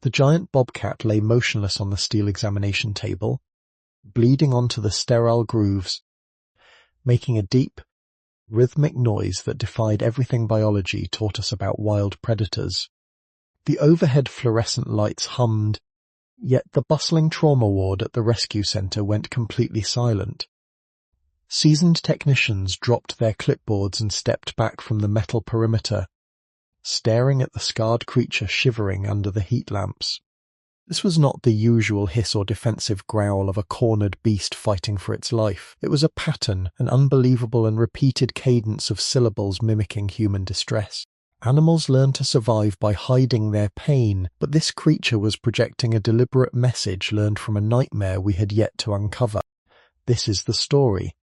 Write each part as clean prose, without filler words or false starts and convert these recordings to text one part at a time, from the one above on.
The giant Bobcat lay motionless on the steel examination table, bleeding onto the sterile grooves, making a deep, rhythmic noise that defied everything biology taught us about wild predators. The overhead fluorescent lights hummed, yet the bustling trauma ward at the rescue center went completely silent. Seasoned technicians dropped their clipboards and stepped back from the metal perimeter, staring at the scarred creature shivering under the heat lamps. This was not the usual hiss or defensive growl of a cornered beast fighting for its life. It was a pattern, an unbelievable and repeated cadence of syllables mimicking human distress. Animals learn to survive by hiding their pain, but this creature was projecting a deliberate message learned from a nightmare we had yet to uncover. This is the story.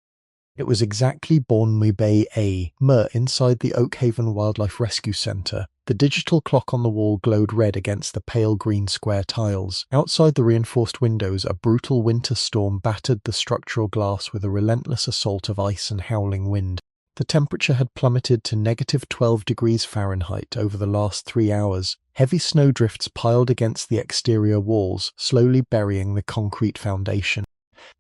It was exactly Bournemouth Bay A, inside the Oakhaven Wildlife Rescue Centre. The digital clock on the wall glowed red against the pale green square tiles. Outside the reinforced windows, a brutal winter storm battered the structural glass with a relentless assault of ice and howling wind. The temperature had plummeted to -12 degrees Fahrenheit over the last 3 hours. Heavy snowdrifts piled against the exterior walls, slowly burying the concrete foundation.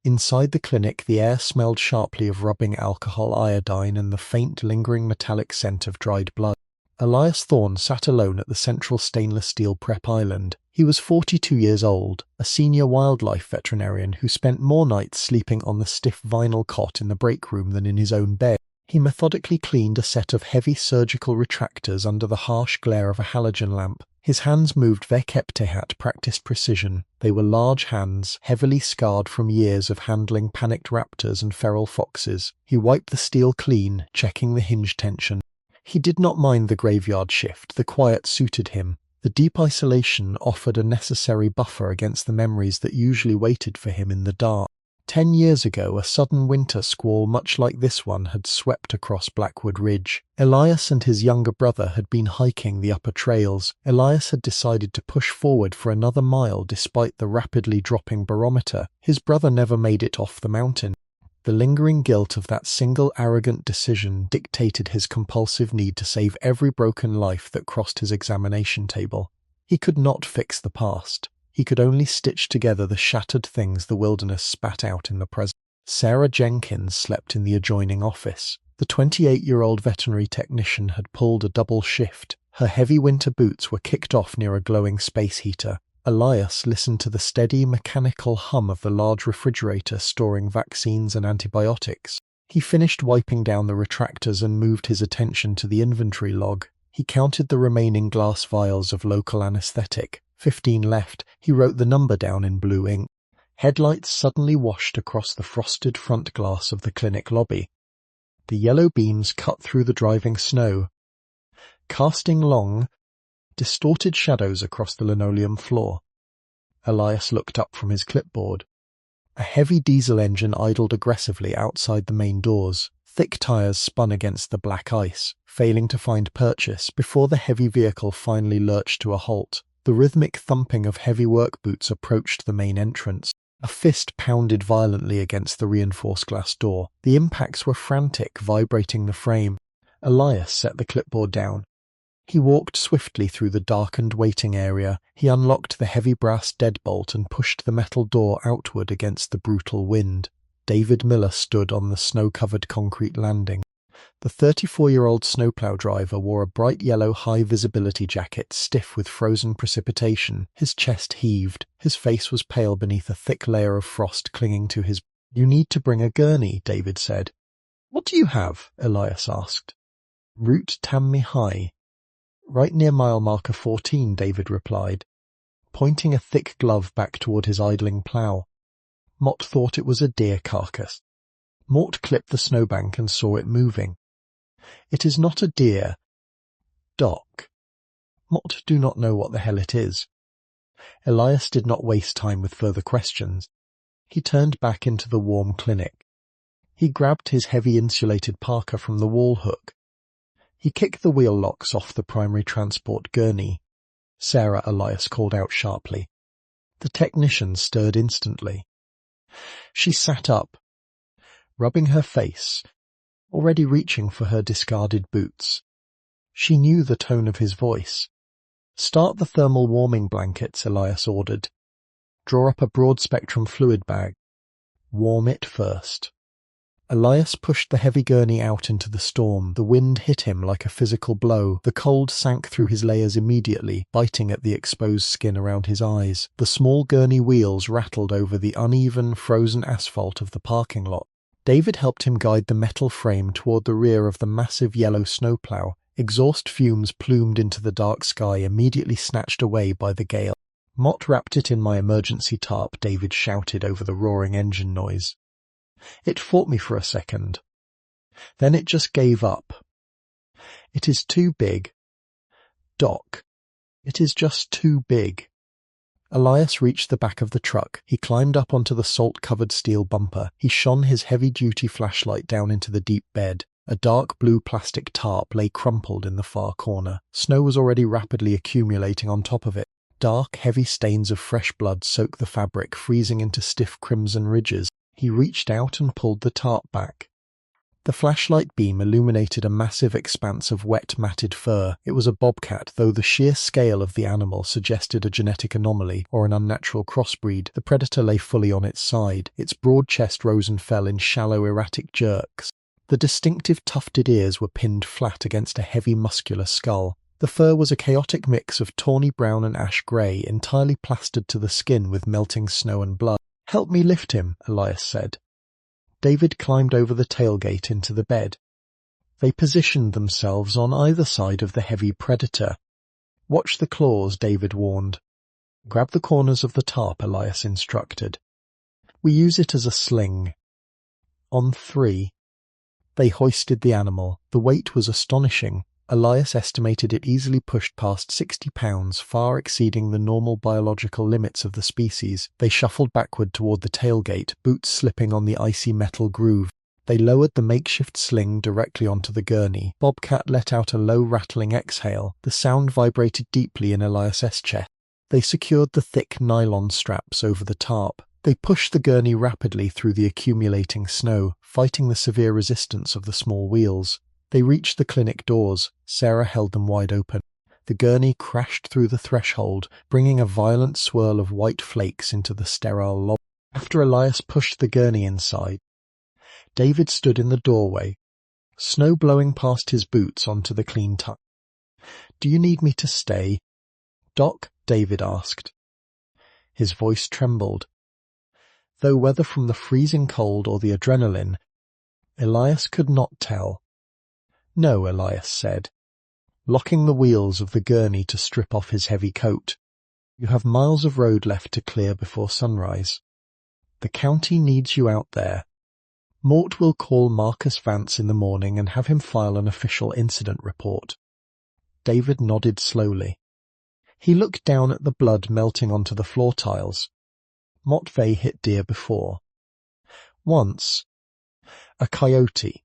Inside the clinic, the air smelled sharply of rubbing alcohol iodine and the faint, lingering metallic scent of dried blood. Elias Thorne sat alone at the central stainless steel prep island. He was 42 years old, a senior wildlife veterinarian who spent more nights sleeping on the stiff vinyl cot in the break room than in his own bed. He methodically cleaned a set of heavy surgical retractors under the harsh glare of a halogen lamp. His hands moved vekepte at practiced precision. They were large hands, heavily scarred from years of handling panicked raptors and feral foxes. He wiped the steel clean, checking the hinge tension. He did not mind the graveyard shift. The quiet suited him. The deep isolation offered a necessary buffer against the memories that usually waited for him in the dark. 10 years ago, a sudden winter squall much like this one had swept across Blackwood Ridge. Elias and his younger brother had been hiking the upper trails. Elias had decided to push forward for another mile despite the rapidly dropping barometer. His brother never made it off the mountain. The lingering guilt of that single arrogant decision dictated his compulsive need to save every broken life that crossed his examination table. He could not fix the past. He could only stitch together the shattered things the wilderness spat out in the present. Sarah Jenkins slept in the adjoining office. The 28-year-old veterinary technician had pulled a double shift. Her heavy winter boots were kicked off near a glowing space heater. Elias listened to the steady, mechanical hum of the large refrigerator storing vaccines and antibiotics. He finished wiping down the retractors and moved his attention to the inventory log. He counted the remaining glass vials of local anesthetic. 15 left. He wrote the number down in blue ink. Headlights suddenly washed across the frosted front glass of the clinic lobby. The yellow beams cut through the driving snow, casting long, distorted shadows across the linoleum floor. Elias looked up from his clipboard. A heavy diesel engine idled aggressively outside the main doors. Thick tires spun against the black ice, failing to find purchase before the heavy vehicle finally lurched to a halt. The rhythmic thumping of heavy work boots approached the main entrance. A fist pounded violently against the reinforced glass door. The impacts were frantic, vibrating the frame. Elias set the clipboard down. He walked swiftly through the darkened waiting area. He unlocked the heavy brass deadbolt and pushed the metal door outward against the brutal wind. David Miller stood on the snow-covered concrete landing. The 34-year-old snowplow driver wore a bright yellow high-visibility jacket stiff with frozen precipitation. His chest heaved. His face was pale beneath a thick layer of frost clinging to his... "You need to bring a gurney," David said. "What do you have?" Elias asked. "Route Tammy High." "Right near mile marker 14, David replied, pointing a thick glove back toward his idling plough. Mott thought it was a deer carcass. Mort clipped the snowbank and saw it moving. "It is not a deer, Doc." Mott do not know what the hell it is. Elias did not waste time with further questions. He turned back into the warm clinic. He grabbed his heavy insulated parka from the wall hook. He kicked the wheel locks off the primary transport gurney. "Sarah," Elias called out sharply. The technician stirred instantly. She sat up, rubbing her face, already reaching for her discarded boots. She knew the tone of his voice. "Start the thermal warming blankets," Elias ordered. "Draw up a broad-spectrum fluid bag. Warm it first." Elias pushed the heavy gurney out into the storm. The wind hit him like a physical blow. The cold sank through his layers immediately, biting at the exposed skin around his eyes. The small gurney wheels rattled over the uneven, frozen asphalt of the parking lot. David helped him guide the metal frame toward the rear of the massive yellow snowplow. Exhaust fumes plumed into the dark sky, immediately snatched away by the gale. "Mott wrapped it in my emergency tarp," David shouted over the roaring engine noise. "It fought me for a second. Then it just gave up. It is too big. Doc, it is just too big." Elias reached the back of the truck. He climbed up onto the salt-covered steel bumper. He shone his heavy-duty flashlight down into the deep bed. A dark blue plastic tarp lay crumpled in the far corner. Snow was already rapidly accumulating on top of it. Dark, heavy stains of fresh blood soaked the fabric, freezing into stiff crimson ridges. He reached out and pulled the tarp back. The flashlight beam illuminated a massive expanse of wet, matted fur. It was a bobcat, though the sheer scale of the animal suggested a genetic anomaly or an unnatural crossbreed. The predator lay fully on its side. Its broad chest rose and fell in shallow, erratic jerks. The distinctive tufted ears were pinned flat against a heavy, muscular skull. The fur was a chaotic mix of tawny brown and ash grey, entirely plastered to the skin with melting snow and blood. "Help me lift him," Elias said. David climbed over the tailgate into the bed. They positioned themselves on either side of the heavy predator. "Watch the claws," David warned. "Grab the corners of the tarp," Elias instructed. "We use it as a sling. On 3. They hoisted the animal. The weight was astonishing. Elias estimated it easily pushed past 60 pounds, far exceeding the normal biological limits of the species. They shuffled backward toward the tailgate, boots slipping on the icy metal groove. They lowered the makeshift sling directly onto the gurney. Bobcat let out a low rattling exhale. The sound vibrated deeply in Elias's chest. They secured the thick nylon straps over the tarp. They pushed the gurney rapidly through the accumulating snow, fighting the severe resistance of the small wheels. They reached the clinic doors. Sarah held them wide open. The gurney crashed through the threshold, bringing a violent swirl of white flakes into the sterile lobby. After Elias pushed the gurney inside, David stood in the doorway, snow blowing past his boots onto the clean tile. "Do you need me to stay, Doc?" David asked. His voice trembled. Though whether from the freezing cold or the adrenaline, Elias could not tell. "No," Elias said, locking the wheels of the gurney to strip off his heavy coat. "You have miles of road left to clear before sunrise. The county needs you out there. Mort will call Marcus Vance in the morning and have him file an official incident report." David nodded slowly. He looked down at the blood melting onto the floor tiles. Motvay hit deer before. Once, a coyote.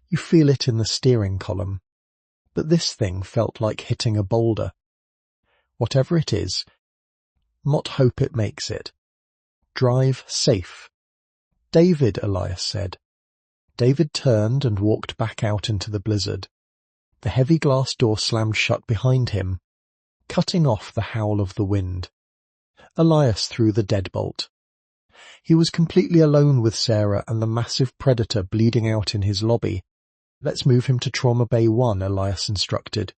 You feel it in the steering column. But this thing felt like hitting a boulder. Whatever it is, Mott hope it makes it. Drive safe. "David," Elias said. David turned and walked back out into the blizzard. The heavy glass door slammed shut behind him, cutting off the howl of the wind. Elias threw the deadbolt. He was completely alone with Sarah and the massive predator bleeding out in his lobby. "Let's move him to Trauma Bay 1, Elias instructed.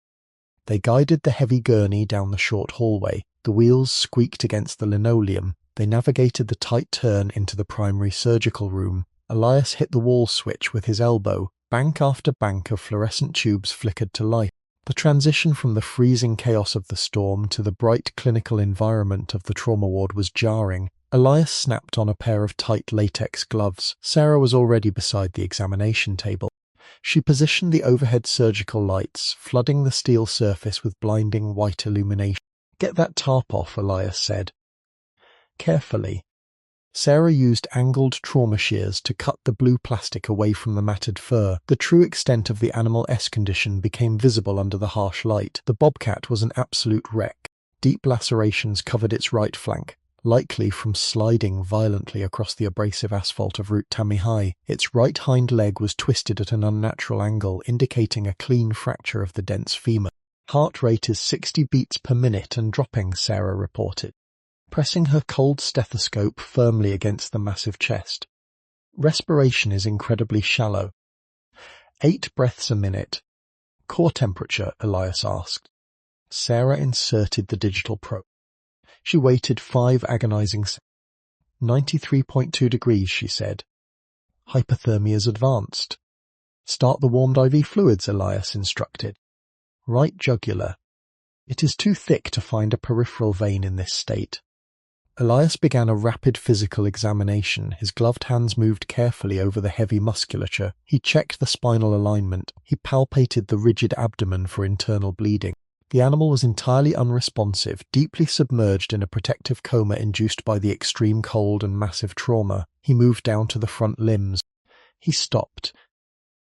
They guided the heavy gurney down the short hallway. The wheels squeaked against the linoleum. They navigated the tight turn into the primary surgical room. Elias hit the wall switch with his elbow. Bank after bank of fluorescent tubes flickered to life. The transition from the freezing chaos of the storm to the bright clinical environment of the trauma ward was jarring. Elias snapped on a pair of tight latex gloves. Sarah was already beside the examination table. She positioned the overhead surgical lights, flooding the steel surface with blinding white illumination. "Get that tarp off," Elias said. Carefully. Sarah used angled trauma shears to cut the blue plastic away from the matted fur. The true extent of the animal's condition became visible under the harsh light. The bobcat was an absolute wreck. Deep lacerations covered its right flank, likely from sliding violently across the abrasive asphalt of Route Tammy High. Its right hind leg was twisted at an unnatural angle, indicating a clean fracture of the dense femur. Heart rate is 60 beats per minute and dropping, Sarah reported, pressing her cold stethoscope firmly against the massive chest. Respiration is incredibly shallow. 8 breaths a minute. Core temperature, Elias asked. Sarah inserted the digital probe. She waited 5 agonizing seconds. 93.2 degrees, she said. Hypothermia's advanced. Start the warmed IV fluids, Elias instructed. Right jugular. It is too thick to find a peripheral vein in this state. Elias began a rapid physical examination. His gloved hands moved carefully over the heavy musculature. He checked the spinal alignment. He palpated the rigid abdomen for internal bleeding. The animal was entirely unresponsive, deeply submerged in a protective coma induced by the extreme cold and massive trauma. He moved down to the front limbs. He stopped.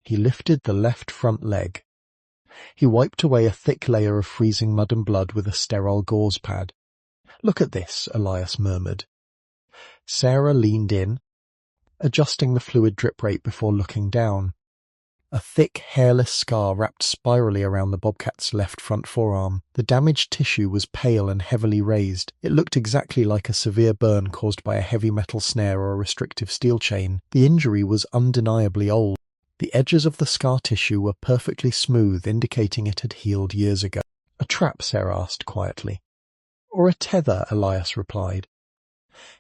He lifted the left front leg. He wiped away a thick layer of freezing mud and blood with a sterile gauze pad. "Look at this," Elias murmured. Sarah leaned in, adjusting the fluid drip rate before looking down. A thick, hairless scar wrapped spirally around the bobcat's left front forearm. The damaged tissue was pale and heavily raised. It looked exactly like a severe burn caused by a heavy metal snare or a restrictive steel chain. The injury was undeniably old. The edges of the scar tissue were perfectly smooth, indicating it had healed years ago. "A trap?" Sarah asked quietly. "Or a tether," Elias replied.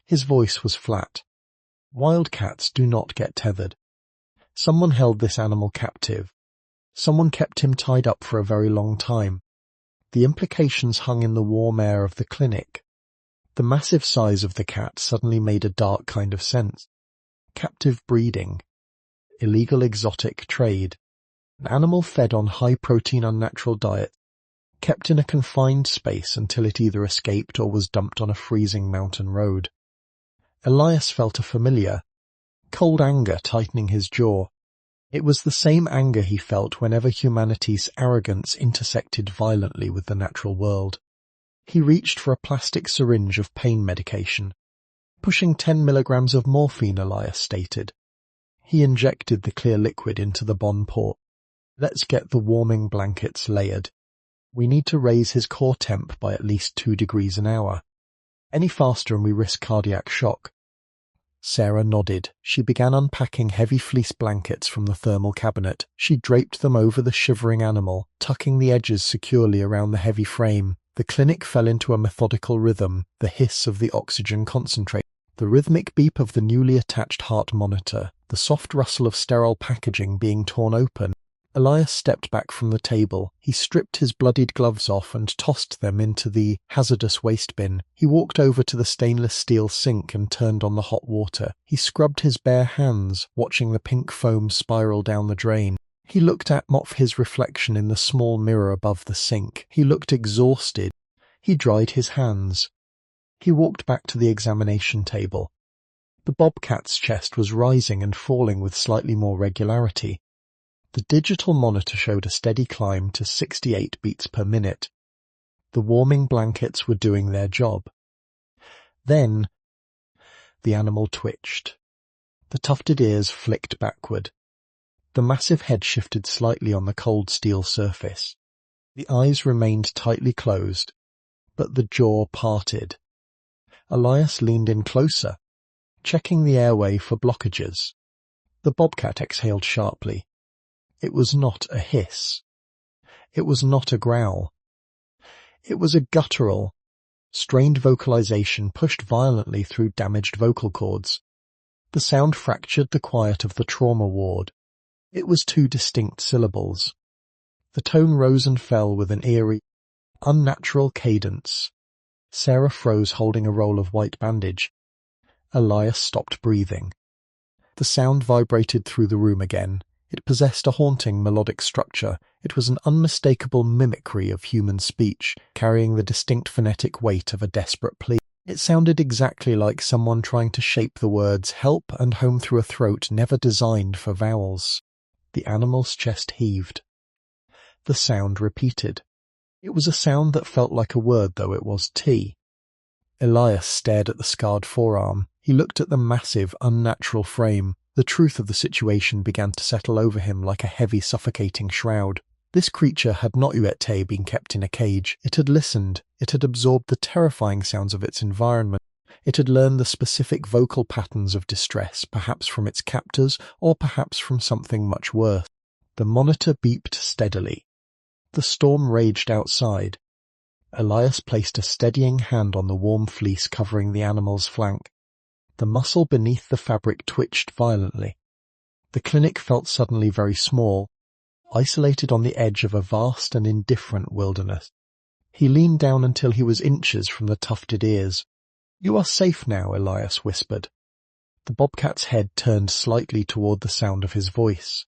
His voice was flat. "Wildcats do not get tethered. Someone held this animal captive. Someone kept him tied up for a very long time. The implications hung in the warm air of the clinic. The massive size of the cat suddenly made a dark kind of sense. Captive breeding. Illegal exotic trade. An animal fed on high-protein unnatural diet, kept in a confined space until it either escaped or was dumped on a freezing mountain road. Elias felt a familiar, cold anger tightening his jaw. It was the same anger he felt whenever humanity's arrogance intersected violently with the natural world. He reached for a plastic syringe of pain medication. "Pushing 10 milligrams of morphine," Elias stated. He injected the clear liquid into the bon port. "Let's get the warming blankets layered. We need to raise his core temp by at least 2 degrees an hour. Any faster and we risk cardiac shock." Sarah nodded. She began unpacking heavy fleece blankets from the thermal cabinet. She draped them over the shivering animal, tucking the edges securely around the heavy frame. The clinic fell into a methodical rhythm, the hiss of the oxygen concentrate, the rhythmic beep of the newly attached heart monitor, the soft rustle of sterile packaging being torn open. Elias stepped back from the table. He stripped his bloodied gloves off and tossed them into the hazardous waste bin. He walked over to the stainless steel sink and turned on the hot water. He scrubbed his bare hands, watching the pink foam spiral down the drain. He looked at his reflection in the small mirror above the sink. He looked exhausted. He dried his hands. He walked back to the examination table. The bobcat's chest was rising and falling with slightly more regularity. The digital monitor showed a steady climb to 68 beats per minute. The warming blankets were doing their job. Then, the animal twitched. The tufted ears flicked backward. The massive head shifted slightly on the cold steel surface. The eyes remained tightly closed, but the jaw parted. Elias leaned in closer, checking the airway for blockages. The bobcat exhaled sharply. It was not a hiss. It was not a growl. It was a guttural, strained vocalization pushed violently through damaged vocal cords. The sound fractured the quiet of the trauma ward. It was 2 distinct syllables. The tone rose and fell with an eerie, unnatural cadence. Sarah froze, holding a roll of white bandage. Elias stopped breathing. The sound vibrated through the room again. It possessed a haunting melodic structure. It was an unmistakable mimicry of human speech, carrying the distinct phonetic weight of a desperate plea. It sounded exactly like someone trying to shape the words help and home through a throat never designed for vowels. The animal's chest heaved. The sound repeated. It was a sound that felt like a word, though it was T. Elias stared at the scarred forearm. He looked at the massive, unnatural frame. The truth of the situation began to settle over him like a heavy, suffocating shroud. This creature had not yet been kept in a cage. It had listened. It had absorbed the terrifying sounds of its environment. It had learned the specific vocal patterns of distress, perhaps from its captors, or perhaps from something much worse. The monitor beeped steadily. The storm raged outside. Elias placed a steadying hand on the warm fleece covering the animal's flank. The muscle beneath the fabric twitched violently. The clinic felt suddenly very small, isolated on the edge of a vast and indifferent wilderness. He leaned down until he was inches from the tufted ears. "You are safe now," Elias whispered. The bobcat's head turned slightly toward the sound of his voice.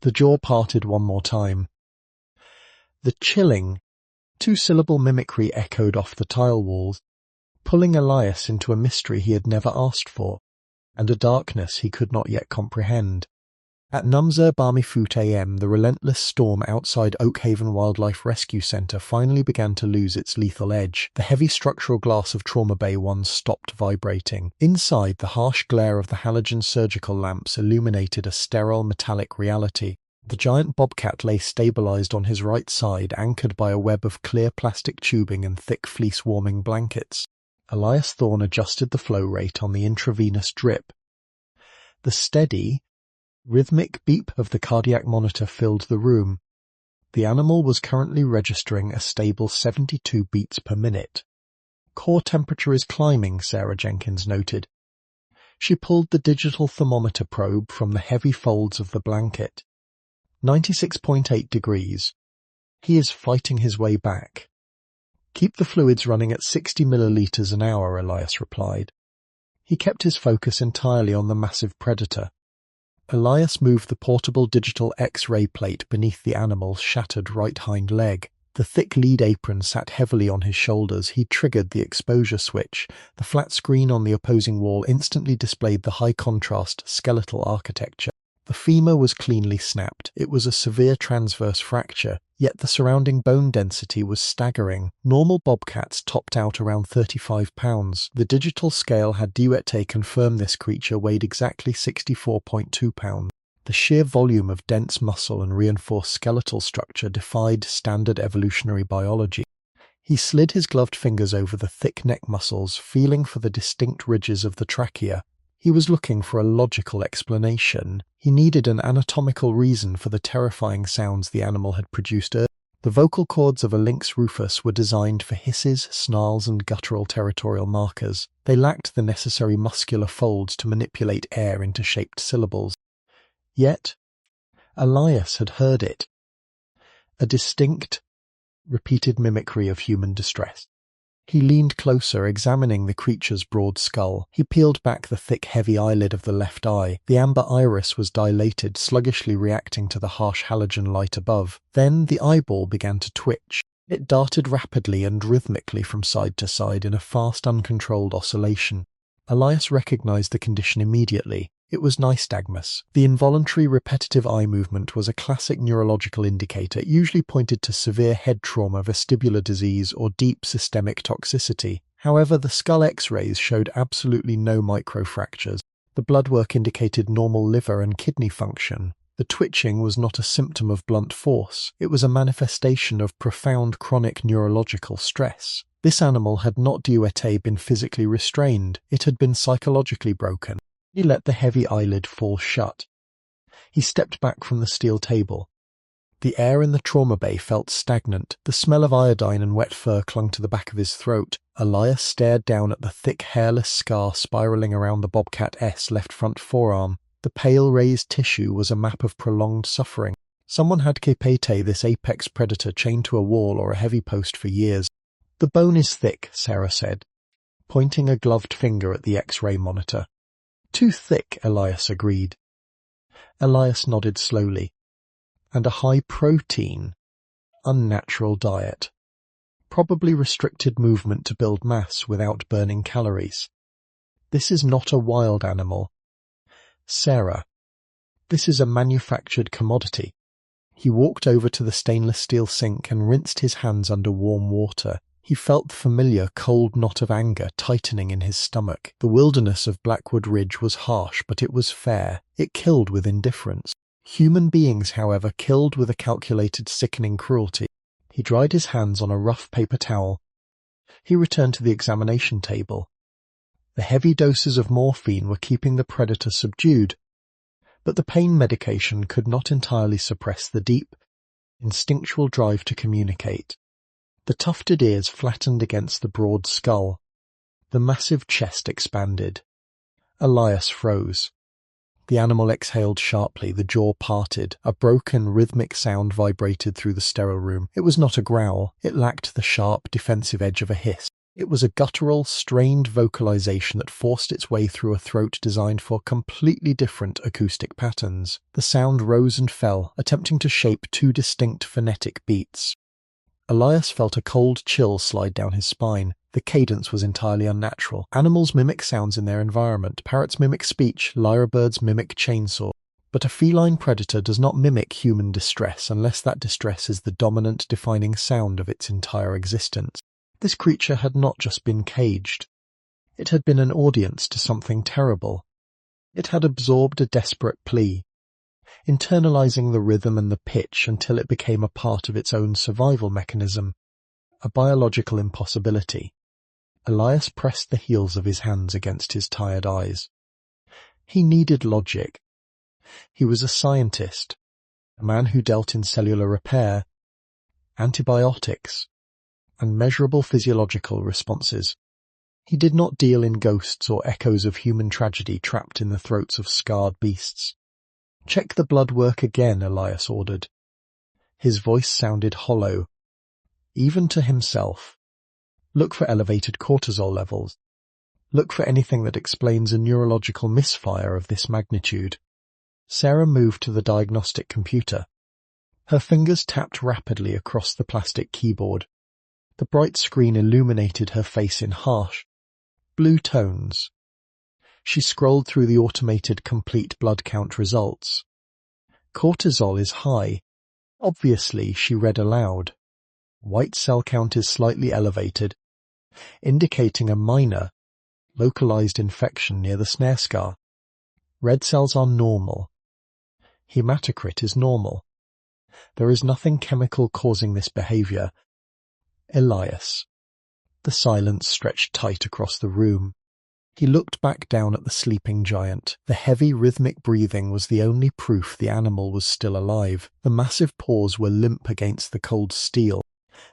The jaw parted one more time. The chilling, two-syllable mimicry echoed off the tile walls, pulling Elias into a mystery he had never asked for, and a darkness he could not yet comprehend. At Numzer Barmifut AM, the relentless storm outside Oak Haven Wildlife Rescue Center finally began to lose its lethal edge. The heavy structural glass of Trauma Bay 1 stopped vibrating. Inside, the harsh glare of the halogen surgical lamps illuminated a sterile metallic reality. The giant bobcat lay stabilized on his right side, anchored by a web of clear plastic tubing and thick fleece-warming blankets. Elias Thorne adjusted the flow rate on the intravenous drip. The steady, rhythmic beep of the cardiac monitor filled the room. The animal was currently registering a stable 72 beats per minute. "Core temperature is climbing," Sarah Jenkins noted. She pulled the digital thermometer probe from the heavy folds of the blanket. 96.8 degrees. He is fighting his way back. "Keep the fluids running at 60 milliliters an hour," Elias replied. He kept his focus entirely on the massive predator. Elias moved the portable digital X-ray plate beneath the animal's shattered right hind leg. The thick lead apron sat heavily on his shoulders. He triggered the exposure switch. The flat screen on the opposing wall instantly displayed the high-contrast skeletal architecture. The femur was cleanly snapped. It was a severe transverse fracture, yet the surrounding bone density was staggering. Normal bobcats topped out around 35 pounds. The digital scale had Duete confirmed this creature weighed exactly 64.2 pounds. The sheer volume of dense muscle and reinforced skeletal structure defied standard evolutionary biology. He slid his gloved fingers over the thick neck muscles, feeling for the distinct ridges of the trachea. He was looking for a logical explanation. He needed an anatomical reason for the terrifying sounds the animal had produced earlier. The vocal cords of a lynx rufus were designed for hisses, snarls, and guttural territorial markers. They lacked the necessary muscular folds to manipulate air into shaped syllables. Yet, Elias had heard it. A distinct, repeated mimicry of human distress. He leaned closer, examining the creature's broad skull. He peeled back the thick, heavy eyelid of the left eye. The amber iris was dilated, sluggishly reacting to the harsh halogen light above. Then the eyeball began to twitch. It darted rapidly and rhythmically from side to side in a fast, uncontrolled oscillation. Elias recognized the condition immediately. It was nystagmus. The involuntary repetitive eye movement was a classic neurological indicator. It usually pointed to severe head trauma, vestibular disease, or deep systemic toxicity. However, the skull X-rays showed absolutely no microfractures. The blood work indicated normal liver and kidney function. The twitching was not a symptom of blunt force. It was a manifestation of profound chronic neurological stress. This animal had not been physically restrained. It had been psychologically broken. He let the heavy eyelid fall shut. He stepped back from the steel table. The air in the trauma bay felt stagnant. The smell of iodine and wet fur clung to the back of his throat. Elias stared down at the thick, hairless scar spiraling around the Bobcat-S left front forearm. The pale, raised tissue was a map of prolonged suffering. Someone had Kepete, this apex predator, chained to a wall or a heavy post for years. "The bone is thick," Sarah said, pointing a gloved finger at the X-ray monitor. "Too thick," Elias agreed. Elias nodded slowly. "And a high-protein, unnatural diet. Probably restricted movement to build mass without burning calories. This is not a wild animal. Sarah, this is a manufactured commodity." He walked over to the stainless steel sink and rinsed his hands under warm water. He felt the familiar cold knot of anger tightening in his stomach. The wilderness of Blackwood Ridge was harsh, but it was fair. It killed with indifference. Human beings, however, killed with a calculated, sickening cruelty. He dried his hands on a rough paper towel. He returned to the examination table. The heavy doses of morphine were keeping the predator subdued, but the pain medication could not entirely suppress the deep, instinctual drive to communicate. The tufted ears flattened against the broad skull. The massive chest expanded. Elias froze. The animal exhaled sharply, the jaw parted. A broken, rhythmic sound vibrated through the sterile room. It was not a growl. It lacked the sharp, defensive edge of a hiss. It was a guttural, strained vocalization that forced its way through a throat designed for completely different acoustic patterns. The sound rose and fell, attempting to shape two distinct phonetic beats. Elias felt a cold chill slide down his spine. The cadence was entirely unnatural. Animals mimic sounds in their environment. Parrots mimic speech. Lyrebirds mimic chainsaw. But a feline predator does not mimic human distress unless that distress is the dominant, defining sound of its entire existence. This creature had not just been caged. It had been an audience to something terrible. It had absorbed a desperate plea, internalizing the rhythm and the pitch until it became a part of its own survival mechanism, a biological impossibility. Elias pressed the heels of his hands against his tired eyes. He needed logic. He was a scientist, a man who dealt in cellular repair, antibiotics, and measurable physiological responses. He did not deal in ghosts or echoes of human tragedy trapped in the throats of scarred beasts. "Check the blood work again," Elias ordered. His voice sounded hollow, even to himself. "Look for elevated cortisol levels. Look for anything that explains a neurological misfire of this magnitude." Sarah moved to the diagnostic computer. Her fingers tapped rapidly across the plastic keyboard. The bright screen illuminated her face in harsh, blue tones. She scrolled through the automated complete blood count results. "Cortisol is high." Obviously, she read aloud. "White cell count is slightly elevated, indicating a minor, localized infection near the snare scar. Red cells are normal. Hematocrit is normal. There is nothing chemical causing this behavior." Elias. The silence stretched tight across the room. He looked back down at the sleeping giant. The heavy, rhythmic breathing was the only proof the animal was still alive. The massive paws were limp against the cold steel.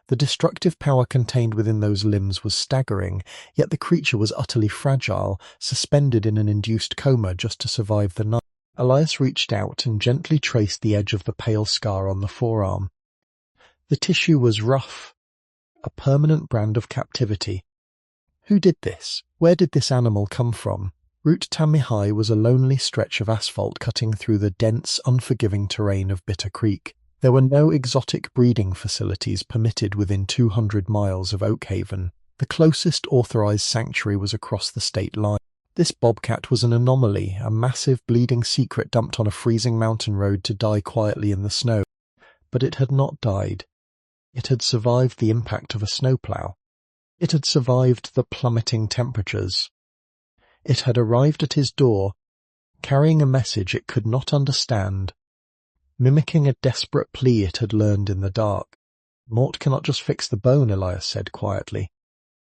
The destructive power contained within those limbs was staggering, yet the creature was utterly fragile, suspended in an induced coma just to survive the night. Elias reached out and gently traced the edge of the pale scar on the forearm. The tissue was rough, a permanent brand of captivity. Who did this? Where did this animal come from? Route Tamihai was a lonely stretch of asphalt cutting through the dense, unforgiving terrain of Bitter Creek. There were no exotic breeding facilities permitted within 200 miles of Oakhaven. The closest authorized sanctuary was across the state line. This bobcat was an anomaly, a massive bleeding secret dumped on a freezing mountain road to die quietly in the snow. But it had not died. It had survived the impact of a snowplow. It had survived the plummeting temperatures. It had arrived at his door, carrying a message it could not understand, mimicking a desperate plea it had learned in the dark. "Mort cannot just fix the bone," Elias said quietly.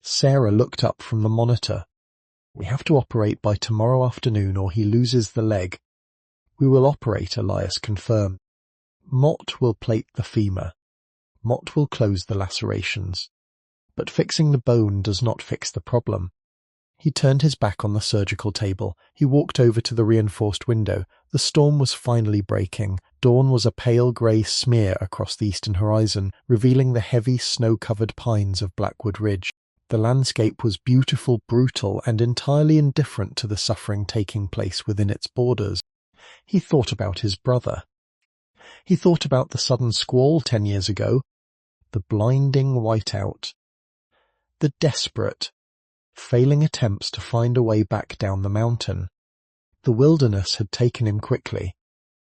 Sarah looked up from the monitor. "We have to operate by tomorrow afternoon or he loses the leg." "We will operate," Elias confirmed. "Mort will plate the femur. Mort will close the lacerations. But fixing the bone does not fix the problem." He turned his back on the surgical table. He walked over to the reinforced window. The storm was finally breaking. Dawn was a pale grey smear across the eastern horizon, revealing the heavy, snow-covered pines of Blackwood Ridge. The landscape was beautiful, brutal, and entirely indifferent to the suffering taking place within its borders. He thought about his brother. He thought about the sudden squall 10 years ago, the blinding whiteout, the desperate, failing attempts to find a way back down the mountain. The wilderness had taken him quickly.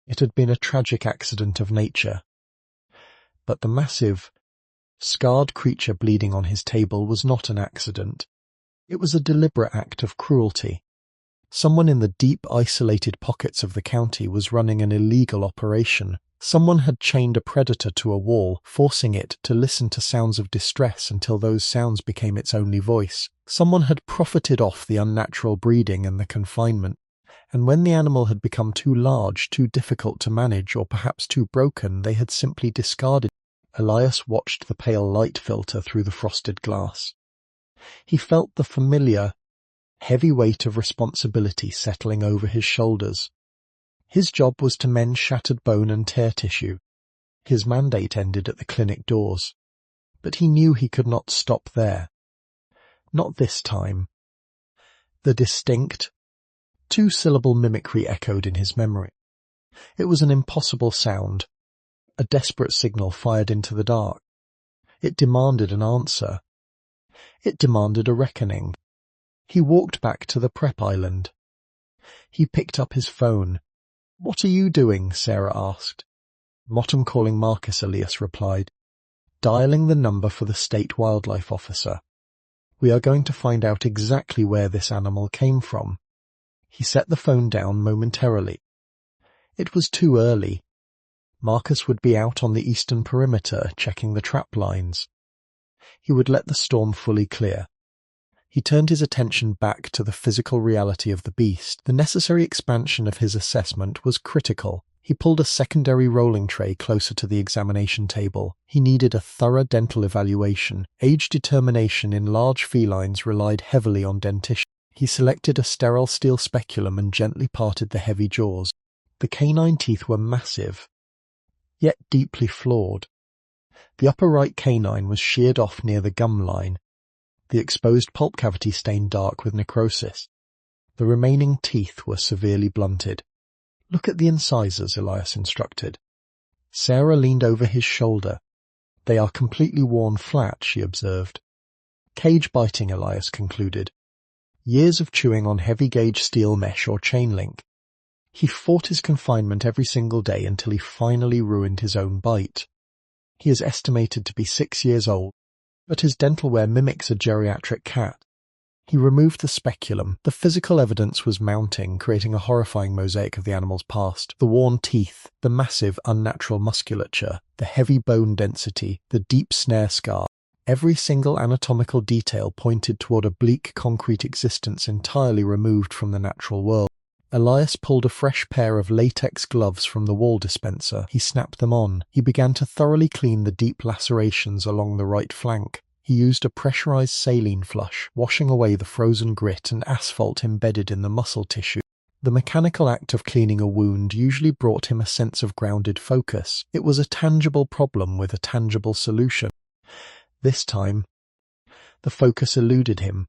It had been a tragic accident of nature. But the massive, scarred creature bleeding on his table was not an accident. It was a deliberate act of cruelty. Someone in the deep, isolated pockets of the county was running an illegal operation. Someone had chained a predator to a wall, forcing it to listen to sounds of distress until those sounds became its only voice. Someone had profited off the unnatural breeding and the confinement, and when the animal had become too large, too difficult to manage, or perhaps too broken, they had simply discarded. Elias watched the pale light filter through the frosted glass. He felt the familiar, heavy weight of responsibility settling over his shoulders. His job was to mend shattered bone and tear tissue. His mandate ended at the clinic doors. But he knew he could not stop there. Not this time. The distinct, two-syllable mimicry echoed in his memory. It was an impossible sound, a desperate signal fired into the dark. It demanded an answer. It demanded a reckoning. He walked back to the prep island. He picked up his phone. "What are you doing?" Sarah asked. "I'm calling Marcus," Elias replied, dialing the number for the state wildlife officer. "We are going to find out exactly where this animal came from." He set the phone down momentarily. It was too early. Marcus would be out on the eastern perimeter checking the trap lines. He would let the storm fully clear. He turned his attention back to the physical reality of the beast. The necessary expansion of his assessment was critical. He pulled a secondary rolling tray closer to the examination table. He needed a thorough dental evaluation. Age determination in large felines relied heavily on dentition. He selected a sterile steel speculum and gently parted the heavy jaws. The canine teeth were massive, yet deeply flawed. The upper right canine was sheared off near the gum line, the exposed pulp cavity stained dark with necrosis. The remaining teeth were severely blunted. "Look at the incisors," Elias instructed. Sarah leaned over his shoulder. "They are completely worn flat," she observed. "Cage biting," Elias concluded. Years of chewing on heavy-gauge steel mesh or chain link. He fought his confinement every single day until he finally ruined his own bite. He is estimated to be 6 years old, but his dental wear mimics a geriatric cat. He removed the speculum. The physical evidence was mounting, creating a horrifying mosaic of the animal's past. The worn teeth, the massive, unnatural musculature, the heavy bone density, the deep snare scar. Every single anatomical detail pointed toward a bleak concrete existence entirely removed from the natural world. Elias pulled a fresh pair of latex gloves from the wall dispenser. He snapped them on. He began to thoroughly clean the deep lacerations along the right flank. He used a pressurized saline flush, washing away the frozen grit and asphalt embedded in the muscle tissue. The mechanical act of cleaning a wound usually brought him a sense of grounded focus. It was a tangible problem with a tangible solution. This time, the focus eluded him.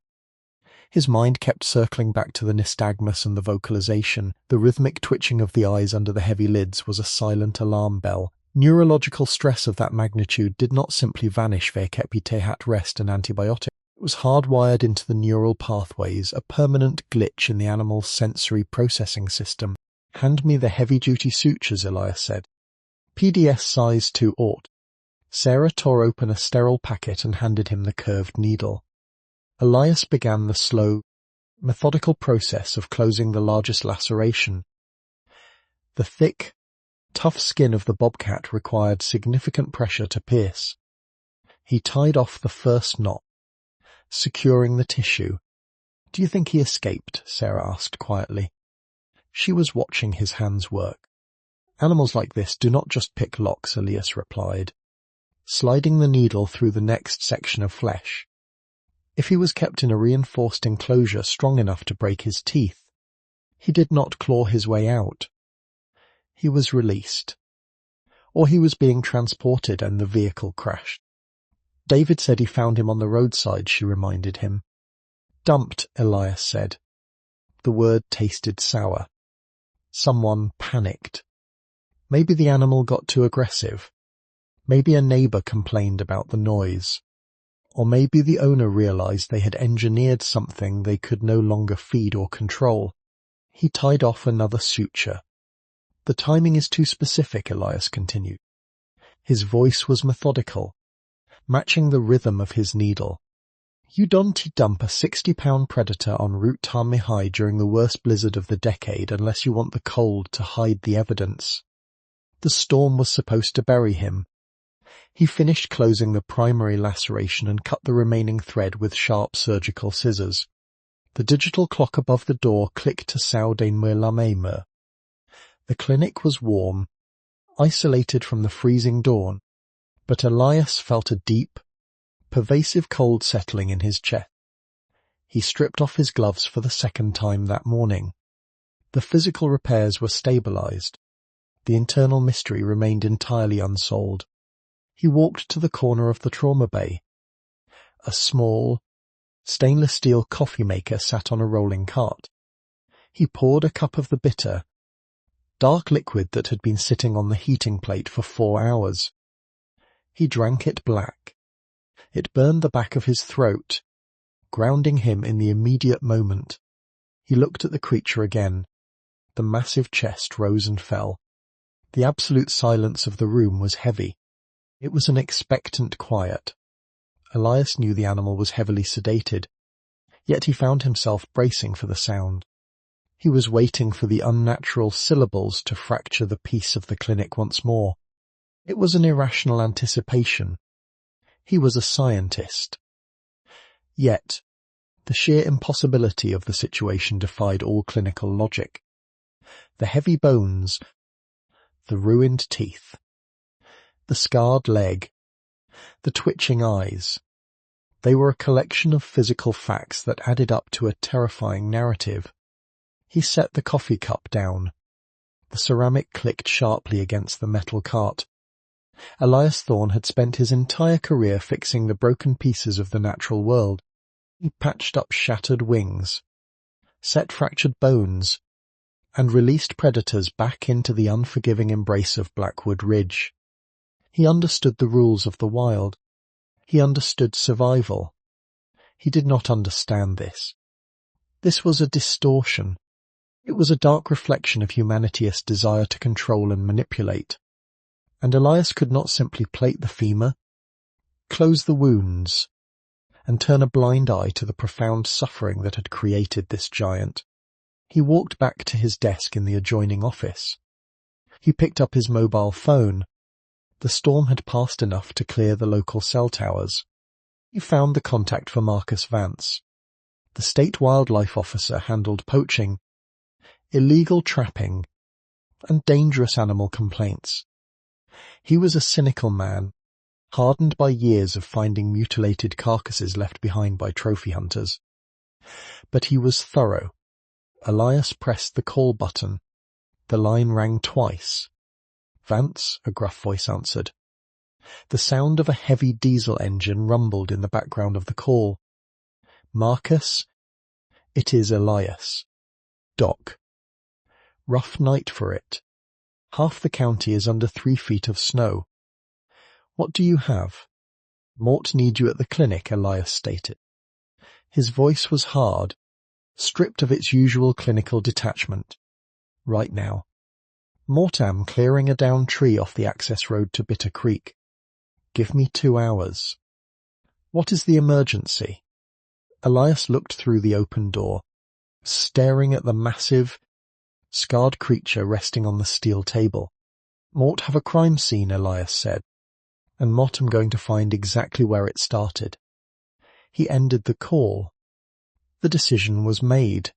His mind kept circling back to the nystagmus and the vocalization. The rhythmic twitching of the eyes under the heavy lids was a silent alarm bell. Neurological stress of that magnitude did not simply vanish via kepitehat rest and antibiotic. It was hardwired into the neural pathways, a permanent glitch in the animal's sensory processing system. "Hand me the heavy-duty sutures," Elias said. "PDS size 2 aught. Sarah tore open a sterile packet and handed him the curved needle. Elias began the slow, methodical process of closing the largest laceration. The thick, tough skin of the bobcat required significant pressure to pierce. He tied off the first knot, securing the tissue. "Do you think he escaped?" Sarah asked quietly. She was watching his hands work. "Animals like this do not just pick locks," Elias replied, sliding the needle through the next section of flesh. If he was kept in a reinforced enclosure strong enough to break his teeth, he did not claw his way out. He was released. Or he was being transported and the vehicle crashed. "David said he found him on the roadside," she reminded him. "Dumped," Elias said. The word tasted sour. Someone panicked. Maybe the animal got too aggressive. Maybe a neighbor complained about the noise. Or maybe the owner realized they had engineered something they could no longer feed or control. He tied off another suture. "The timing is too specific," Elias continued. His voice was methodical, matching the rhythm of his needle. You don't dump a 60-pound predator en route to Army High during the worst blizzard of the decade unless you want the cold to hide the evidence. The storm was supposed to bury him. He finished closing the primary laceration and cut the remaining thread with sharp surgical scissors. The digital clock above the door clicked to Saudain Lameimer. The clinic was warm, isolated from the freezing dawn, but Elias felt a deep, pervasive cold settling in his chest. He stripped off his gloves for the second time that morning. The physical repairs were stabilized. The internal mystery remained entirely unsolved. He walked to the corner of the trauma bay. A small, stainless steel coffee maker sat on a rolling cart. He poured a cup of the bitter, dark liquid that had been sitting on the heating plate for 4 hours. He drank it black. It burned the back of his throat, grounding him in the immediate moment. He looked at the creature again. The massive chest rose and fell. The absolute silence of the room was heavy. It was an expectant quiet. Elias knew the animal was heavily sedated, yet he found himself bracing for the sound. He was waiting for the unnatural syllables to fracture the peace of the clinic once more. It was an irrational anticipation. He was a scientist. Yet, the sheer impossibility of the situation defied all clinical logic. The heavy bones, the ruined teeth, the scarred leg, the twitching eyes. They were a collection of physical facts that added up to a terrifying narrative. He set the coffee cup down. The ceramic clicked sharply against the metal cart. Elias Thorne had spent his entire career fixing the broken pieces of the natural world. He patched up shattered wings, set fractured bones, and released predators back into the unforgiving embrace of Blackwood Ridge. He understood the rules of the wild. He understood survival. He did not understand this. This was a distortion. It was a dark reflection of humanity's desire to control and manipulate. And Elias could not simply plate the femur, close the wounds, and turn a blind eye to the profound suffering that had created this giant. He walked back to his desk in the adjoining office. He picked up his mobile phone. The storm had passed enough to clear the local cell towers. He found the contact for Marcus Vance. The state wildlife officer handled poaching, illegal trapping, and dangerous animal complaints. He was a cynical man, hardened by years of finding mutilated carcasses left behind by trophy hunters. But he was thorough. Elias pressed the call button. The line rang twice. "Vance," a gruff voice answered. The sound of a heavy diesel engine rumbled in the background of the call. "Marcus, it is Elias. Doc. Rough night for it. Half the county is under 3 feet of snow. What do you have?" "Mort need you at the clinic," Elias stated. His voice was hard, stripped of its usual clinical detachment. "Right now." "Mortam clearing a downed tree off the access road to Bitter Creek. Give me 2 hours." "What is the emergency?" Elias looked through the open door, staring at the massive, scarred creature resting on the steel table. "Mort have a crime scene," Elias said, "and Mort am going to find exactly where it started." He ended the call. The decision was made.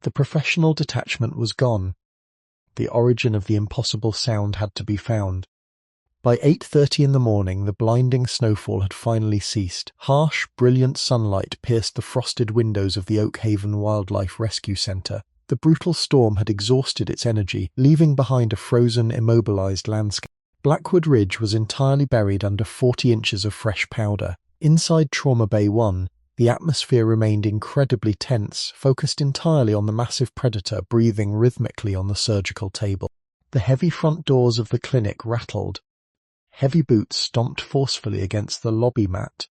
The professional detachment was gone. The origin of the impossible sound had to be found. By 8:30 in the morning, the blinding snowfall had finally ceased. Harsh, brilliant sunlight pierced the frosted windows of the Oak Haven Wildlife Rescue Center. The brutal storm had exhausted its energy, leaving behind a frozen, immobilized landscape. Blackwood Ridge was entirely buried under 40 inches of fresh powder. Inside Trauma Bay 1, the atmosphere remained incredibly tense, focused entirely on the massive predator breathing rhythmically on the surgical table. The heavy front doors of the clinic rattled. Heavy boots stomped forcefully against the lobby mat.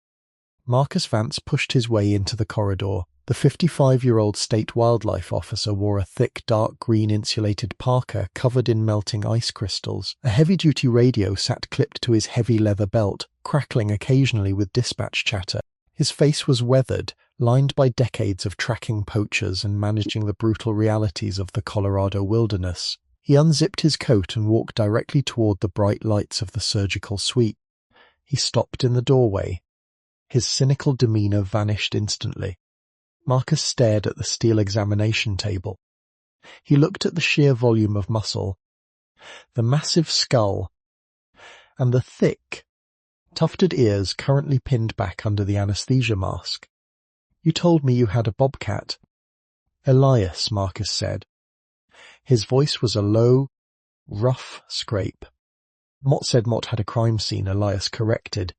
Marcus Vance pushed his way into the corridor. The 55-year-old state wildlife officer wore a thick, dark green insulated parka covered in melting ice crystals. A heavy-duty radio sat clipped to his heavy leather belt, crackling occasionally with dispatch chatter. His face was weathered, lined by decades of tracking poachers and managing the brutal realities of the Colorado wilderness. He unzipped his coat and walked directly toward the bright lights of the surgical suite. He stopped in the doorway. His cynical demeanor vanished instantly. Marcus stared at the steel examination table. He looked at the sheer volume of muscle, the massive skull, and the thick, tufted ears currently pinned back under the anesthesia mask. "You told me you had a bobcat." "Elias," Marcus said. His voice was a low, rough scrape. "Mott said Mott had a crime scene," Elias corrected,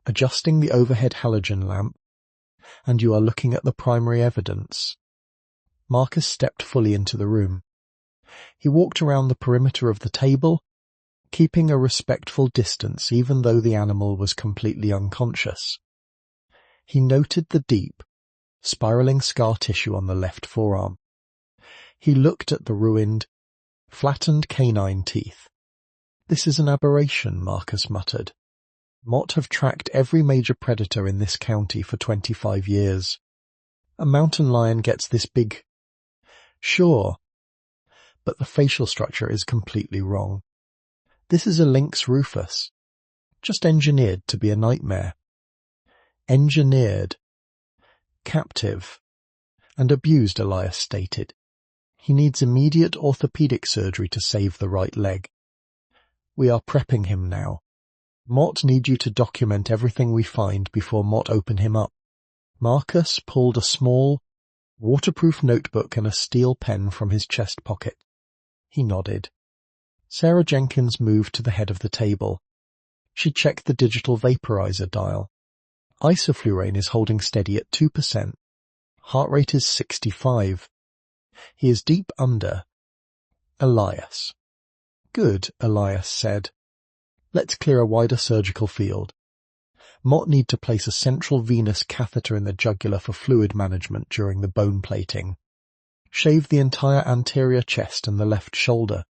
adjusting the overhead halogen lamp. "And you are looking at the primary evidence." Marcus stepped fully into the room. He walked around the perimeter of the table, keeping a respectful distance even though the animal was completely unconscious. He noted the deep, spiraling scar tissue on the left forearm. He looked at the ruined, flattened canine teeth. "This is an aberration," Marcus muttered. "Mott have tracked every major predator in this county for 25 years. A mountain lion gets this big. Sure, but the facial structure is completely wrong. This is a lynx rufus, just engineered to be a nightmare. Engineered, captive, and abused," Elias stated. "He needs immediate orthopedic surgery to save the right leg. We are prepping him now. Mott need you to document everything we find before Mott open him up." Marcus pulled a small, waterproof notebook and a steel pen from his chest pocket. He nodded. Sarah Jenkins moved to the head of the table. She checked the digital vaporizer dial. Isoflurane is holding steady at 2%. Heart rate is 65. He is deep under. Elias. "Good," Elias said. "Let's clear a wider surgical field. Mott need to place a central venous catheter in the jugular for fluid management during the bone plating. Shave the entire anterior chest and the left shoulder."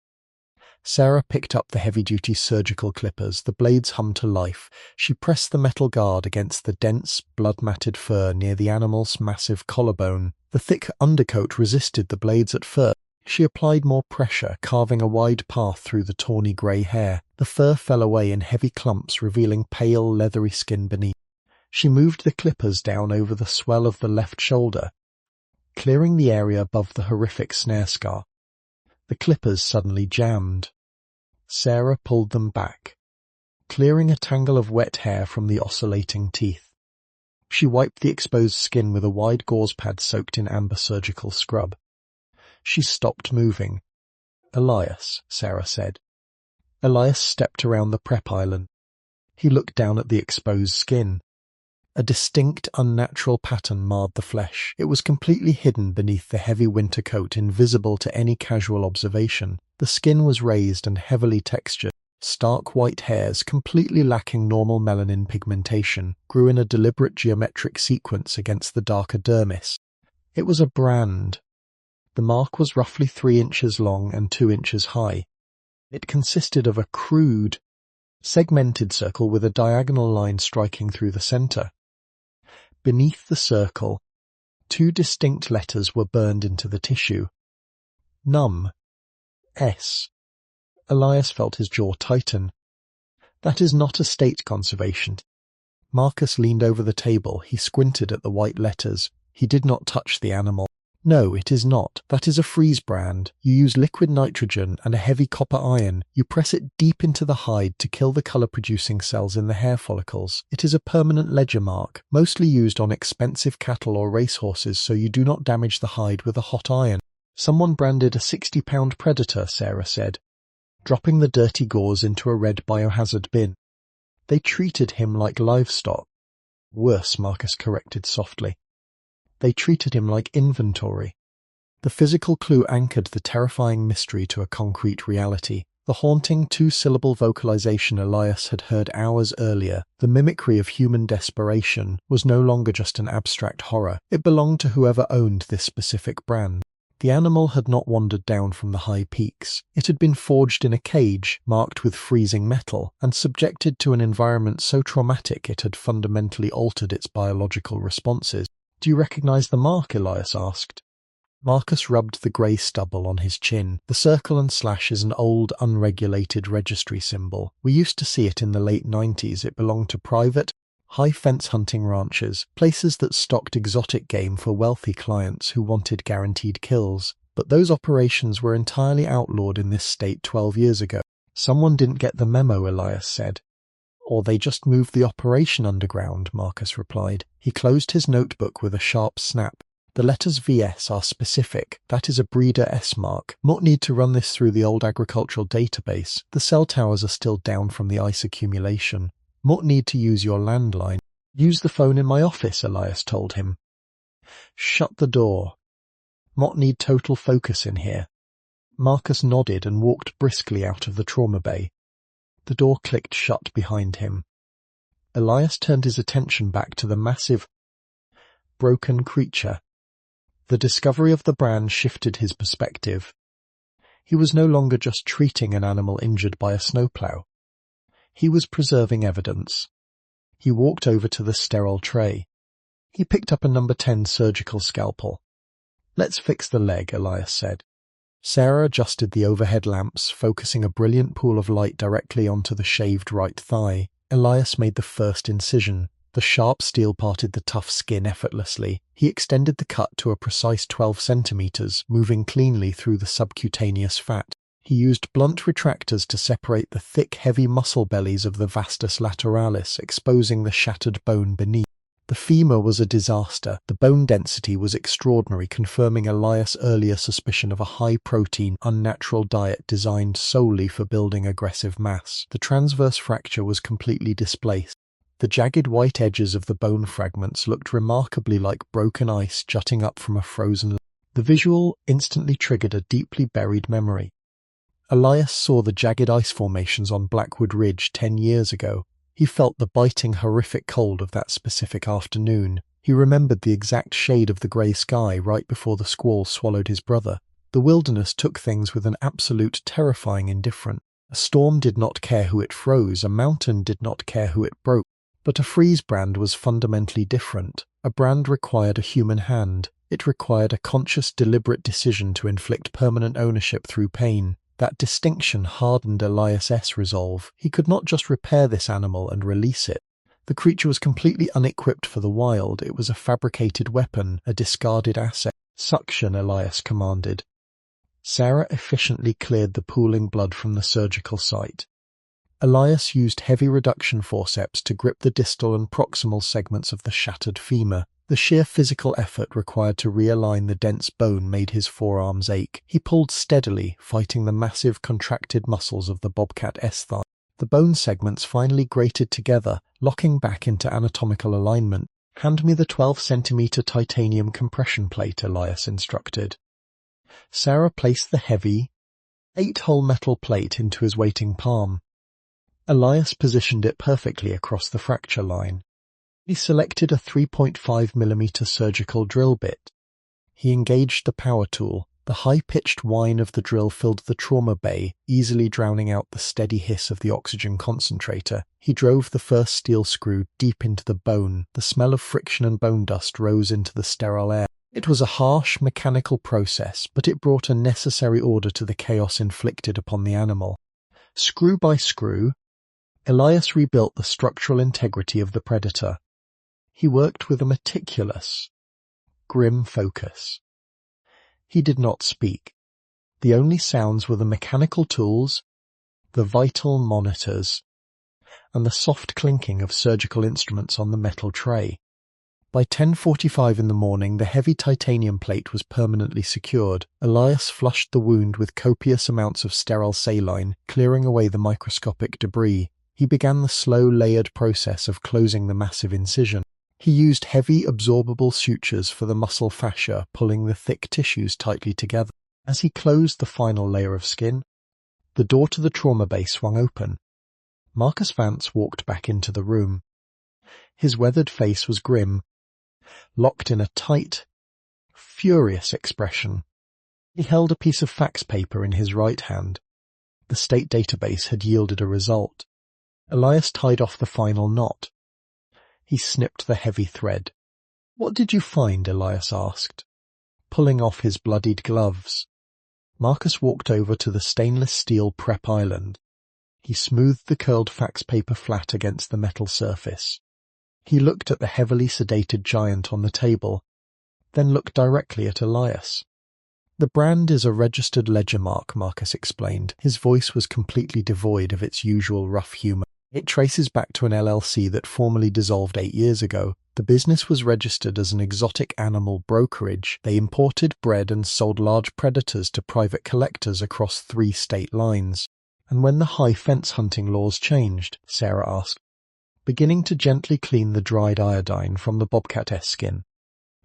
Sarah picked up the heavy-duty surgical clippers. The blades hummed to life. She pressed the metal guard against the dense, blood-matted fur near the animal's massive collarbone. The thick undercoat resisted the blades at first. She applied more pressure, carving a wide path through the tawny grey hair. The fur fell away in heavy clumps, revealing pale, leathery skin beneath. She moved the clippers down over the swell of the left shoulder, clearing the area above the horrific snare scar. The clippers suddenly jammed. Sarah pulled them back, clearing a tangle of wet hair from the oscillating teeth. She wiped the exposed skin with a wide gauze pad soaked in amber surgical scrub. She stopped moving. "Elias," Sarah said. Elias stepped around the prep island. He looked down at the exposed skin. A distinct, unnatural pattern marred the flesh. It was completely hidden beneath the heavy winter coat, invisible to any casual observation. The skin was raised and heavily textured. Stark white hairs, completely lacking normal melanin pigmentation, grew in a deliberate geometric sequence against the darker dermis. It was a brand. The mark was roughly 3 inches long and 2 inches high. It consisted of a crude, segmented circle with a diagonal line striking through the center. Beneath the circle, 2 distinct letters were burned into the tissue. Num. S. Elias felt his jaw tighten. "That is not a state conservation." Marcus leaned over the table. He squinted at the white letters. He did not touch the animal. "No, it is not. That is a freeze brand. You use liquid nitrogen and a heavy copper ion. You press it deep into the hide to kill the color-producing cells in the hair follicles. It is a permanent ledger mark, mostly used on expensive cattle or racehorses so you do not damage the hide with a hot iron." "Someone branded a 60-pound predator," Sarah said, dropping the dirty gauze into a red biohazard bin. "They treated him like livestock." "Worse," Marcus corrected softly. "They treated him like inventory." The physical clue anchored the terrifying mystery to a concrete reality. The haunting 2-syllable vocalization Elias had heard hours earlier, the mimicry of human desperation, was no longer just an abstract horror. It belonged to whoever owned this specific brand. The animal had not wandered down from the high peaks. It had been forged in a cage marked with freezing metal and subjected to an environment so traumatic it had fundamentally altered its biological responses. "Do you recognize the mark?" Elias asked. Marcus rubbed the grey stubble on his chin. "The circle and slash is an old, unregulated registry symbol. We used to see it in the late 90s. It belonged to private, high-fence hunting ranches, places that stocked exotic game for wealthy clients who wanted guaranteed kills. But those operations were entirely outlawed in this state 12 years ago." "Someone didn't get the memo," Elias said. "Or they just moved the operation underground," Marcus replied. He closed his notebook with a sharp snap. "The letters VS are specific. That is a breeder S mark. Might need to run this through the old agricultural database. The cell towers are still down from the ice accumulation. Might need to use your landline." "Use the phone in my office," Elias told him. "Shut the door. Might need total focus in here." Marcus nodded and walked briskly out of the trauma bay. The door clicked shut behind him. Elias turned his attention back to the massive, broken creature. The discovery of the brand shifted his perspective. He was no longer just treating an animal injured by a snowplow. He was preserving evidence. He walked over to the sterile tray. He picked up a number 10 surgical scalpel. "Let's fix the leg," Elias said. Sarah adjusted the overhead lamps, focusing a brilliant pool of light directly onto the shaved right thigh. Elias made the first incision. The sharp steel parted the tough skin effortlessly. He extended the cut to a precise 12 centimeters, moving cleanly through the subcutaneous fat. He used blunt retractors to separate the thick, heavy muscle bellies of the vastus lateralis, exposing the shattered bone beneath. The femur was a disaster. The bone density was extraordinary, confirming Elias' earlier suspicion of a high-protein, unnatural diet designed solely for building aggressive mass. The transverse fracture was completely displaced. The jagged white edges of the bone fragments looked remarkably like broken ice jutting up from a frozen lake. The visual instantly triggered a deeply buried memory. Elias saw the jagged ice formations on Blackwood Ridge 10 years ago. He felt the biting, horrific cold of that specific afternoon. He remembered the exact shade of the grey sky right before the squall swallowed his brother. The wilderness took things with an absolute, terrifying indifference. A storm did not care who it froze, a mountain did not care who it broke. But a freeze brand was fundamentally different. A brand required a human hand. It required a conscious, deliberate decision to inflict permanent ownership through pain. That distinction hardened Elias' resolve. He could not just repair this animal and release it. The creature was completely unequipped for the wild. It was a fabricated weapon, a discarded asset. "Suction," Elias commanded. Sarah efficiently cleared the pooling blood from the surgical site. Elias used heavy reduction forceps to grip the distal and proximal segments of the shattered femur. The sheer physical effort required to realign the dense bone made his forearms ache. He pulled steadily, fighting the massive contracted muscles of the Bobcat S-thigh. The bone segments finally grated together, locking back into anatomical alignment. "Hand me the 12-centimeter titanium compression plate," Elias instructed. Sarah placed the heavy, 8-hole metal plate into his waiting palm. Elias positioned it perfectly across the fracture line. He selected a 3.5mm surgical drill bit. He engaged the power tool. The high-pitched whine of the drill filled the trauma bay, easily drowning out the steady hiss of the oxygen concentrator. He drove the first steel screw deep into the bone. The smell of friction and bone dust rose into the sterile air. It was a harsh, mechanical process, but it brought a necessary order to the chaos inflicted upon the animal. Screw by screw, Elias rebuilt the structural integrity of the predator. He worked with a meticulous, grim focus. He did not speak. The only sounds were the mechanical tools, the vital monitors, and the soft clinking of surgical instruments on the metal tray. By 10:45 in the morning, the heavy titanium plate was permanently secured. Elias flushed the wound with copious amounts of sterile saline, clearing away the microscopic debris. He began the slow, layered process of closing the massive incision. He used heavy, absorbable sutures for the muscle fascia, pulling the thick tissues tightly together. As he closed the final layer of skin, the door to the trauma bay swung open. Marcus Vance walked back into the room. His weathered face was grim, locked in a tight, furious expression. He held a piece of fax paper in his right hand. The state database had yielded a result. Elias tied off the final knot. He snipped the heavy thread. "What did you find?" Elias asked, pulling off his bloodied gloves. Marcus walked over to the stainless steel prep island. He smoothed the curled fax paper flat against the metal surface. He looked at the heavily sedated giant on the table, then looked directly at Elias. "The brand is a registered ledger mark," Marcus explained. His voice was completely devoid of its usual rough humor. "It traces back to an LLC that formally dissolved 8 years ago. The business was registered as an exotic animal brokerage. They imported, bred, and sold large predators to private collectors across 3 state lines." "And when the high fence hunting laws changed?" Sarah asked, beginning to gently clean the dried iodine from the Bobcat skin.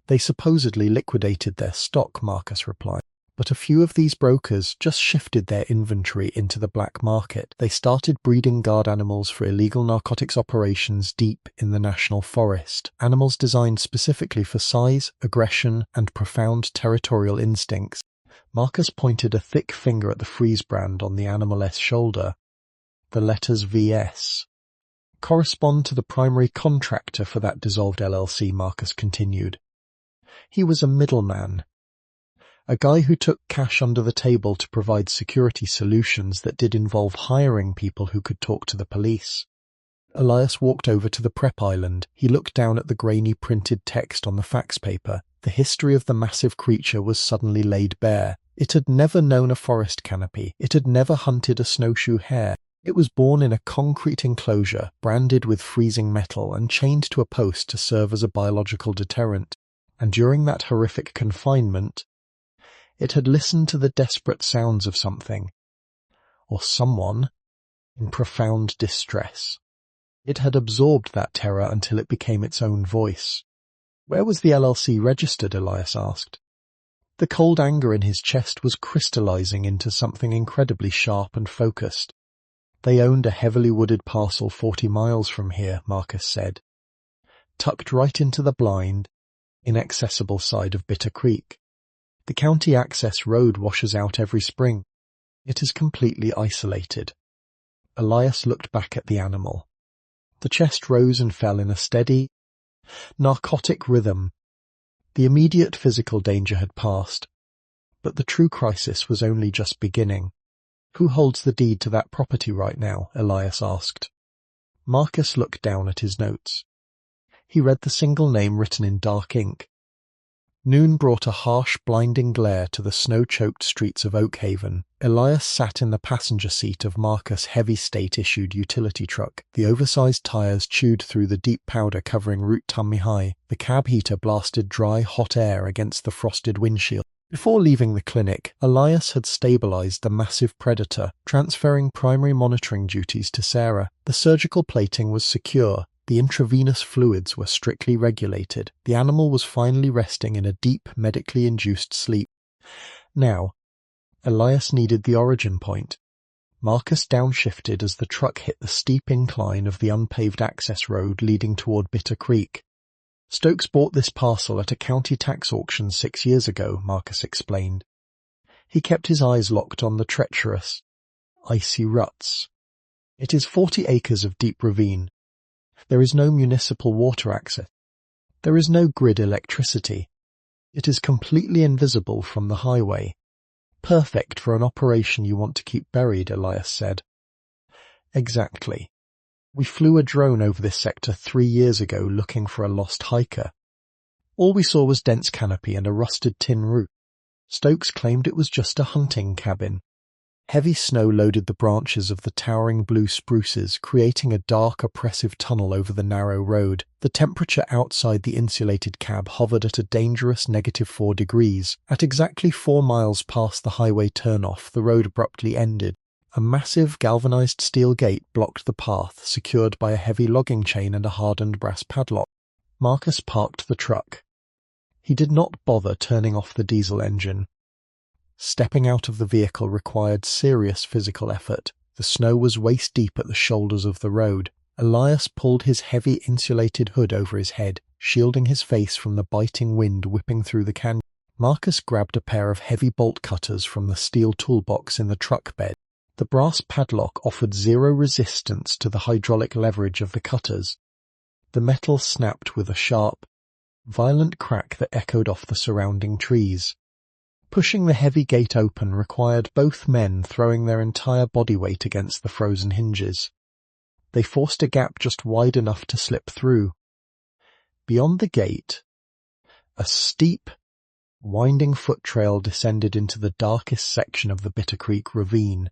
"They supposedly liquidated their stock," Marcus replied. "But a few of these brokers just shifted their inventory into the black market. They started breeding guard animals for illegal narcotics operations deep in the national forest. Animals designed specifically for size, aggression, and profound territorial instincts." Marcus pointed a thick finger at the freeze brand on the animal-less shoulder. "The letters VS correspond to the primary contractor for that dissolved LLC," Marcus continued. "He was a middleman. A guy who took cash under the table to provide security solutions that did involve hiring people who could talk to the police." Elias walked over to the prep island. He looked down at the grainy printed text on the fax paper. The history of the massive creature was suddenly laid bare. It had never known a forest canopy. It had never hunted a snowshoe hare. It was born in a concrete enclosure, branded with freezing metal and chained to a post to serve as a biological deterrent. And during that horrific confinement, it had listened to the desperate sounds of something, or someone, in profound distress. It had absorbed that terror until it became its own voice. "Where was the LLC registered?" Elias asked. The cold anger in his chest was crystallizing into something incredibly sharp and focused. "They owned a heavily wooded parcel 40 miles from here," Marcus said, "tucked right into the blind, inaccessible side of Bitter Creek. The county access road washes out every spring. It is completely isolated." Elias looked back at the animal. The chest rose and fell in a steady, narcotic rhythm. The immediate physical danger had passed, but the true crisis was only just beginning. "Who holds the deed to that property right now?" Elias asked. Marcus looked down at his notes. He read the single name written in dark ink. Noon brought a harsh, blinding glare to the snow-choked streets of Oakhaven. Elias sat in the passenger seat of Marcus' heavy state-issued utility truck. The oversized tires chewed through the deep powder covering Route Tummy High. The cab heater blasted dry, hot air against the frosted windshield. Before leaving the clinic, Elias had stabilized the massive predator, transferring primary monitoring duties to Sarah. The surgical plating was secure. The intravenous fluids were strictly regulated. The animal was finally resting in a deep, medically induced sleep. Now, Elias needed the origin point. Marcus downshifted as the truck hit the steep incline of the unpaved access road leading toward Bitter Creek. "Stokes bought this parcel at a county tax auction 6 years ago," Marcus explained. He kept his eyes locked on the treacherous, icy ruts. "It is 40 acres of deep ravine. There is no municipal water access. There is no grid electricity. It is completely invisible from the highway. Perfect for an operation you want to keep buried," Elias said. "Exactly. We flew a drone over this sector 3 years ago looking for a lost hiker. All we saw was dense canopy and a rusted tin roof. Stokes claimed it was just a hunting cabin. Heavy snow loaded the branches of the towering blue spruces, creating a dark, oppressive tunnel over the narrow road. The temperature outside the insulated cab hovered at a dangerous -4 degrees. At exactly 4 miles past the highway turnoff, the road abruptly ended. A massive galvanized steel gate blocked the path, secured by a heavy logging chain and a hardened brass padlock. Marcus parked the truck. He did not bother turning off the diesel engine. Stepping out of the vehicle required serious physical effort. The snow was waist-deep at the shoulders of the road. Elias pulled his heavy insulated hood over his head, shielding his face from the biting wind whipping through the canyon. Marcus grabbed a pair of heavy bolt cutters from the steel toolbox in the truck bed. The brass padlock offered zero resistance to the hydraulic leverage of the cutters. The metal snapped with a sharp, violent crack that echoed off the surrounding trees. Pushing the heavy gate open required both men throwing their entire body weight against the frozen hinges. They forced a gap just wide enough to slip through. Beyond the gate, a steep, winding foot trail descended into the darkest section of the Bitter Creek ravine.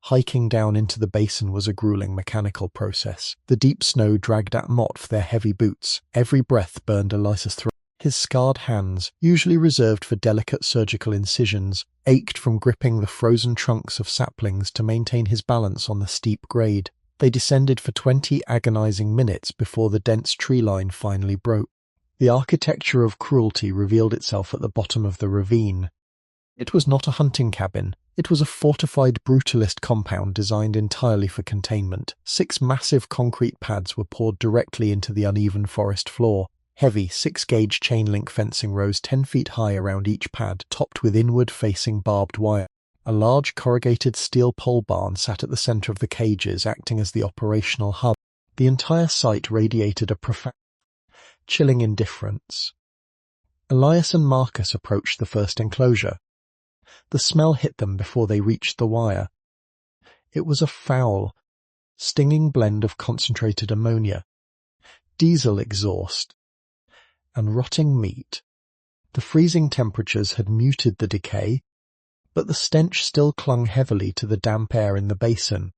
Hiking down into the basin was a grueling mechanical process. The deep snow dragged at Mott for their heavy boots. Every breath burned Elias's throat. His scarred hands, usually reserved for delicate surgical incisions, ached from gripping the frozen trunks of saplings to maintain his balance on the steep grade. They descended for 20 agonizing minutes before the dense tree line finally broke. The architecture of cruelty revealed itself at the bottom of the ravine. It was not a hunting cabin. It was a fortified brutalist compound designed entirely for containment. 6 massive concrete pads were poured directly into the uneven forest floor. Heavy 6-gauge chain-link fencing rose 10 feet high around each pad, topped with inward-facing barbed wire. A large corrugated steel pole barn sat at the center of the cages, acting as the operational hub. The entire site radiated a profound, chilling indifference. Elias and Marcus approached the first enclosure. The smell hit them before they reached the wire. It was a foul, stinging blend of concentrated ammonia, diesel exhaust, and rotting meat. The freezing temperatures had muted the decay, but the stench still clung heavily to the damp air in the basin.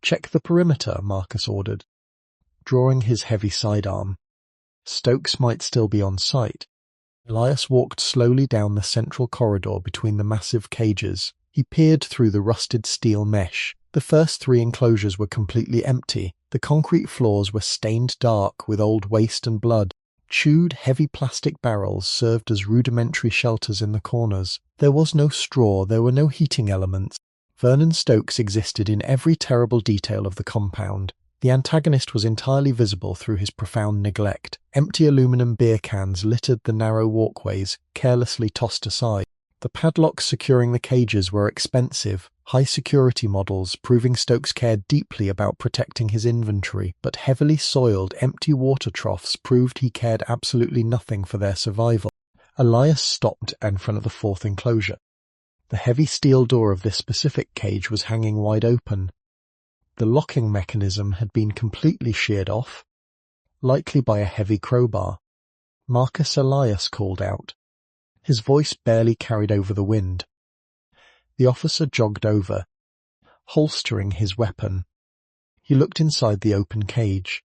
"Check the perimeter," Marcus ordered, drawing his heavy sidearm. Stokes might still be on site. Elias walked slowly down the central corridor between the massive cages. He peered through the rusted steel mesh. The first 3 enclosures were completely empty. The concrete floors were stained dark with old waste and blood. Chewed, heavy plastic barrels served as rudimentary shelters in the corners. There was no straw, there were no heating elements. Vernon Stokes existed in every terrible detail of the compound. The antagonist was entirely visible through his profound neglect. Empty aluminum beer cans littered the narrow walkways, carelessly tossed aside. The padlocks securing the cages were expensive, high-security models, proving Stokes cared deeply about protecting his inventory, but heavily soiled, empty water troughs proved he cared absolutely nothing for their survival. Elias stopped in front of the 4th enclosure. The heavy steel door of this specific cage was hanging wide open. The locking mechanism had been completely sheared off, likely by a heavy crowbar. "Marcus," Elias called out. His voice barely carried over the wind. The officer jogged over, holstering his weapon. He looked inside the open cage.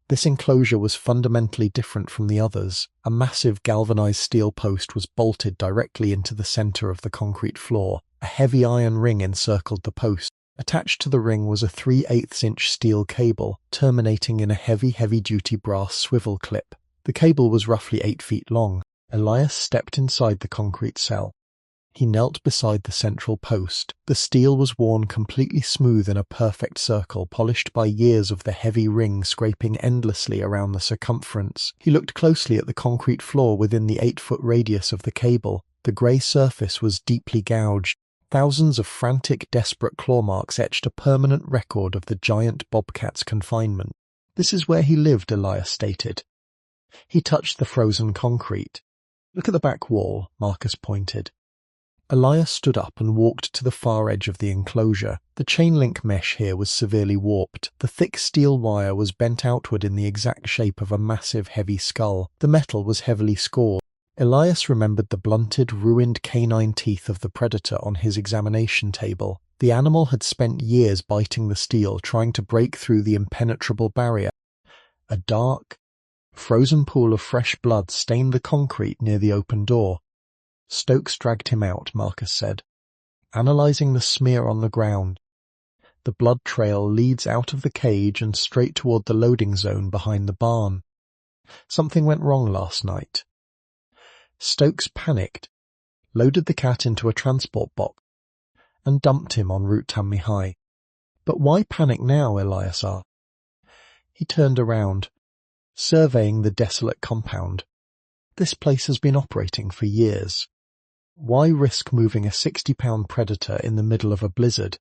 This enclosure was fundamentally different from the others. A massive galvanized steel post was bolted directly into the center of the concrete floor. A heavy iron ring encircled the post. Attached to the ring was a 3/8-inch steel cable, terminating in a heavy-duty brass swivel clip. The cable was roughly 8 feet long. Elias stepped inside the concrete cell. He knelt beside the central post. The steel was worn completely smooth in a perfect circle, polished by years of the heavy ring scraping endlessly around the circumference. He looked closely at the concrete floor within the 8-foot radius of the cable. The grey surface was deeply gouged. Thousands of frantic, desperate claw marks etched a permanent record of the giant Bobcat's confinement. "This is where he lived," Elias stated. He touched the frozen concrete. "Look at the back wall," Marcus pointed. Elias stood up and walked to the far edge of the enclosure. The chain-link mesh here was severely warped. The thick steel wire was bent outward in the exact shape of a massive, heavy skull. The metal was heavily scored. Elias remembered the blunted, ruined canine teeth of the predator on his examination table. The animal had spent years biting the steel, trying to break through the impenetrable barrier. A dark, frozen pool of fresh blood stained the concrete near the open door. "Stokes dragged him out," Marcus said, analyzing the smear on the ground. "The blood trail leads out of the cage and straight toward the loading zone behind the barn. Something went wrong last night." Stokes panicked, loaded the cat into a transport box, and dumped him en route Tammany High. "But why panic now?" Elias asked. He turned around, surveying the desolate compound. This place has been operating for years. Why risk moving a 60-pound predator in the middle of a blizzard?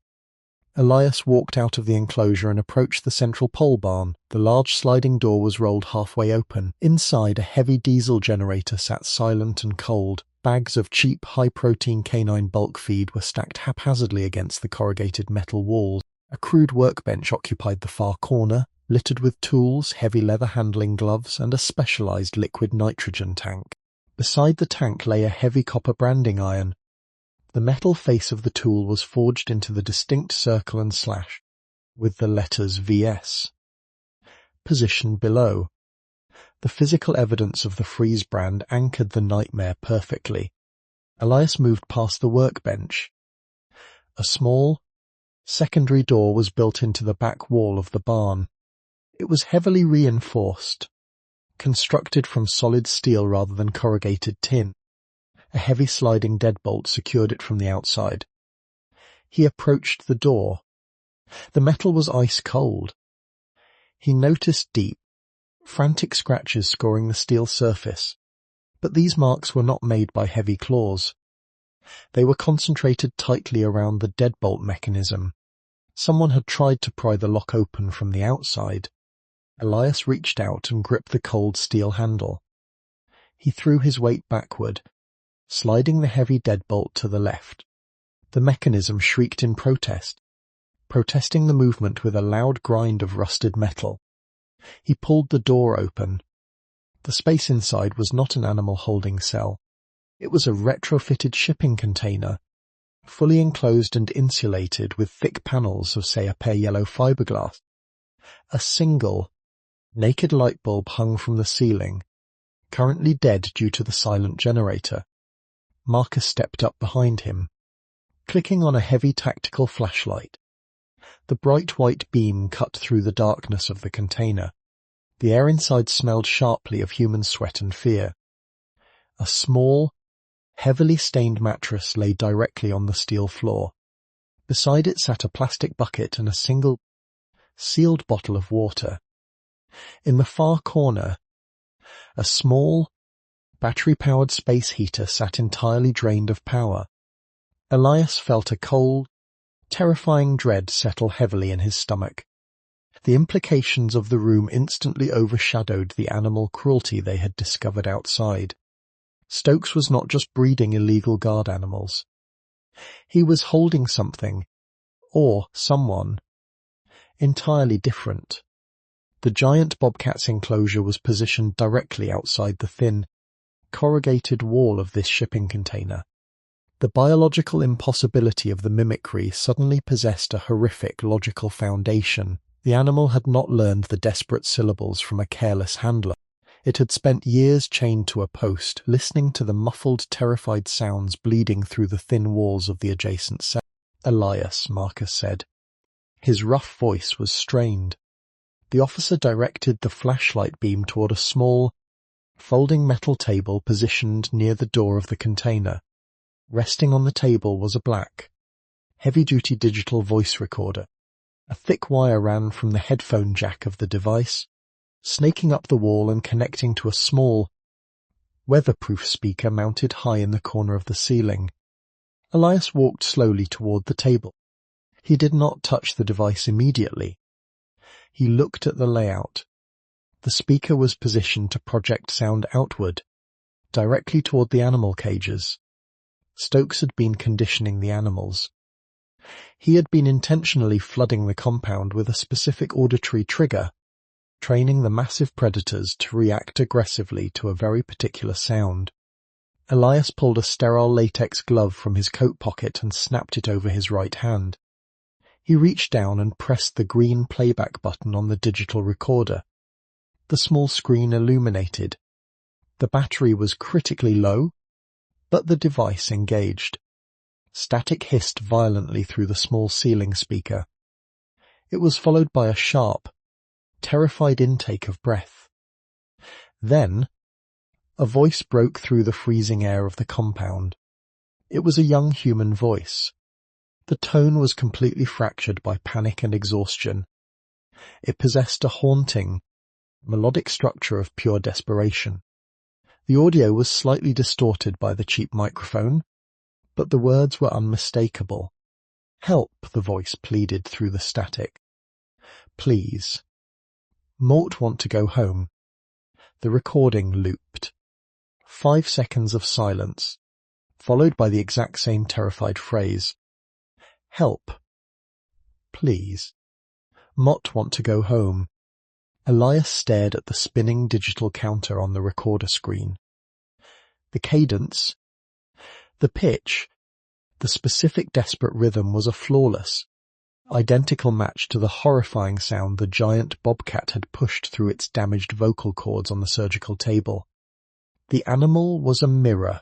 Elias walked out of the enclosure and approached the central pole barn. The large sliding door was rolled halfway open. Inside, a heavy diesel generator sat silent and cold. Bags of cheap, high-protein canine bulk feed were stacked haphazardly against the corrugated metal walls. A crude workbench occupied the far corner, littered with tools, heavy leather-handling gloves, and a specialized liquid nitrogen tank. Beside the tank lay a heavy copper branding iron. The metal face of the tool was forged into the distinct circle and slash, with the letters VS. Positioned below, the physical evidence of the freeze brand anchored the nightmare perfectly. Elias moved past the workbench. A small, secondary door was built into the back wall of the barn. It was heavily reinforced, constructed from solid steel rather than corrugated tin. A heavy sliding deadbolt secured it from the outside. He approached the door. The metal was ice cold. He noticed deep, frantic scratches scoring the steel surface, but these marks were not made by heavy claws. They were concentrated tightly around the deadbolt mechanism. Someone had tried to pry the lock open from the outside. Elias reached out and gripped the cold steel handle. He threw his weight backward, sliding the heavy deadbolt to the left. The mechanism shrieked in protest, protesting the movement with a loud grind of rusted metal. He pulled the door open. The space inside was not an animal holding cell. It was a retrofitted shipping container, fully enclosed and insulated with thick panels of, say, a pale yellow fiberglass. A single, naked light bulb hung from the ceiling, currently dead due to the silent generator. Marcus stepped up behind him, clicking on a heavy tactical flashlight. The bright white beam cut through the darkness of the container. The air inside smelled sharply of human sweat and fear. A small, heavily stained mattress lay directly on the steel floor. Beside it sat a plastic bucket and a single, sealed bottle of water. In the far corner, a small, battery-powered space heater sat entirely drained of power. Elias felt a cold, terrifying dread settle heavily in his stomach. The implications of the room instantly overshadowed the animal cruelty they had discovered outside. Stokes was not just breeding illegal guard animals. He was holding something, or someone, entirely different. The giant Bobcat's enclosure was positioned directly outside the thin, corrugated wall of this shipping container. The biological impossibility of the mimicry suddenly possessed a horrific logical foundation. The animal had not learned the desperate syllables from a careless handler. It had spent years chained to a post, listening to the muffled, terrified sounds bleeding through the thin walls of the adjacent cell. "Elias," Marcus said. His rough voice was strained. The officer directed the flashlight beam toward a small, folding metal table positioned near the door of the container. Resting on the table was a black, heavy-duty digital voice recorder. A thick wire ran from the headphone jack of the device, snaking up the wall and connecting to a small, weatherproof speaker mounted high in the corner of the ceiling. Elias walked slowly toward the table. He did not touch the device immediately. He looked at the layout. The speaker was positioned to project sound outward, directly toward the animal cages. Stokes had been conditioning the animals. He had been intentionally flooding the compound with a specific auditory trigger, training the massive predators to react aggressively to a very particular sound. Elias pulled a sterile latex glove from his coat pocket and snapped it over his right hand. He reached down and pressed the green playback button on the digital recorder. The small screen illuminated. The battery was critically low, but the device engaged. Static hissed violently through the small ceiling speaker. It was followed by a sharp, terrified intake of breath. Then, a voice broke through the freezing air of the compound. It was a young human voice. The tone was completely fractured by panic and exhaustion. It possessed a haunting, melodic structure of pure desperation. The audio was slightly distorted by the cheap microphone, but the words were unmistakable. "Help," the voice pleaded through the static. "Please. Mort want to go home." The recording looped. 5 seconds of silence, followed by the exact same terrified phrase. "Help. Please. Mott want to go home." Elias stared at the spinning digital counter on the recorder screen. The cadence, the pitch, the specific desperate rhythm was a flawless, identical match to the horrifying sound the giant Bobcat had pushed through its damaged vocal cords on the surgical table. The animal was a mirror.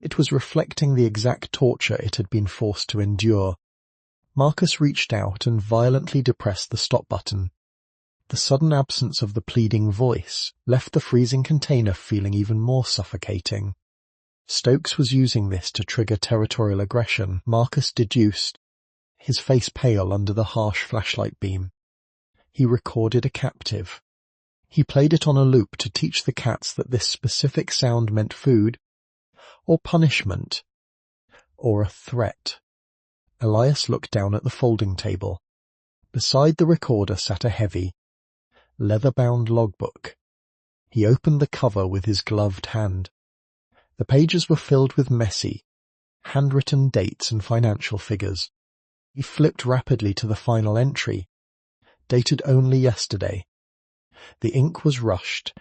It was reflecting the exact torture it had been forced to endure. Marcus reached out and violently depressed the stop button. The sudden absence of the pleading voice left the freezing container feeling even more suffocating. Stokes was using this to trigger territorial aggression, Marcus deduced, his face pale under the harsh flashlight beam. He recorded a captive. He played it on a loop to teach the cats that this specific sound meant food, or punishment, or a threat. Elias looked down at the folding table. Beside the recorder sat a heavy, leather-bound logbook. He opened the cover with his gloved hand. The pages were filled with messy, handwritten dates and financial figures. He flipped rapidly to the final entry, dated only yesterday. The ink was rushed,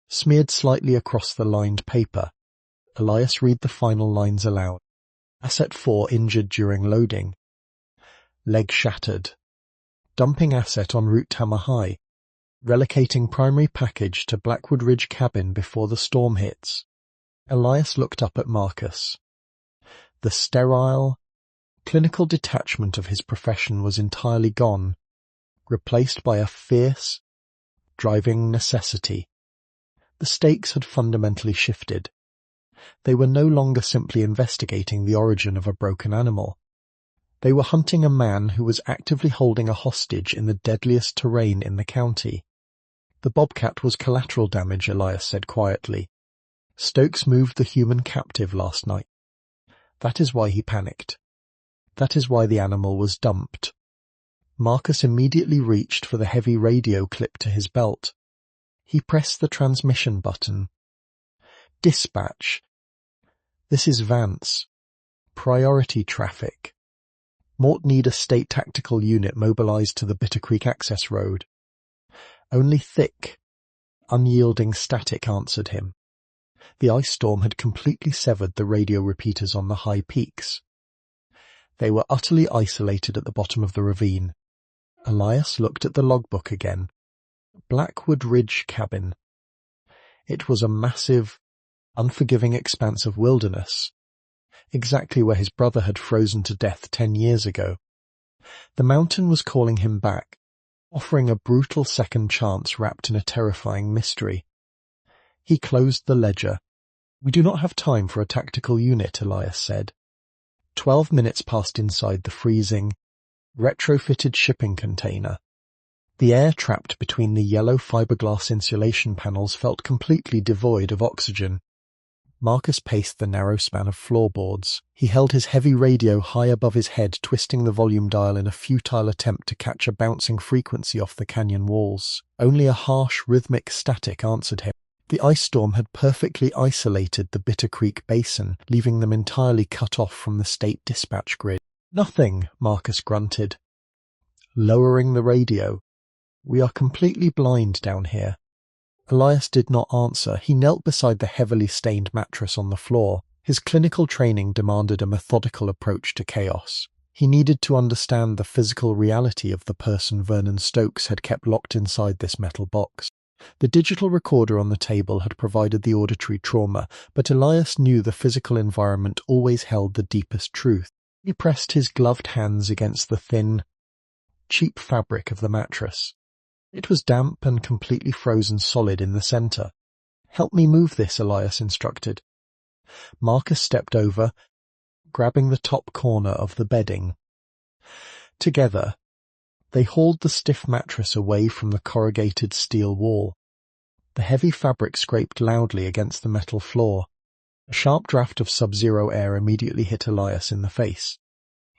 smeared slightly across the lined paper. Elias read the final lines aloud. Asset 4 injured during loading. Leg shattered. Dumping asset en route Tama High. Relocating primary package to Blackwood Ridge cabin before the storm hits. Elias looked up at Marcus. The sterile, clinical detachment of his profession was entirely gone, replaced by a fierce, driving necessity. The stakes had fundamentally shifted. They were no longer simply investigating the origin of a broken animal. They were hunting a man who was actively holding a hostage in the deadliest terrain in the county. The Bobcat was collateral damage, Elias said quietly. Stokes moved the human captive last night. That is why he panicked. That is why the animal was dumped. Marcus immediately reached for the heavy radio clipped to his belt. He pressed the transmission button. Dispatch. This is Vance. Priority traffic. Mort need a state tactical unit mobilized to the Bitter Creek access road. Only thick, unyielding static answered him. The ice storm had completely severed the radio repeaters on the high peaks. They were utterly isolated at the bottom of the ravine. Elias looked at the logbook again. Blackwood Ridge cabin. It was a massive, unforgiving expanse of wilderness, exactly where his brother had frozen to death 10 years ago. The mountain was calling him back, offering a brutal second chance wrapped in a terrifying mystery. He closed the ledger. "We do not have time for a tactical unit," Elias said. 12 minutes passed inside the freezing, retrofitted shipping container. The air trapped between the yellow fiberglass insulation panels felt completely devoid of oxygen. Marcus paced the narrow span of floorboards. He held his heavy radio high above his head, twisting the volume dial in a futile attempt to catch a bouncing frequency off the canyon walls. Only a harsh, rhythmic static answered him. The ice storm had perfectly isolated the Bitter Creek Basin, leaving them entirely cut off from the state dispatch grid. "Nothing," Marcus grunted, lowering the radio. "We are completely blind down here." Elias did not answer. He knelt beside the heavily stained mattress on the floor. His clinical training demanded a methodical approach to chaos. He needed to understand the physical reality of the person Vernon Stokes had kept locked inside this metal box. The digital recorder on the table had provided the auditory trauma, but Elias knew the physical environment always held the deepest truth. He pressed his gloved hands against the thin, cheap fabric of the mattress. It was damp and completely frozen solid in the center. "Help me move this," Elias instructed. Marcus stepped over, grabbing the top corner of the bedding. Together, they hauled the stiff mattress away from the corrugated steel wall. The heavy fabric scraped loudly against the metal floor. A sharp draft of sub-zero air immediately hit Elias in the face.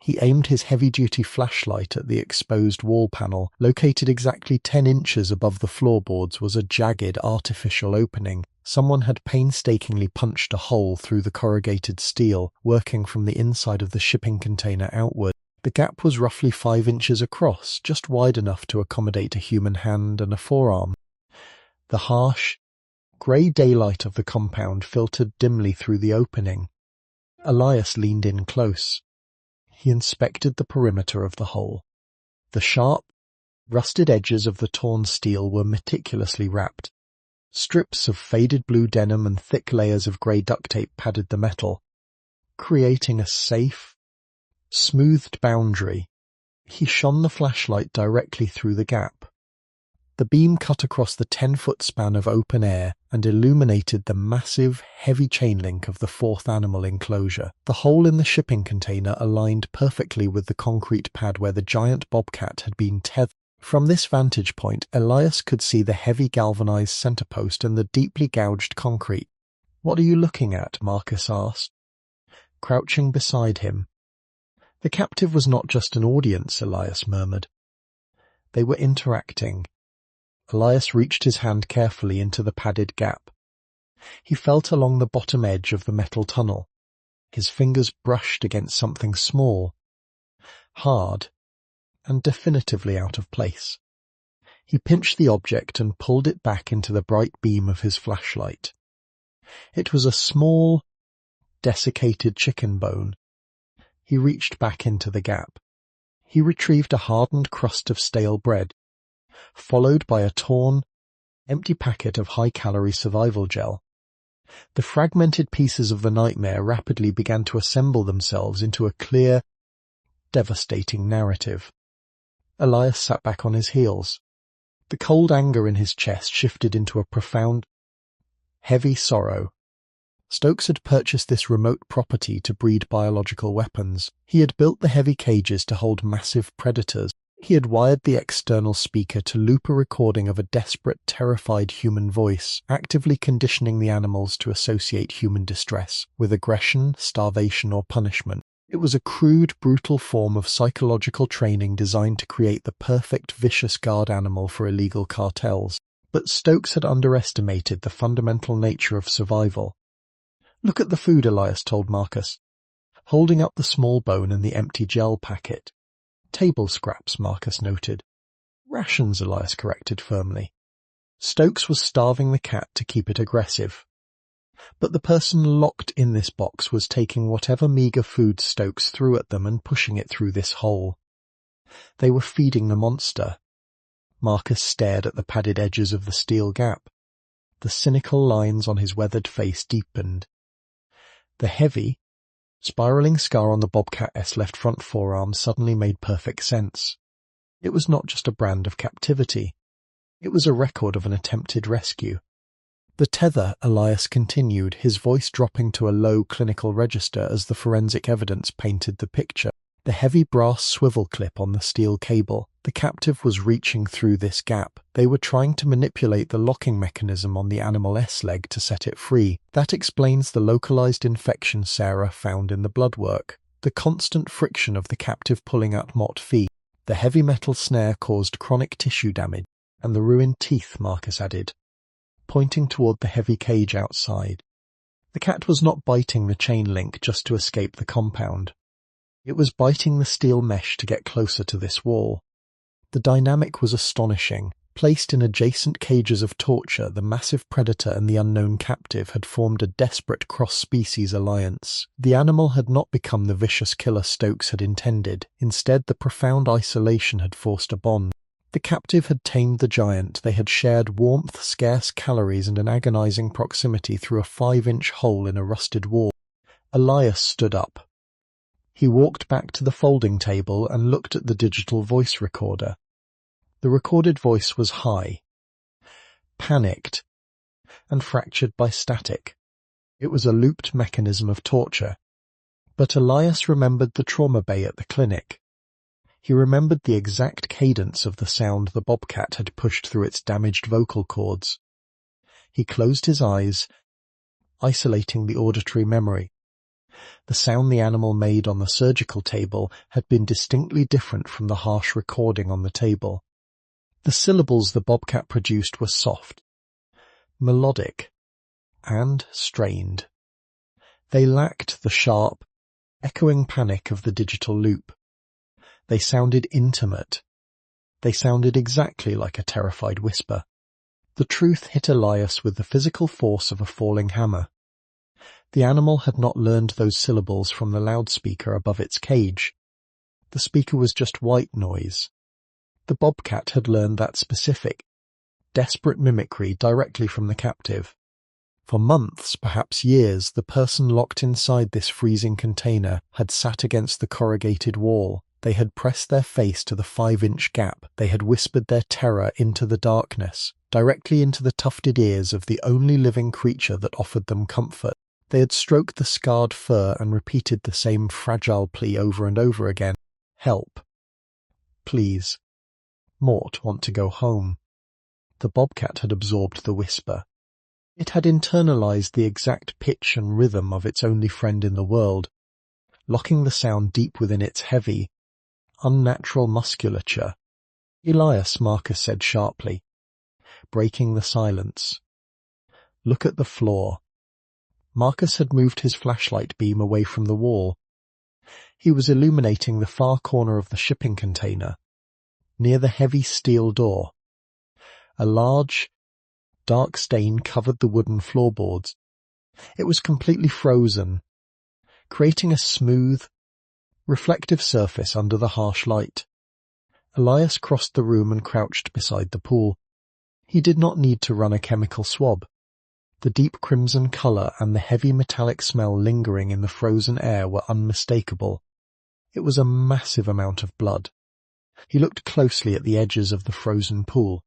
He aimed his heavy-duty flashlight at the exposed wall panel. Located exactly 10 inches above the floorboards was a jagged, artificial opening. Someone had painstakingly punched a hole through the corrugated steel, working from the inside of the shipping container outward. The gap was roughly 5 inches across, just wide enough to accommodate a human hand and a forearm. The harsh, grey daylight of the compound filtered dimly through the opening. Elias leaned in close. He inspected the perimeter of the hole. The sharp, rusted edges of the torn steel were meticulously wrapped. Strips of faded blue denim and thick layers of grey duct tape padded the metal, creating a safe, smoothed boundary. He shone the flashlight directly through the gap. The beam cut across the 10-foot span of open air and illuminated the massive, heavy chain link of the fourth animal enclosure. The hole in the shipping container aligned perfectly with the concrete pad where the giant bobcat had been tethered. From this vantage point, Elias could see the heavy galvanized center post and the deeply gouged concrete. "What are you looking at?" Marcus asked, crouching beside him. The captive was not just an audience, Elias murmured. They were interacting. Elias reached his hand carefully into the padded gap. He felt along the bottom edge of the metal tunnel. His fingers brushed against something small, hard, and definitively out of place. He pinched the object and pulled it back into the bright beam of his flashlight. It was a small, desiccated chicken bone. He reached back into the gap. He retrieved a hardened crust of stale bread, followed by a torn, empty packet of high-calorie survival gel. The fragmented pieces of the nightmare rapidly began to assemble themselves into a clear, devastating narrative. Elias sat back on his heels. The cold anger in his chest shifted into a profound, heavy sorrow. Stokes had purchased this remote property to breed biological weapons. He had built the heavy cages to hold massive predators. He had wired the external speaker to loop a recording of a desperate, terrified human voice, actively conditioning the animals to associate human distress with aggression, starvation, or punishment. It was a crude, brutal form of psychological training designed to create the perfect, vicious guard animal for illegal cartels. But Stokes had underestimated the fundamental nature of survival. "Look at the food," Elias told Marcus, holding up the small bone and the empty gel packet. "Table scraps," Marcus noted. "Rations," Elias corrected firmly. Stokes was starving the cat to keep it aggressive. But the person locked in this box was taking whatever meagre food Stokes threw at them and pushing it through this hole. They were feeding the monster. Marcus stared at the padded edges of the steel gap. The cynical lines on his weathered face deepened. The heavy, spiraling scar on the Bobcat's left front forearm suddenly made perfect sense. It was not just a brand of captivity. It was a record of an attempted rescue. "The tether," Elias continued, his voice dropping to a low clinical register as the forensic evidence painted the picture. The heavy brass swivel clip on the steel cable. The captive was reaching through this gap. They were trying to manipulate the locking mechanism on the animal S leg to set it free. That explains the localized infection Sarah found in the blood work. The constant friction of the captive pulling at Mott feet. The heavy metal snare caused chronic tissue damage. "And the ruined teeth," Marcus added, pointing toward the heavy cage outside. The cat was not biting the chain link just to escape the compound. It was biting the steel mesh to get closer to this wall. The dynamic was astonishing. Placed in adjacent cages of torture, the massive predator and the unknown captive had formed a desperate cross-species alliance. The animal had not become the vicious killer Stokes had intended. Instead, the profound isolation had forced a bond. The captive had tamed the giant. They had shared warmth, scarce calories, and an agonizing proximity through a 5-inch hole in a rusted wall. Elias stood up. He walked back to the folding table and looked at the digital voice recorder. The recorded voice was high, panicked, and fractured by static. It was a looped mechanism of torture. But Elias remembered the trauma bay at the clinic. He remembered the exact cadence of the sound the Bobcat had pushed through its damaged vocal cords. He closed his eyes, isolating the auditory memory. The sound the animal made on the surgical table had been distinctly different from the harsh recording on the table. The syllables the bobcat produced were soft, melodic, and strained. They lacked the sharp, echoing panic of the digital loop. They sounded intimate. They sounded exactly like a terrified whisper. The truth hit Elias with the physical force of a falling hammer. The animal had not learned those syllables from the loudspeaker above its cage. The speaker was just white noise. The bobcat had learned that specific, desperate mimicry directly from the captive. For months, perhaps years, the person locked inside this freezing container had sat against the corrugated wall. They had pressed their face to the 5-inch gap. They had whispered their terror into the darkness, directly into the tufted ears of the only living creature that offered them comfort. They had stroked the scarred fur and repeated the same fragile plea over and over again. Help. Please. Mort want to go home. The bobcat had absorbed the whisper. It had internalized the exact pitch and rhythm of its only friend in the world, locking the sound deep within its heavy, unnatural musculature. Elias, Marcus said sharply, breaking the silence. Look at the floor. Marcus had moved his flashlight beam away from the wall. He was illuminating the far corner of the shipping container, near the heavy steel door. A large, dark stain covered the wooden floorboards. It was completely frozen, creating a smooth, reflective surface under the harsh light. Elias crossed the room and crouched beside the pool. He did not need to run a chemical swab. The deep crimson colour and the heavy metallic smell lingering in the frozen air were unmistakable. It was a massive amount of blood. He looked closely at the edges of the frozen pool.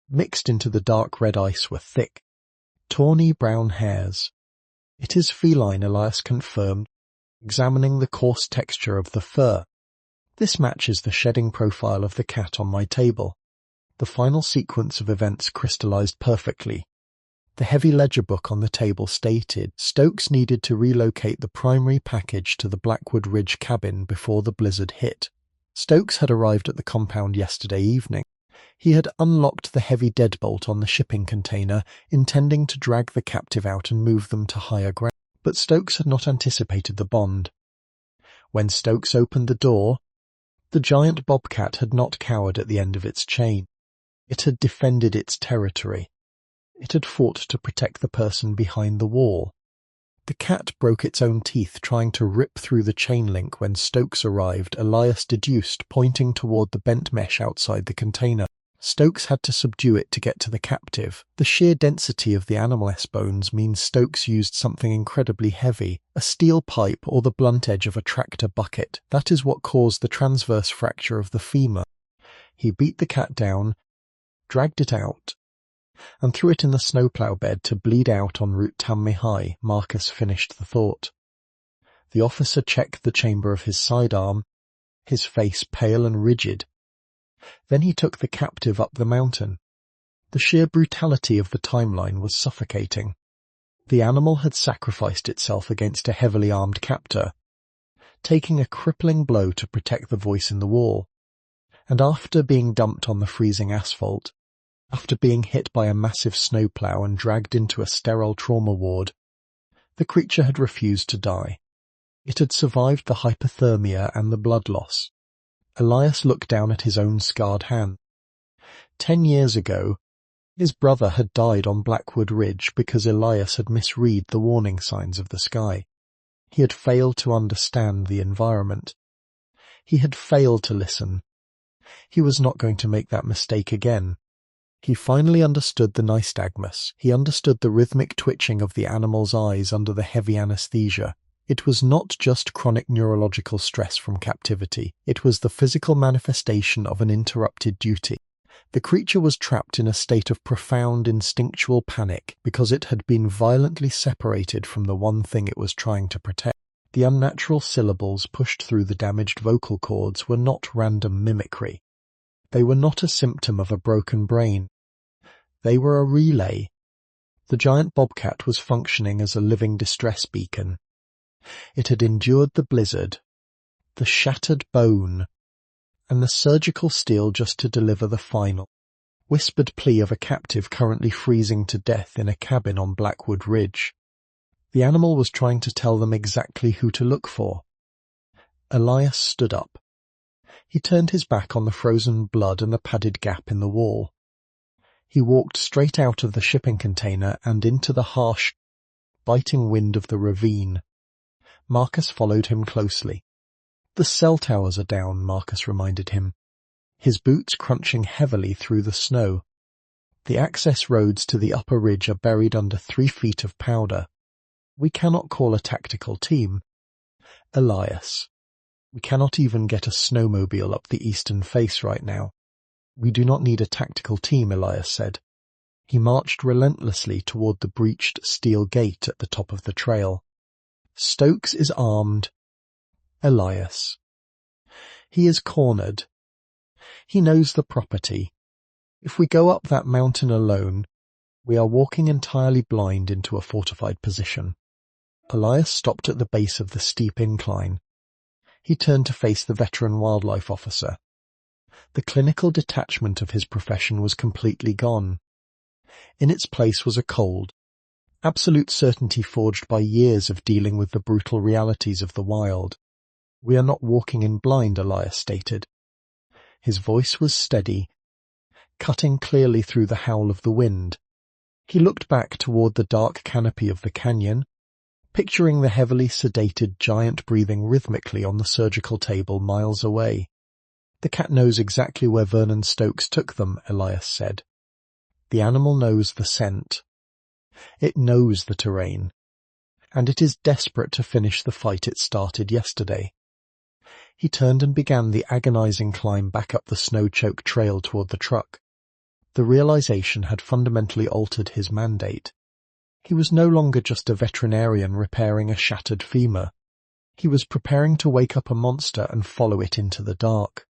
Mixed into the dark red ice were thick, tawny brown hairs. It is feline, Elias confirmed, examining the coarse texture of the fur. This matches the shedding profile of the cat on my table. The final sequence of events crystallized perfectly. The heavy ledger book on the table stated Stokes needed to relocate the primary package to the Blackwood Ridge cabin before the blizzard hit. Stokes had arrived at the compound yesterday evening. He had unlocked the heavy deadbolt on the shipping container, intending to drag the captive out and move them to higher ground. But Stokes had not anticipated the bond. When Stokes opened the door, the giant bobcat had not cowered at the end of its chain. It had defended its territory. It had fought to protect the person behind the wall. The cat broke its own teeth trying to rip through the chain link when Stokes arrived, Elias deduced, pointing toward the bent mesh outside the container. Stokes had to subdue it to get to the captive. The sheer density of the animal S-bones means Stokes used something incredibly heavy, a steel pipe or the blunt edge of a tractor bucket. That is what caused the transverse fracture of the femur. He beat the cat down, dragged it out, and threw it in the snowplow bed to bleed out en route Tammany High. Marcus finished the thought. The officer checked the chamber of his sidearm, his face pale and rigid. Then he took the captive up the mountain. The sheer brutality of the timeline was suffocating. The animal had sacrificed itself against a heavily armed captor, taking a crippling blow to protect the voice in the wall. And after being dumped on the freezing asphalt, after being hit by a massive snowplow and dragged into a sterile trauma ward, the creature had refused to die. It had survived the hypothermia and the blood loss. Elias looked down at his own scarred hand. 10 years ago, his brother had died on Blackwood Ridge because Elias had misread the warning signs of the sky. He had failed to understand the environment. He had failed to listen. He was not going to make that mistake again. He finally understood the nystagmus. He understood the rhythmic twitching of the animal's eyes under the heavy anesthesia. It was not just chronic neurological stress from captivity. It was the physical manifestation of an interrupted duty. The creature was trapped in a state of profound instinctual panic because it had been violently separated from the one thing it was trying to protect. The unnatural syllables pushed through the damaged vocal cords were not random mimicry. They were not a symptom of a broken brain. They were a relay, The giant bobcat was functioning as a living distress beacon. It had endured the blizzard, the shattered bone, and the surgical steel just to deliver the final, whispered plea of a captive currently freezing to death in a cabin on Blackwood Ridge. The animal was trying to tell them exactly who to look for. Elias stood up. He turned his back on the frozen blood and the padded gap in the wall. He walked straight out of the shipping container and into the harsh, biting wind of the ravine. Marcus followed him closely. "The cell towers are down," Marcus reminded him, his boots crunching heavily through the snow. "The access roads to the upper ridge are buried under 3 feet of powder. We cannot call a tactical team. Elias, we cannot even get a snowmobile up the eastern face right now." "We do not need a tactical team," Elias said. He marched relentlessly toward the breached steel gate at the top of the trail. "Stokes is armed. Elias. He is cornered. He knows the property. If we go up that mountain alone, we are walking entirely blind into a fortified position." Elias stopped at the base of the steep incline. He turned to face the veteran wildlife officer. The clinical detachment of his profession was completely gone. In its place was a cold, absolute certainty forged by years of dealing with the brutal realities of the wild. "We are not walking in blind," Elias stated. His voice was steady, cutting clearly through the howl of the wind. He looked back toward the dark canopy of the canyon, picturing the heavily sedated giant breathing rhythmically on the surgical table miles away. "The cat knows exactly where Vernon Stokes took them," Elias said. "The animal knows the scent. It knows the terrain. And it is desperate to finish the fight it started yesterday." He turned and began the agonizing climb back up the snow-choked trail toward the truck. The realization had fundamentally altered his mandate. He was no longer just a veterinarian repairing a shattered femur. He was preparing to wake up a monster and follow it into the dark.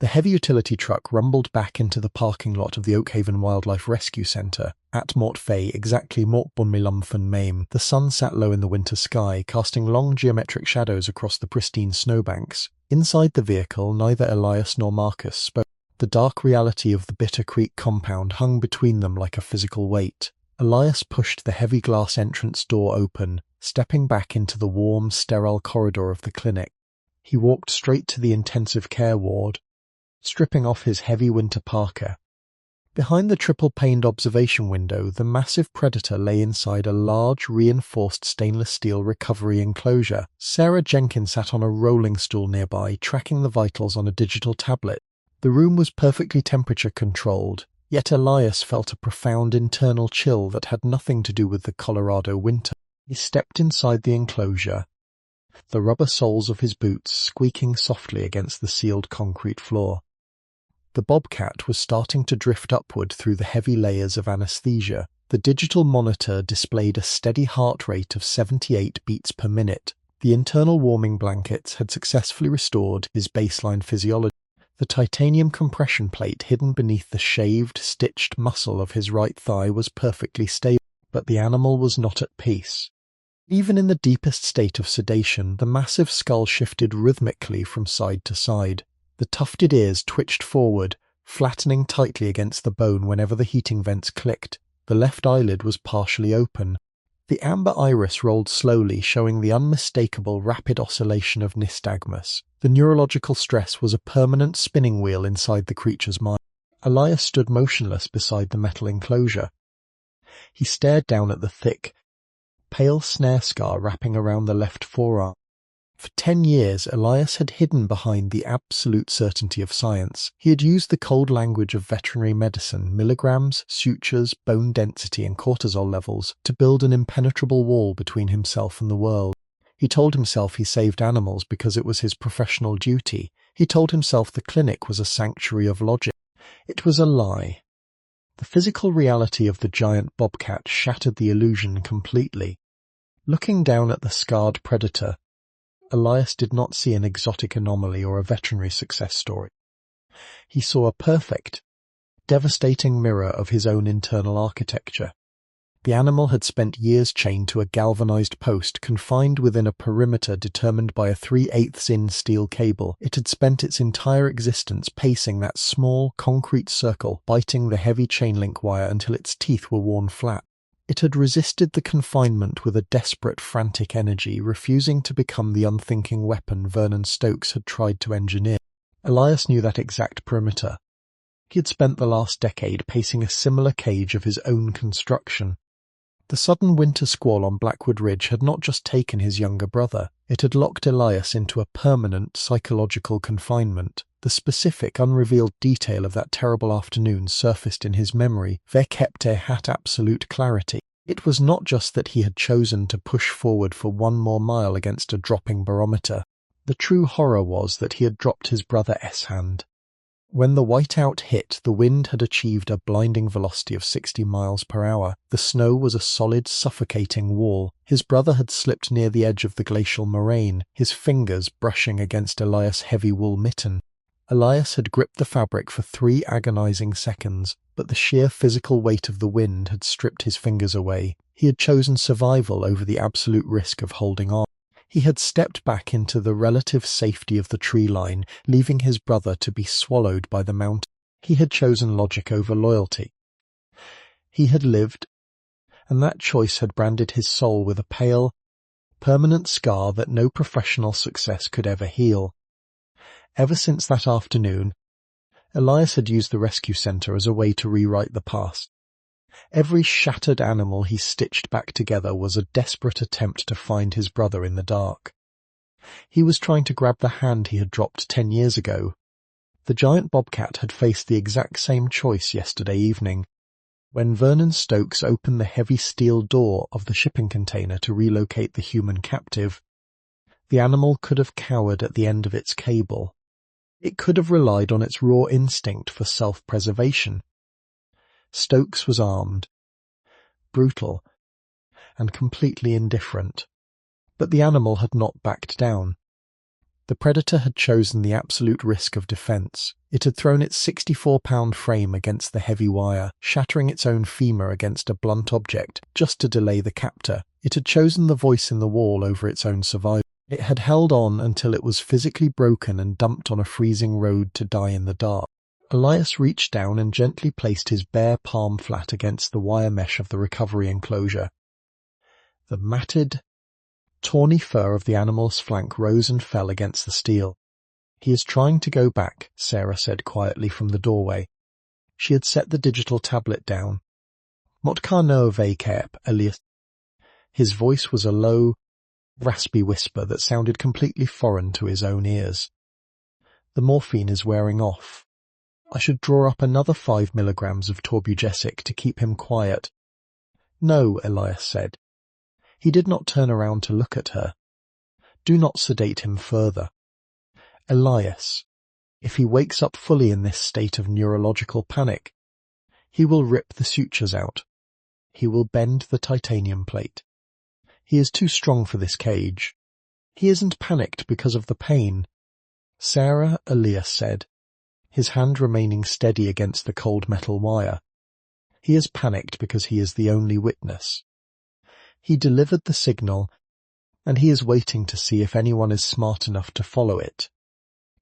The heavy utility truck rumbled back into the parking lot of the Oakhaven Wildlife Rescue Centre at Mort Fay, exactly Mort Bunmilumfen Mame. The sun sat low in the winter sky, casting long geometric shadows across the pristine snowbanks. Inside the vehicle, neither Elias nor Marcus spoke. The dark reality of the Bitter Creek compound hung between them like a physical weight. Elias pushed the heavy glass entrance door open, stepping back into the warm, sterile corridor of the clinic. He walked straight to the intensive care ward, stripping off his heavy winter parka. Behind the triple-paned observation window, the massive predator lay inside a large, reinforced stainless steel recovery enclosure. Sarah Jenkins sat on a rolling stool nearby, tracking the vitals on a digital tablet. The room was perfectly temperature-controlled, yet Elias felt a profound internal chill that had nothing to do with the Colorado winter. He stepped inside the enclosure, the rubber soles of his boots squeaking softly against the sealed concrete floor. The Bobcat was starting to drift upward through the heavy layers of anesthesia. The digital monitor displayed a steady heart rate of 78 beats per minute. The internal warming blankets had successfully restored his baseline physiology. The titanium compression plate hidden beneath the shaved, stitched muscle of his right thigh was perfectly stable, but the animal was not at peace. Even in the deepest state of sedation, the massive skull shifted rhythmically from side to side. The tufted ears twitched forward, flattening tightly against the bone whenever the heating vents clicked. The left eyelid was partially open. The amber iris rolled slowly, showing the unmistakable rapid oscillation of nystagmus. The neurological stress was a permanent spinning wheel inside the creature's mind. Elias stood motionless beside the metal enclosure. He stared down at the thick, pale snare scar wrapping around the left forearm. For 10 years, Elias had hidden behind the absolute certainty of science. He had used the cold language of veterinary medicine, milligrams, sutures, bone density, and cortisol levels, to build an impenetrable wall between himself and the world. He told himself he saved animals because it was his professional duty. He told himself the clinic was a sanctuary of logic. It was a lie. The physical reality of the giant bobcat shattered the illusion completely. Looking down at the scarred predator, Elias did not see an exotic anomaly or a veterinary success story. He saw a perfect, devastating mirror of his own internal architecture. The animal had spent years chained to a galvanized post, confined within a perimeter determined by a 3/8" steel cable. It had spent its entire existence pacing that small, concrete circle, biting the heavy chain link wire until its teeth were worn flat. It had resisted the confinement with a desperate, frantic energy, refusing to become the unthinking weapon Vernon Stokes had tried to engineer. Elias knew that exact perimeter. He had spent the last decade pacing a similar cage of his own construction. The sudden winter squall on Blackwood Ridge had not just taken his younger brother, it had locked Elias into a permanent psychological confinement. The specific, unrevealed detail of that terrible afternoon surfaced in his memory, vercepte hat absolute clarity. It was not just that he had chosen to push forward for one more mile against a dropping barometer. The true horror was that he had dropped his brother S-hand. When the whiteout hit, the wind had achieved a blinding velocity of 60 miles per hour. The snow was a solid, suffocating wall. His brother had slipped near the edge of the glacial moraine, his fingers brushing against Elias' heavy wool mitten. Elias had gripped the fabric for 3 agonizing seconds, but the sheer physical weight of the wind had stripped his fingers away. He had chosen survival over the absolute risk of holding on. He had stepped back into the relative safety of the tree line, leaving his brother to be swallowed by the mountain. He had chosen logic over loyalty. He had lived, and that choice had branded his soul with a pale, permanent scar that no professional success could ever heal. Ever since that afternoon, Elias had used the rescue center as a way to rewrite the past. Every shattered animal he stitched back together was a desperate attempt to find his brother in the dark. He was trying to grab the hand he had dropped 10 years ago. The giant bobcat had faced the exact same choice yesterday evening. When Vernon Stokes opened the heavy steel door of the shipping container to relocate the human captive, the animal could have cowered at the end of its cable. It could have relied on its raw instinct for self-preservation. Stokes was armed, brutal, and completely indifferent. But the animal had not backed down. The predator had chosen the absolute risk of defense. It had thrown its 64-pound frame against the heavy wire, shattering its own femur against a blunt object, just to delay the captor. It had chosen the voice in the wall over its own survival. It had held on until it was physically broken and dumped on a freezing road to die in the dark. Elias reached down and gently placed his bare palm flat against the wire mesh of the recovery enclosure. The matted, tawny fur of the animal's flank rose and fell against the steel. "He is trying to go back," Sarah said quietly from the doorway. She had set the digital tablet down. "Motkar Vekep, Elias." His voice was a low, raspy whisper that sounded completely foreign to his own ears. "The morphine is wearing off. I should draw up another 5 milligrams of Torbugesic to keep him quiet." "No," Elias said. He did not turn around to look at her. "Do not sedate him further. Elias, if he wakes up fully in this state of neurological panic, he will rip the sutures out. He will bend the titanium plate. He is too strong for this cage. He isn't panicked because of the pain." "Sarah," Elias said, his hand remaining steady against the cold metal wire. "He is panicked because he is the only witness. He delivered the signal, and he is waiting to see if anyone is smart enough to follow it."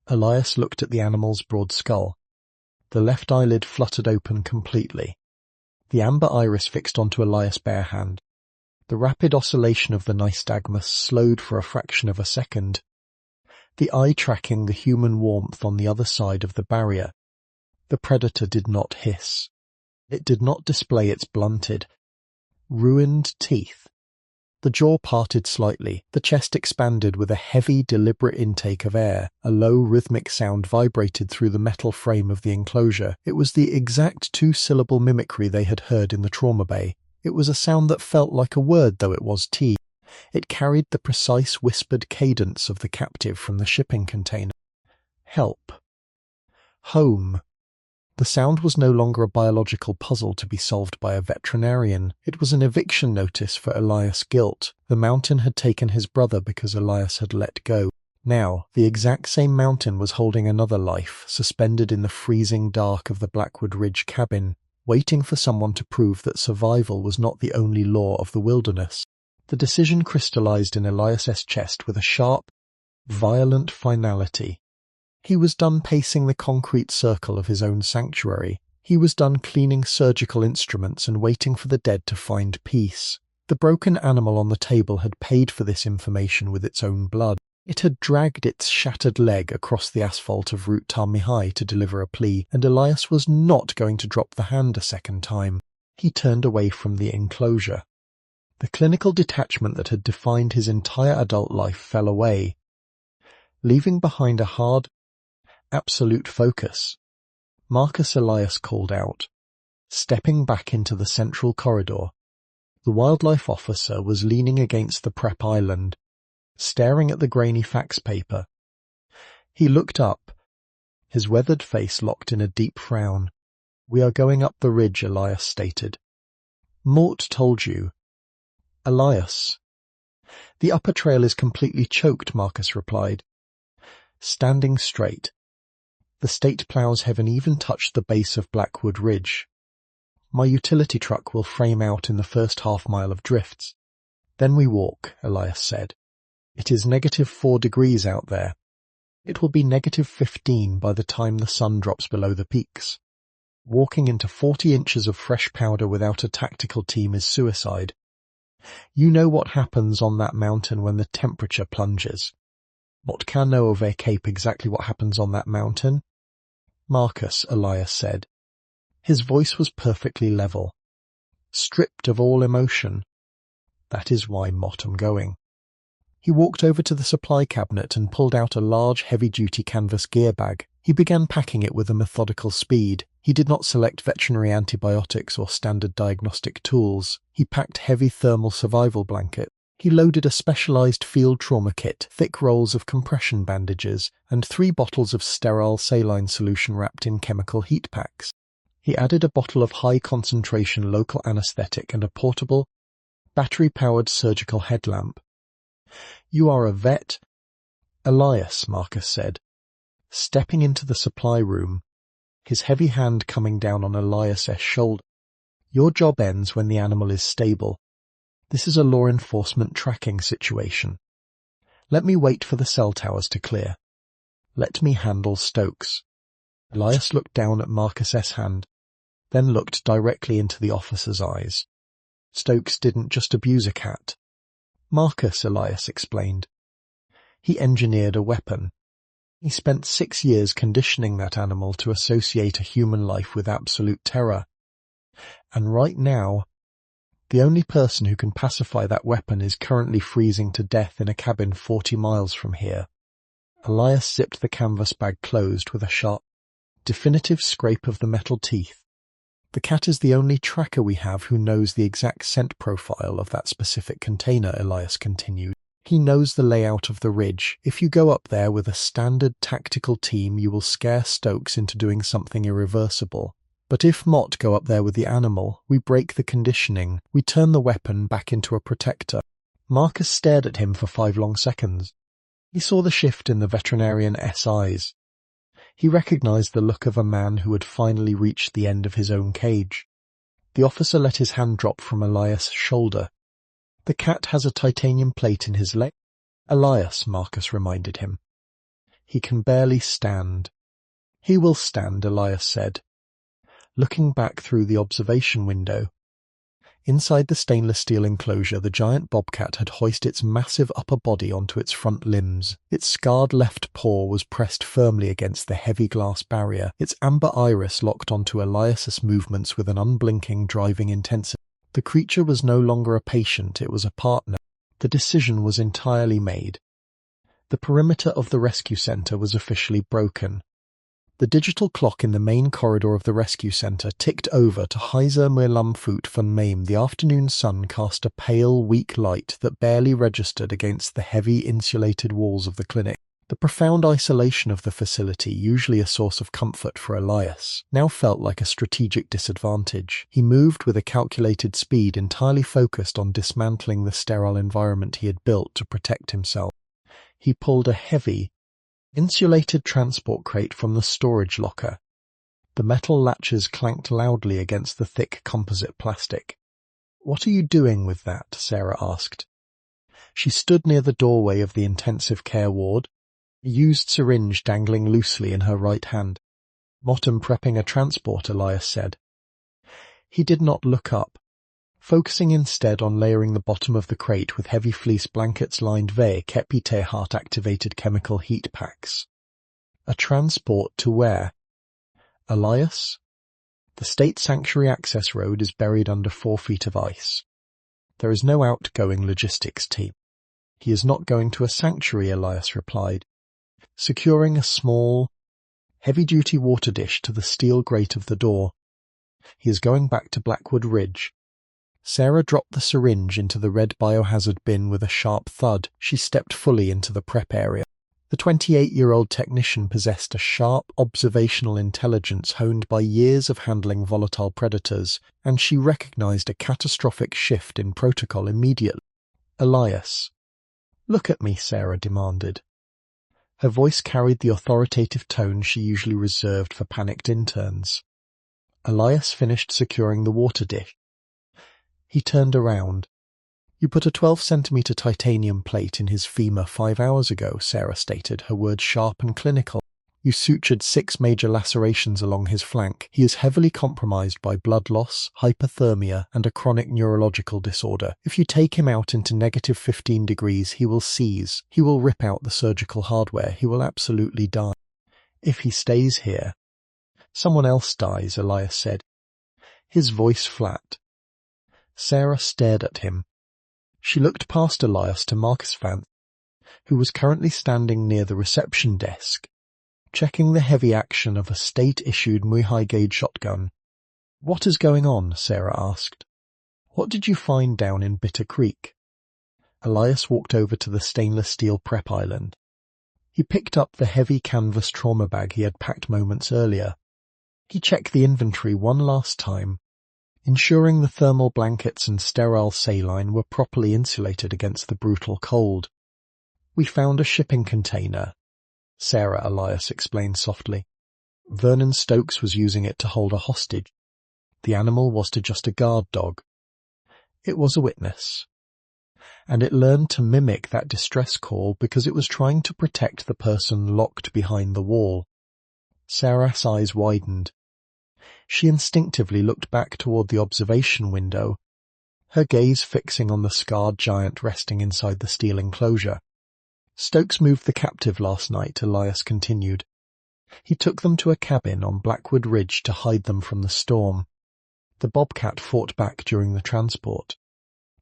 Elias looked at the animal's broad skull. The left eyelid fluttered open completely. The amber iris fixed onto Elias' bare hand. The rapid oscillation of the nystagmus slowed for a fraction of a second, the eye tracking the human warmth on the other side of the barrier. The predator did not hiss. It did not display its blunted, ruined teeth. The jaw parted slightly, the chest expanded with a heavy, deliberate intake of air. A low, rhythmic sound vibrated through the metal frame of the enclosure. It was the exact 2-syllable mimicry they had heard in the trauma bay. It was a sound that felt like a word, though it was T. It carried the precise whispered cadence of the captive from the shipping container. Help. Home. The sound was no longer a biological puzzle to be solved by a veterinarian. It was an eviction notice for Elias' guilt. The mountain had taken his brother because Elias had let go. Now, the exact same mountain was holding another life, suspended in the freezing dark of the Blackwood Ridge cabin. waiting for someone to prove that survival was not the only law of the wilderness. The decision crystallized in Elias's chest with a sharp, violent finality. He was done pacing the concrete circle of his own sanctuary. He was done cleaning surgical instruments and waiting for the dead to find peace. The broken animal on the table had paid for this information with its own blood. It had dragged its shattered leg across the asphalt of Route Tamihai to deliver a plea, and Elias was not going to drop the hand a second time. He turned away from the enclosure. The clinical detachment that had defined his entire adult life fell away, leaving behind a hard, absolute focus. Marcus Elias called out, stepping back into the central corridor. The wildlife officer was leaning against the prep island, staring at the grainy fax paper. He looked up, his weathered face locked in a deep frown. "We are going up the ridge," Elias stated. "Mort told you." "Elias." "The upper trail is completely choked," Marcus replied, standing straight. "The state plows haven't even touched the base of Blackwood Ridge. My utility truck will frame out in the first half-mile of drifts. Then we walk," Elias said. "It is -4 degrees out there. It will be -15 by the time the sun drops below the peaks. Walking into 40 inches of fresh powder without a tactical team is suicide. You know what happens on that mountain when the temperature plunges. What can know of a Cape exactly what happens on that mountain?" "Marcus," Elias said. His voice was perfectly level, stripped of all emotion. "That is why, Mott, I'm going." He walked over to the supply cabinet and pulled out a large, heavy-duty canvas gear bag. He began packing it with a methodical speed. He did not select veterinary antibiotics or standard diagnostic tools. He packed heavy thermal survival blankets. He loaded a specialized field trauma kit, thick rolls of compression bandages, and 3 bottles of sterile saline solution wrapped in chemical heat packs. He added a bottle of high-concentration local anesthetic and a portable, battery-powered surgical headlamp. "You are a vet?" "Elias," Marcus said, stepping into the supply room, his heavy hand coming down on Elias's shoulder. "Your job ends when the animal is stable. This is a law enforcement tracking situation. Let me wait for the cell towers to clear. Let me handle Stokes." Elias looked down at Marcus's hand, then looked directly into the officer's eyes. "Stokes didn't just abuse a cat." "Marcus," Elias explained. "He engineered a weapon. He spent 6 years conditioning that animal to associate a human life with absolute terror. And right now, the only person who can pacify that weapon is currently freezing to death in a cabin 40 miles from here." Elias zipped the canvas bag closed with a sharp, definitive scrape of the metal teeth. "The cat is the only tracker we have who knows the exact scent profile of that specific container," Elias continued. "He knows the layout of the ridge. If you go up there with a standard tactical team, you will scare Stokes into doing something irreversible. But if Mott go up there with the animal, we break the conditioning. We turn the weapon back into a protector." Marcus stared at him for 5 long seconds. He saw the shift in the veterinarian's eyes. He recognized the look of a man who had finally reached the end of his own cage. The officer let his hand drop from Elias' shoulder. "The cat has a titanium plate in his leg." "Elias," Marcus reminded him. "He can barely stand." "He will stand," Elias said, looking back through the observation window. Inside the stainless steel enclosure, the giant bobcat had hoisted its massive upper body onto its front limbs. Its scarred left paw was pressed firmly against the heavy glass barrier, its amber iris locked onto Elias's movements with an unblinking, driving intensity. The creature was no longer a patient, it was a partner. The decision was entirely made. The perimeter of the rescue center was officially broken. The digital clock in the main corridor of the rescue center ticked over to Heiser Mirlamfoot van Maim. The afternoon sun cast a pale, weak light that barely registered against the heavy, insulated walls of the clinic. The profound isolation of the facility, usually a source of comfort for Elias, now felt like a strategic disadvantage. He moved with a calculated speed, entirely focused on dismantling the sterile environment he had built to protect himself. He pulled a heavy, insulated transport crate from the storage locker. The metal latches clanked loudly against the thick composite plastic. "What are you doing with that?" Sarah asked. She stood near the doorway of the intensive care ward, a used syringe dangling loosely in her right hand. "Motum prepping a transport," Elias said. He did not look up, focusing instead on layering the bottom of the crate with heavy fleece blankets lined with heart-activated chemical heat packs. "A transport to where?" "Elias? The state sanctuary access road is buried under 4 feet of ice. There is no outgoing logistics team." "He is not going to a sanctuary," Elias replied, securing a small, heavy-duty water dish to the steel grate of the door. "He is going back to Blackwood Ridge." Sarah dropped the syringe into the red biohazard bin with a sharp thud. She stepped fully into the prep area. The 28-year-old technician possessed a sharp observational intelligence honed by years of handling volatile predators, and she recognized a catastrophic shift in protocol immediately. "Elias, look at me," Sarah demanded. Her voice carried the authoritative tone she usually reserved for panicked interns. Elias finished securing the water dish. He turned around. "You put a 12-centimeter titanium plate in his femur 5 hours ago," Sarah stated, her words sharp and clinical. "You sutured 6 major lacerations along his flank. He is heavily compromised by blood loss, hypothermia, and a chronic neurological disorder. If you take him out into negative 15 degrees, he will seize. He will rip out the surgical hardware. He will absolutely die. If he stays here, someone else dies," Elias said, his voice flat. Sarah stared at him. She looked past Elias to Marcus Vance, who was currently standing near the reception desk, checking the heavy action of a state-issued Muay-gauge shotgun. "What is going on?" Sarah asked. "What did you find down in Bitter Creek?" Elias walked over to the stainless steel prep island. He picked up the heavy canvas trauma bag he had packed moments earlier. He checked the inventory one last time, ensuring the thermal blankets and sterile saline were properly insulated against the brutal cold. "We found a shipping container," Sarah, Elias explained softly. "Vernon Stokes was using it to hold a hostage. The animal was to just a guard dog. It was a witness. And it learned to mimic that distress call because it was trying to protect the person locked behind the wall." Sarah's eyes widened. She instinctively looked back toward the observation window, her gaze fixing on the scarred giant resting inside the steel enclosure. "Stokes moved the captive last night," Elias continued. "He took them to a cabin on Blackwood Ridge to hide them from the storm. The Bobcat fought back during the transport.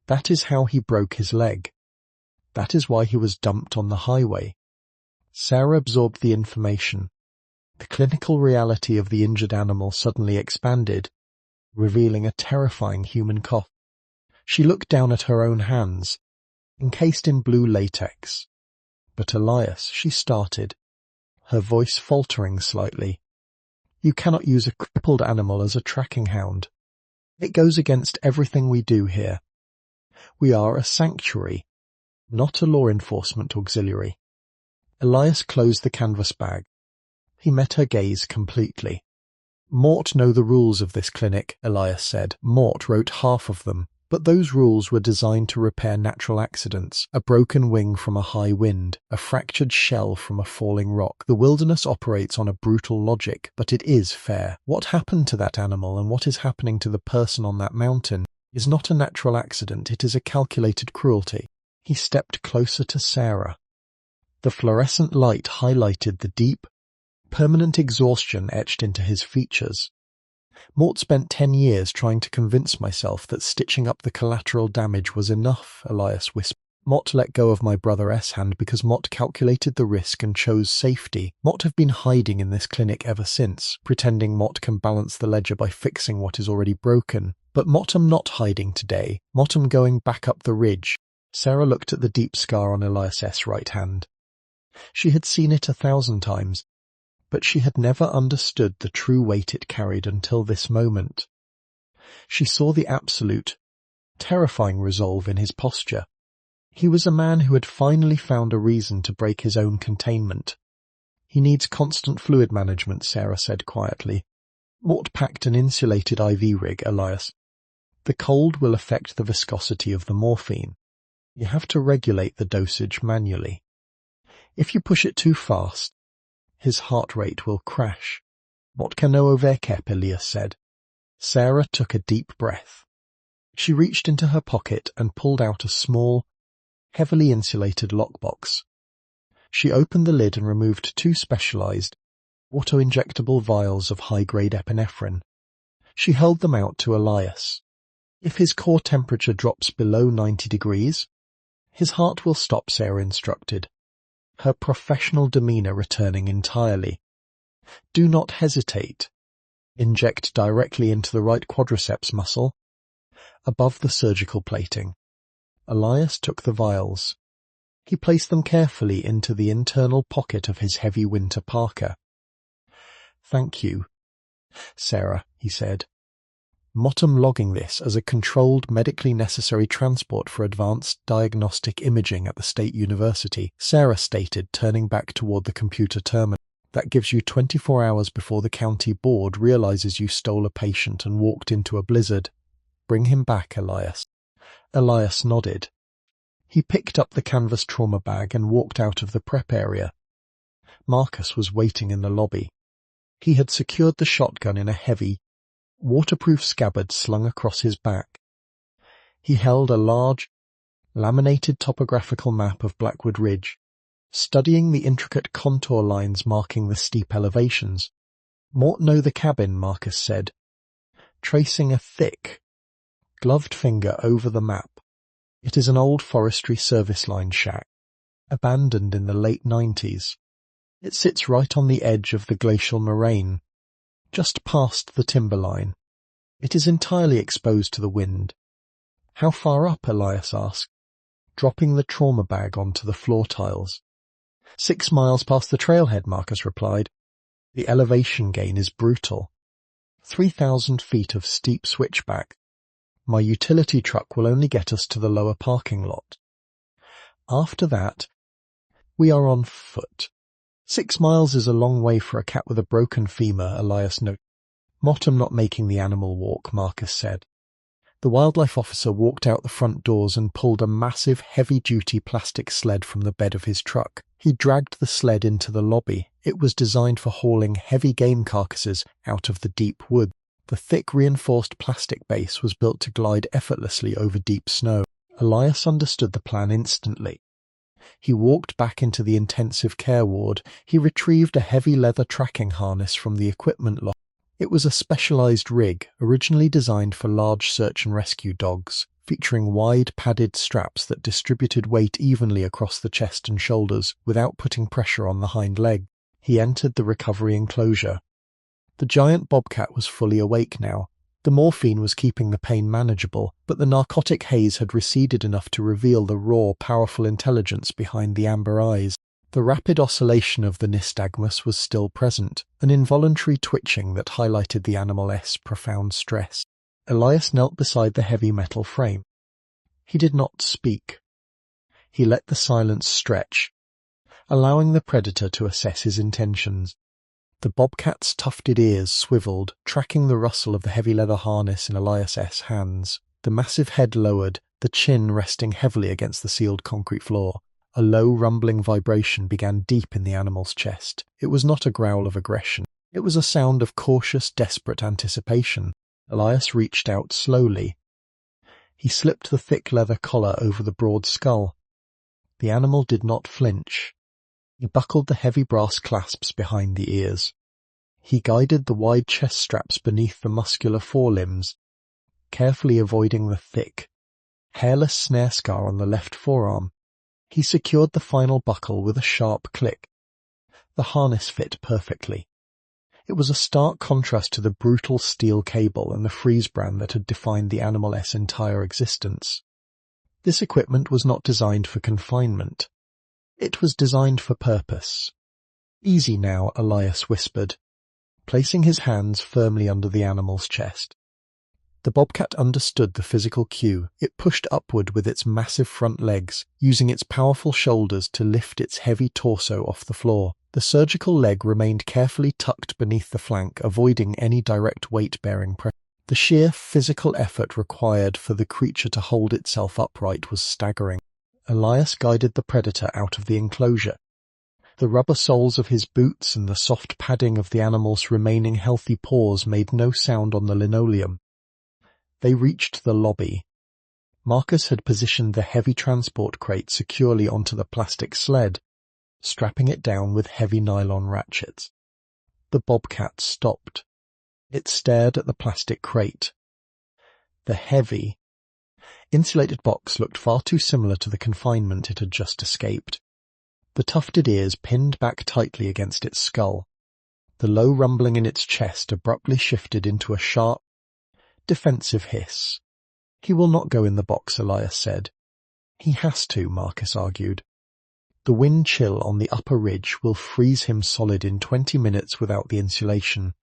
That is how he broke his leg. That is why he was dumped on the highway." Sarah absorbed the information. The clinical reality of the injured animal suddenly expanded, revealing a terrifying human cough. She looked down at her own hands, encased in blue latex. "But Elias," she started, her voice faltering slightly. "You cannot use a crippled animal as a tracking hound. It goes against everything we do here. We are a sanctuary, not a law enforcement auxiliary." Elias closed the canvas bag. He met her gaze completely. "Mort know the rules of this clinic," Elias said. "Mort wrote half of them, but those rules were designed to repair natural accidents, a broken wing from a high wind, a fractured shell from a falling rock. The wilderness operates on a brutal logic, but it is fair. What happened to that animal and what is happening to the person on that mountain is not a natural accident, it is a calculated cruelty." He stepped closer to Sarah. The fluorescent light highlighted the deep, permanent exhaustion etched into his features. "Mort spent 10 years trying to convince myself that stitching up the collateral damage was enough," Elias whispered. "Mort let go of my brother S-hand because Mort calculated the risk and chose safety. Mort have been hiding in this clinic ever since, pretending Mort can balance the ledger by fixing what is already broken. But Mort am not hiding today. Mort am going back up the ridge." Sarah looked at the deep scar on Elias's right hand. She had seen it 1,000 times, but she had never understood the true weight it carried until this moment. She saw the absolute, terrifying resolve in his posture. He was a man who had finally found a reason to break his own containment. "He needs constant fluid management," Sarah said quietly. Mort packed an insulated IV rig, Elias. The cold will affect the viscosity of the morphine. You have to regulate the dosage manually. If you push it too fast, his heart rate will crash. What can no overcap, Elias said. Sarah took a deep breath. She reached into her pocket and pulled out a small, heavily insulated lockbox. She opened the lid and removed 2 specialized, auto-injectable vials of high-grade epinephrine. She held them out to Elias. If his core temperature drops below 90 degrees, his heart will stop, Sarah instructed, her professional demeanor returning entirely. Do not hesitate. Inject directly into the right quadriceps muscle, above the surgical plating. Elias took the vials. He placed them carefully into the internal pocket of his heavy winter parka. Thank you, Sarah, he said. Mottom logging this as a controlled medically necessary transport for advanced diagnostic imaging at the State University, Sarah stated, turning back toward the computer terminal. That gives you 24 hours before the county board realizes you stole a patient and walked into a blizzard. Bring him back, Elias. Elias nodded. He picked up the canvas trauma bag and walked out of the prep area. Marcus was waiting in the lobby. He had secured the shotgun in a heavy, waterproof scabbard slung across his back. He held a large, laminated topographical map of Blackwood Ridge, studying the intricate contour lines marking the steep elevations. Mort know the cabin, Marcus said, tracing a thick, gloved finger over the map. It is an old forestry service line shack, abandoned in the late 90s. It sits right on the edge of the glacial moraine, just past the timberline. It is entirely exposed to the wind. How far up? Elias asked, dropping the trauma bag onto the floor tiles. 6 miles past the trailhead, Marcus replied. The elevation gain is brutal. 3,000 feet of steep switchback. My utility truck will only get us to the lower parking lot. After that, we are on foot. 6 miles is a long way for a cat with a broken femur, Elias noted. Mottom not making the animal walk, Marcus said. The wildlife officer walked out the front doors and pulled a massive, heavy-duty plastic sled from the bed of his truck. He dragged the sled into the lobby. It was designed for hauling heavy game carcasses out of the deep wood. The thick, reinforced plastic base was built to glide effortlessly over deep snow. Elias understood the plan instantly. He walked back into the intensive care ward. He retrieved a heavy leather tracking harness from the equipment locker. It was a specialized rig, originally designed for large search and rescue dogs, featuring wide padded straps that distributed weight evenly across the chest and shoulders without putting pressure on the hind leg. He entered the recovery enclosure. The giant bobcat was fully awake now. The morphine was keeping the pain manageable, but the narcotic haze had receded enough to reveal the raw, powerful intelligence behind the amber eyes. The rapid oscillation of the nystagmus was still present, an involuntary twitching that highlighted the animal's profound stress. Elias knelt beside the heavy metal frame. He did not speak. He let the silence stretch, allowing the predator to assess his intentions. The bobcat's tufted ears swiveled, tracking the rustle of the heavy leather harness in Elias's hands. The massive head lowered, the chin resting heavily against the sealed concrete floor. A low, rumbling vibration began deep in the animal's chest. It was not a growl of aggression. It was a sound of cautious, desperate anticipation. Elias reached out slowly. He slipped the thick leather collar over the broad skull. The animal did not flinch. He buckled the heavy brass clasps behind the ears. He guided the wide chest straps beneath the muscular forelimbs, carefully avoiding the thick, hairless snare scar on the left forearm. He secured the final buckle with a sharp click. The harness fit perfectly. It was a stark contrast to the brutal steel cable and the freeze brand that had defined the animal's entire existence. This equipment was not designed for confinement. It was designed for purpose. Easy now, Elias whispered, placing his hands firmly under the animal's chest. The bobcat understood the physical cue. It pushed upward with its massive front legs, using its powerful shoulders to lift its heavy torso off the floor. The surgical leg remained carefully tucked beneath the flank, avoiding any direct weight-bearing pressure. The sheer physical effort required for the creature to hold itself upright was staggering. Elias guided the predator out of the enclosure. The rubber soles of his boots and the soft padding of the animal's remaining healthy paws made no sound on the linoleum. They reached the lobby. Marcus had positioned the heavy transport crate securely onto the plastic sled, strapping it down with heavy nylon ratchets. The Bobcat stopped. It stared at the plastic crate. The heavy, insulated box looked far too similar to the confinement it had just escaped. The tufted ears pinned back tightly against its skull. The low rumbling in its chest abruptly shifted into a sharp, defensive hiss. "He will not go in the box," Elias said. "He has to," Marcus argued. "The wind chill on the upper ridge will freeze him solid in 20 minutes without the insulation."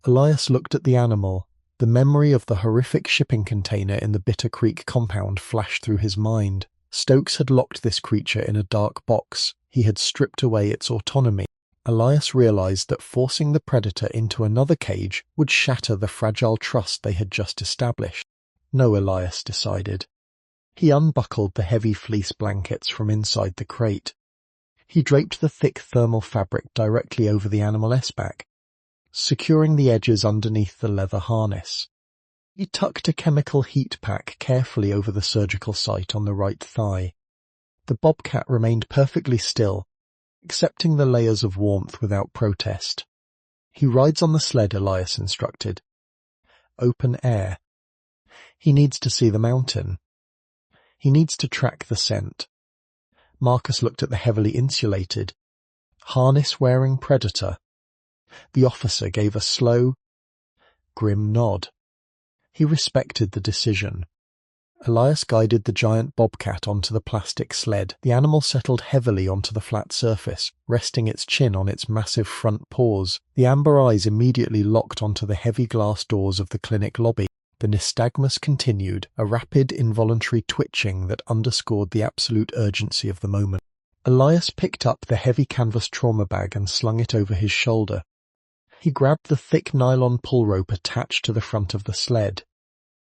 Elias looked at the animal. The memory of the horrific shipping container in the Bitter Creek compound flashed through his mind. Stokes had locked this creature in a dark box. He had stripped away its autonomy. Elias realized that forcing the predator into another cage would shatter the fragile trust they had just established. No, Elias decided. He unbuckled the heavy fleece blankets from inside the crate. He draped the thick thermal fabric directly over the animal S-back, securing the edges underneath the leather harness. He tucked a chemical heat pack carefully over the surgical site on the right thigh. The Bobcat remained perfectly still, accepting the layers of warmth without protest. "He rides on the sled," Elias instructed. "Open air. He needs to see the mountain. He needs to track the scent." Marcus looked at the heavily insulated, harness-wearing predator. The officer gave a slow, grim nod. He respected the decision. Elias guided the giant Bobcat onto the plastic sled. The animal settled heavily onto the flat surface, resting its chin on its massive front paws. The amber eyes immediately locked onto the heavy glass doors of the clinic lobby. The nystagmus continued, a rapid, involuntary twitching that underscored the absolute urgency of the moment. Elias picked up the heavy canvas trauma bag and slung it over his shoulder. He grabbed the thick nylon pull rope attached to the front of the sled.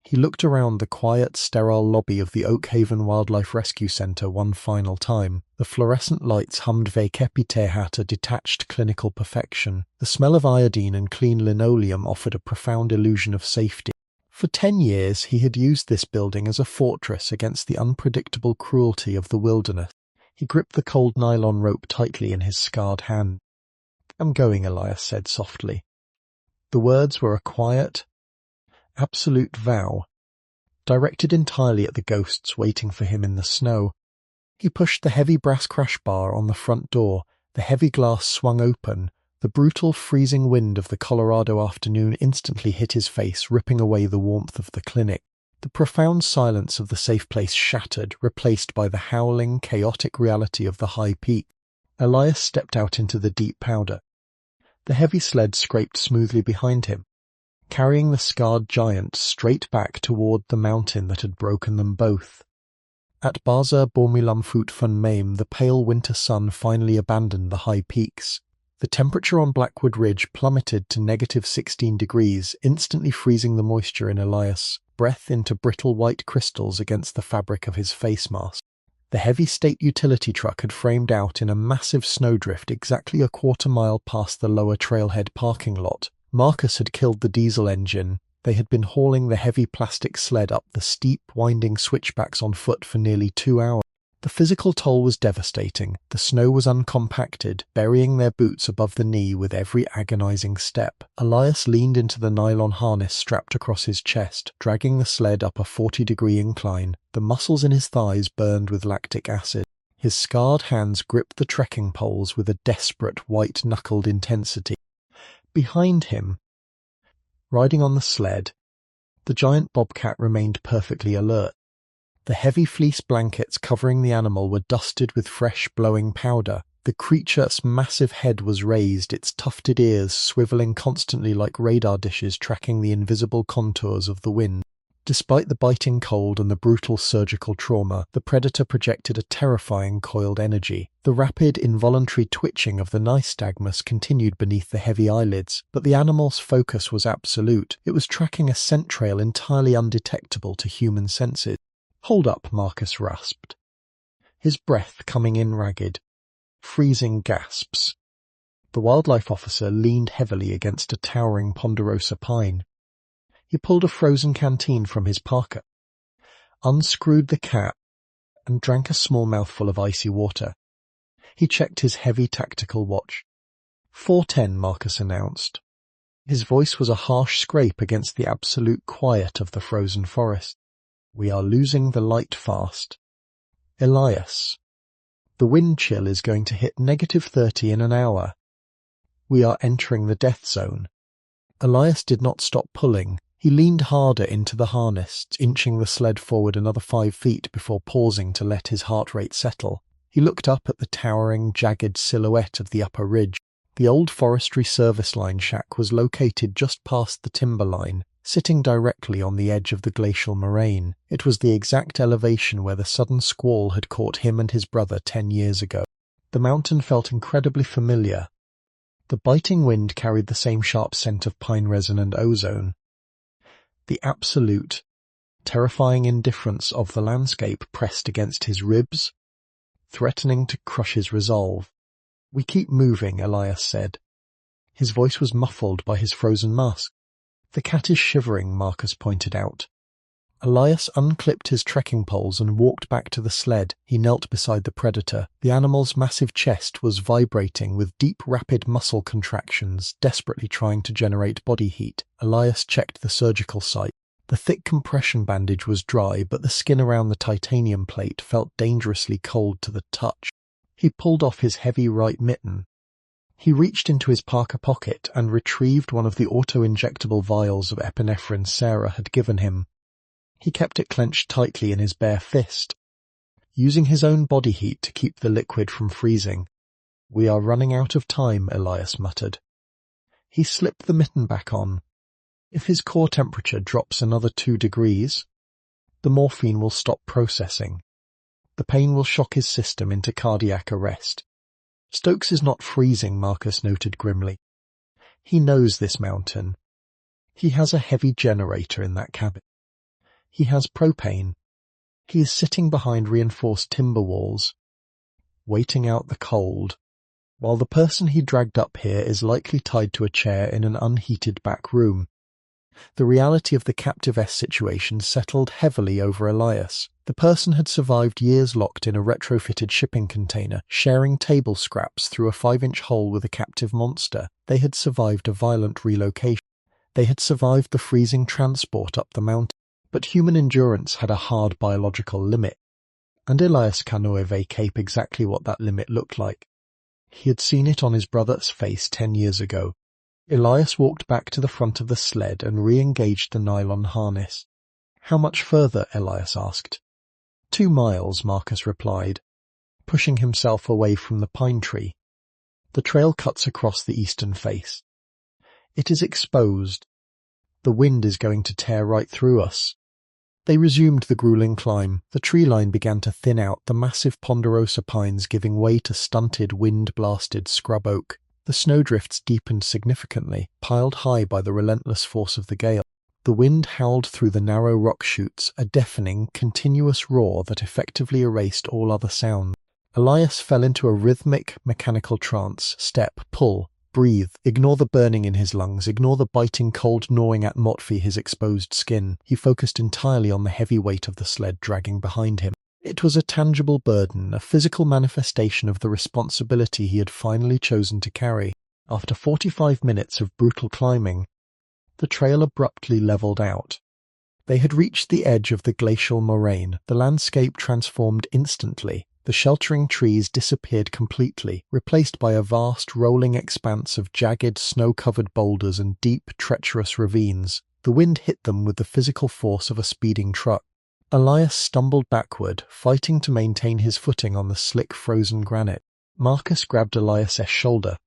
He looked around the quiet, sterile lobby of the Oak Haven Wildlife Rescue Center one final time. The fluorescent lights hummed Vekepite at a detached clinical perfection. The smell of iodine and clean linoleum offered a profound illusion of safety. For 10 years he had used this building as a fortress against the unpredictable cruelty of the wilderness. He gripped the cold nylon rope tightly in his scarred hand. "I'm going," Elias said softly. The words were a quiet, absolute vow, directed entirely at the ghosts waiting for him in the snow. He pushed the heavy brass crash bar on the front door. The heavy glass swung open. The brutal, freezing wind of the Colorado afternoon instantly hit his face, ripping away the warmth of the clinic. The profound silence of the safe place shattered, replaced by the howling, chaotic reality of the high peak. Elias stepped out into the deep powder. The heavy sled scraped smoothly behind him, carrying the scarred giant straight back toward the mountain that had broken them both. At Baza Bormilamfut van Mame, the pale winter sun finally abandoned the high peaks. The temperature on Blackwood Ridge plummeted to -16 degrees, instantly freezing the moisture in Elias' breath into brittle white crystals against the fabric of his face mask. The heavy state utility truck had framed out in a massive snowdrift exactly a quarter-mile past the lower trailhead parking lot. Marcus had killed the diesel engine. They had been hauling the heavy plastic sled up the steep, winding switchbacks on foot for nearly 2 hours. The physical toll was devastating. The snow was uncompacted, burying their boots above the knee with every agonizing step. Elias leaned into the nylon harness strapped across his chest, dragging the sled up a 40-degree incline. The muscles in his thighs burned with lactic acid. His scarred hands gripped the trekking poles with a desperate, white-knuckled intensity. Behind him, riding on the sled, the giant Bobcat remained perfectly alert. The heavy fleece blankets covering the animal were dusted with fresh, blowing powder. The creature's massive head was raised, its tufted ears swiveling constantly like radar dishes tracking the invisible contours of the wind. Despite the biting cold and the brutal surgical trauma, the predator projected a terrifying coiled energy. The rapid, involuntary twitching of the nystagmus continued beneath the heavy eyelids, but the animal's focus was absolute. It was tracking a scent trail entirely undetectable to human senses. "Hold up," Marcus rasped, his breath coming in ragged, freezing gasps. The wildlife officer leaned heavily against a towering ponderosa pine. He pulled a frozen canteen from his parka, unscrewed the cap, and drank a small mouthful of icy water. He checked his heavy tactical watch. 4:10, Marcus announced. His voice was a harsh scrape against the absolute quiet of the frozen forest. "We are losing the light fast. Elias, the wind chill is going to hit -30 in an hour. We are entering the death zone." Elias did not stop pulling. He leaned harder into the harness, inching the sled forward another 5 feet before pausing to let his heart rate settle. He looked up at the towering, jagged silhouette of the upper ridge. The old forestry service line shack was located just past the timber line, sitting directly on the edge of the glacial moraine. It was the exact elevation where the sudden squall had caught him and his brother 10 years ago. The mountain felt incredibly familiar. The biting wind carried the same sharp scent of pine resin and ozone. The absolute, terrifying indifference of the landscape pressed against his ribs, threatening to crush his resolve. "We keep moving," Elias said. His voice was muffled by his frozen mask. "The cat is shivering," Marcus pointed out. Elias unclipped his trekking poles and walked back to the sled. He knelt beside the predator. The animal's massive chest was vibrating with deep, rapid muscle contractions, desperately trying to generate body heat. Elias checked the surgical site. The thick compression bandage was dry, but the skin around the titanium plate felt dangerously cold to the touch. He pulled off his heavy right mitten. He reached into his parka pocket and retrieved one of the auto-injectable vials of epinephrine Sarah had given him. He kept it clenched tightly in his bare fist, using his own body heat to keep the liquid from freezing. "We are running out of time," Elias muttered. He slipped the mitten back on. If his core temperature drops another 2 degrees, the morphine will stop processing. The pain will shock his system into cardiac arrest. "Stokes is not freezing," Marcus noted grimly. "He knows this mountain. He has a heavy generator in that cabin. He has propane. He is sitting behind reinforced timber walls, waiting out the cold, while the person he dragged up here is likely tied to a chair in an unheated back room." The reality of the captive-esque situation settled heavily over Elias. The person had survived years locked in a retrofitted shipping container, sharing table scraps through a 5-inch hole with a captive monster. They had survived a violent relocation. They had survived the freezing transport up the mountain. But human endurance had a hard biological limit, and Elias Canoeve caped exactly what that limit looked like. He had seen it on his brother's face 10 years ago. Elias walked back to the front of the sled and re-engaged the nylon harness. "How much further?" Elias asked. 2 miles, Marcus replied, pushing himself away from the pine tree. "The trail cuts across the eastern face. It is exposed. The wind is going to tear right through us." They resumed the grueling climb. The tree line began to thin out, the massive ponderosa pines giving way to stunted, wind-blasted scrub oak. The snowdrifts deepened significantly, piled high by the relentless force of the gale. The wind howled through the narrow rock chutes, a deafening, continuous roar that effectively erased all other sound. Elias fell into a rhythmic, mechanical trance. Step, pull, breathe, ignore the burning in his lungs, ignore the biting cold gnawing atmosphere his exposed skin. He focused entirely on the heavy weight of the sled dragging behind him. It was a tangible burden, a physical manifestation of the responsibility he had finally chosen to carry. After 45 minutes of brutal climbing, the trail abruptly leveled out. They had reached the edge of the glacial moraine. The landscape transformed instantly. The sheltering trees disappeared completely, replaced by a vast rolling expanse of jagged, snow-covered boulders and deep, treacherous ravines. The wind hit them with the physical force of a speeding truck. Elias stumbled backward, fighting to maintain his footing on the slick, frozen granite. Marcus grabbed Elias's shoulder,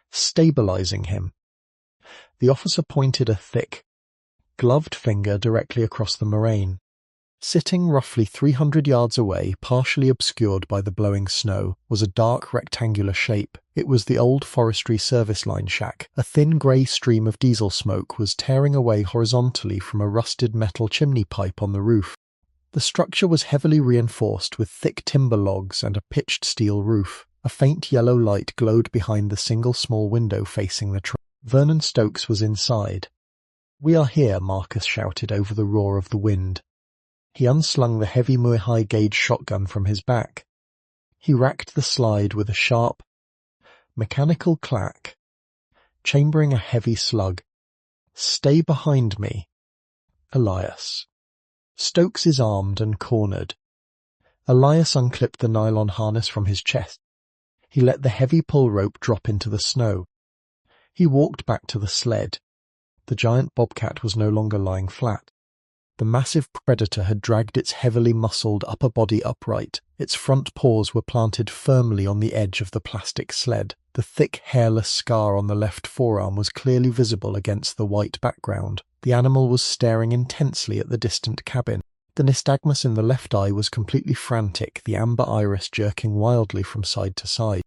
stabilizing him. The officer pointed a thick, gloved finger directly across the moraine. Sitting roughly 300 yards away, partially obscured by the blowing snow, was a dark rectangular shape. It was the old forestry service line shack. A thin grey stream of diesel smoke was tearing away horizontally from a rusted metal chimney pipe on the roof. The structure was heavily reinforced with thick timber logs and a pitched steel roof. A faint yellow light glowed behind the single small window facing the train. Vernon Stokes was inside. "We are here," Marcus shouted over the roar of the wind. He unslung the heavy Muay gauge shotgun from his back. He racked the slide with a sharp, mechanical clack, chambering a heavy slug. "Stay behind me, Elias." Stokes is armed and cornered. Elias unclipped the nylon harness from his chest. He let the heavy pull rope drop into the snow. He walked back to the sled. The giant bobcat was no longer lying flat. The massive predator had dragged its heavily muscled upper body upright. Its front paws were planted firmly on the edge of the plastic sled. The thick, hairless scar on the left forearm was clearly visible against the white background. The animal was staring intensely at the distant cabin. The nystagmus in the left eye was completely frantic, the amber iris jerking wildly from side to side.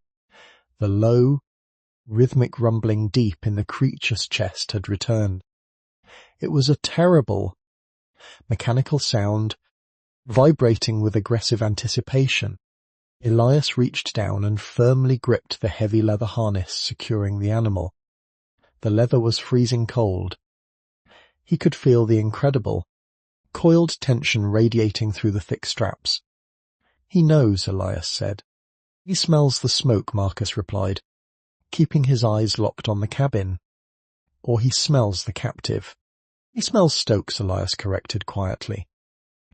The low, rhythmic rumbling deep in the creature's chest had returned. It was a terrible, mechanical sound, vibrating with aggressive anticipation. Elias reached down and firmly gripped the heavy leather harness securing the animal. The leather was freezing cold. He could feel the incredible, coiled tension radiating through the thick straps. "He knows," Elias said. "He smells the smoke," Marcus replied, keeping his eyes locked on the cabin. "Or he smells the captive." "He smells Stokes," Elias corrected quietly.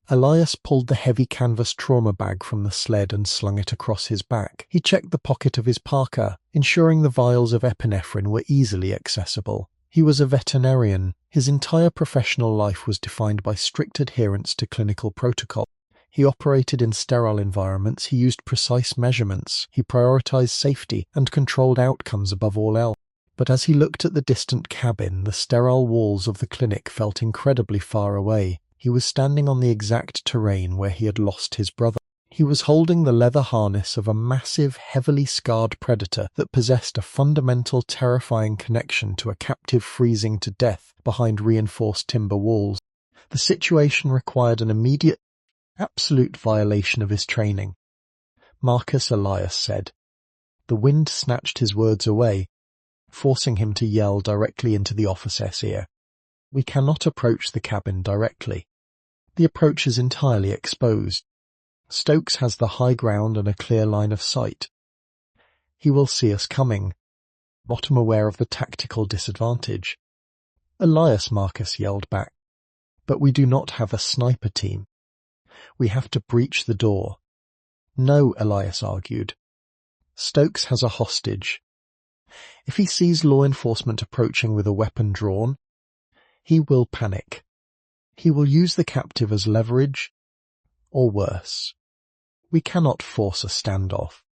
Elias pulled the heavy canvas trauma bag from the sled and slung it across his back. He checked the pocket of his parka, ensuring the vials of epinephrine were easily accessible. He was a veterinarian. His entire professional life was defined by strict adherence to clinical protocol. He operated in sterile environments, he used precise measurements, he prioritized safety and controlled outcomes above all else. But as he looked at the distant cabin, the sterile walls of the clinic felt incredibly far away. He was standing on the exact terrain where he had lost his brother. He was holding the leather harness of a massive, heavily scarred predator that possessed a fundamental, terrifying connection to a captive freezing to death behind reinforced timber walls. The situation required an immediate, absolute violation of his training. "Marcus," Elias said. The wind snatched his words away, forcing him to yell directly into the officer's ear. "We cannot approach the cabin directly. The approach is entirely exposed. Stokes has the high ground and a clear line of sight. He will see us coming, bottom aware of the tactical disadvantage." "Elias," Marcus yelled back, "but we do not have a sniper team. We have to breach the door." "No," Elias argued. "Stokes has a hostage. If he sees law enforcement approaching with a weapon drawn, he will panic. He will use the captive as leverage, or worse. We cannot force a standoff."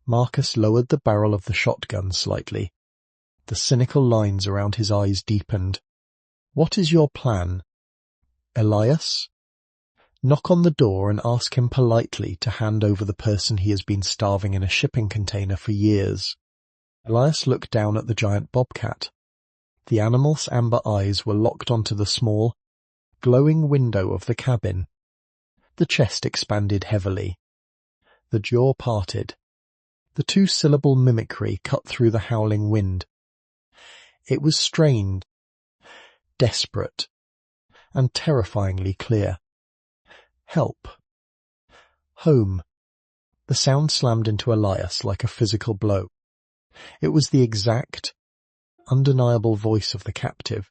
Marcus lowered the barrel of the shotgun slightly. The cynical lines around his eyes deepened. "What is your plan, Elias? Knock on the door and ask him politely to hand over the person he has been starving in a shipping container for years." Elias looked down at the giant bobcat. The animal's amber eyes were locked onto the small, glowing window of the cabin. The chest expanded heavily. The jaw parted. The two-syllable mimicry cut through the howling wind. It was strained, desperate, and terrifyingly clear. "Help. Home." The sound slammed into Elias like a physical blow. It was the exact, undeniable voice of the captive,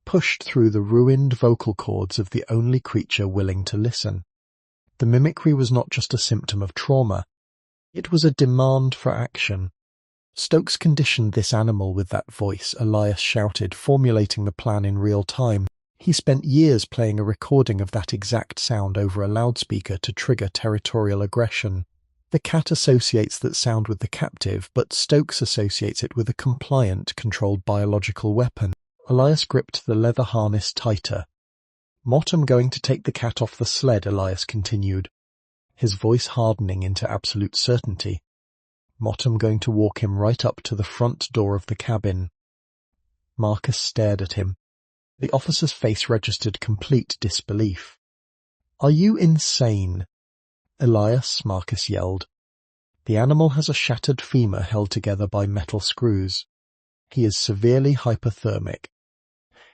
pushed through the ruined vocal cords of the only creature willing to listen. The mimicry was not just a symptom of trauma. It was a demand for action. Stokes conditioned this animal with that voice, Elias shouted, formulating the plan in real time. He spent years playing a recording of that exact sound over a loudspeaker to trigger territorial aggression. The cat associates that sound with the captive, but Stokes associates it with a compliant, controlled biological weapon. Elias gripped the leather harness tighter. "Mottam going to take the cat off the sled," Elias continued, his voice hardening into absolute certainty. "Mottam going to walk him right up to the front door of the cabin." Marcus stared at him. The officer's face registered complete disbelief. "Are you insane?" "Elias," Marcus yelled. "The animal has a shattered femur held together by metal screws. He is severely hypothermic.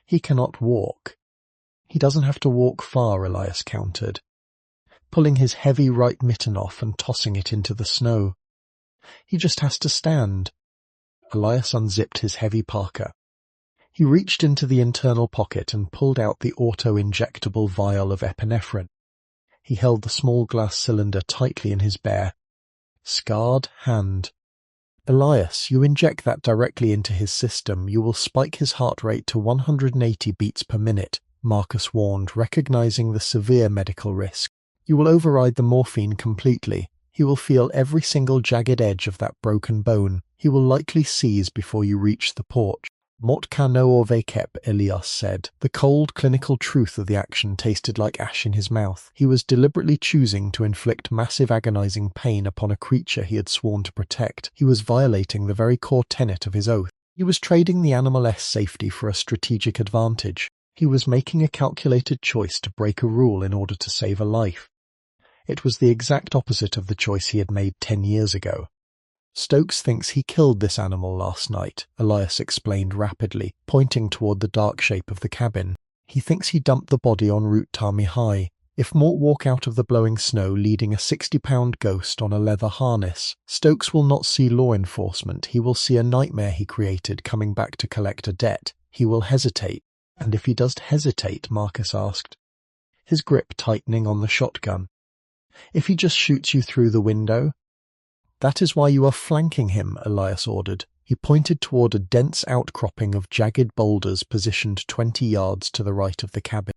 He cannot walk." "He doesn't have to walk far," Elias countered, pulling his heavy right mitten off and tossing it into the snow. "He just has to stand." Elias unzipped his heavy parka. He reached into the internal pocket and pulled out the auto-injectable vial of epinephrine. He held the small glass cylinder tightly in his bare, scarred hand. "Elias, you inject that directly into his system, you will spike his heart rate to 180 beats per minute, Marcus warned, recognizing the severe medical risk. "You will override the morphine completely. He will feel every single jagged edge of that broken bone. He will likely seize before you reach the porch." "Mot cano or vekep," Elias said. The cold, clinical truth of the action tasted like ash in his mouth. He was deliberately choosing to inflict massive agonizing pain upon a creature he had sworn to protect. He was violating the very core tenet of his oath. He was trading the animal's safety for a strategic advantage. He was making a calculated choice to break a rule in order to save a life. It was the exact opposite of the choice he had made 10 years ago. "Stokes thinks he killed this animal last night," Elias explained rapidly, pointing toward the dark shape of the cabin. "He thinks he dumped the body en route Tami High. If Mort walk out of the blowing snow leading a 60-pound ghost on a leather harness, Stokes will not see law enforcement. He will see a nightmare he created coming back to collect a debt. He will hesitate." "And if he does hesitate?" Marcus asked, his grip tightening on the shotgun. "If he just shoots you through the window?" "That is why you are flanking him," Elias ordered. He pointed toward a dense outcropping of jagged boulders positioned 20 yards to the right of the cabin.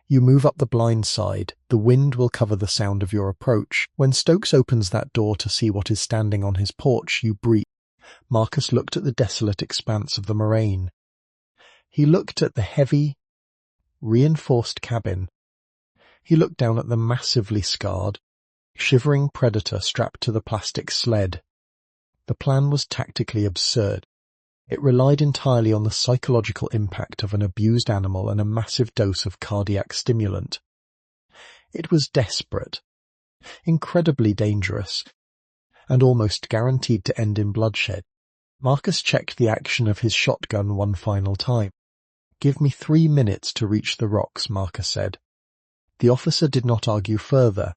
"You move up the blind side. The wind will cover the sound of your approach. When Stokes opens that door to see what is standing on his porch, you breathe." Marcus looked at the desolate expanse of the moraine. He looked at the heavy, reinforced cabin. He looked down at the massively scarred, shivering predator strapped to the plastic sled. The plan was tactically absurd. It relied entirely on the psychological impact of an abused animal and a massive dose of cardiac stimulant. It was desperate, incredibly dangerous, and almost guaranteed to end in bloodshed. Marcus checked the action of his shotgun one final time. "Give me 3 minutes to reach the rocks," Marcus said. The officer did not argue further.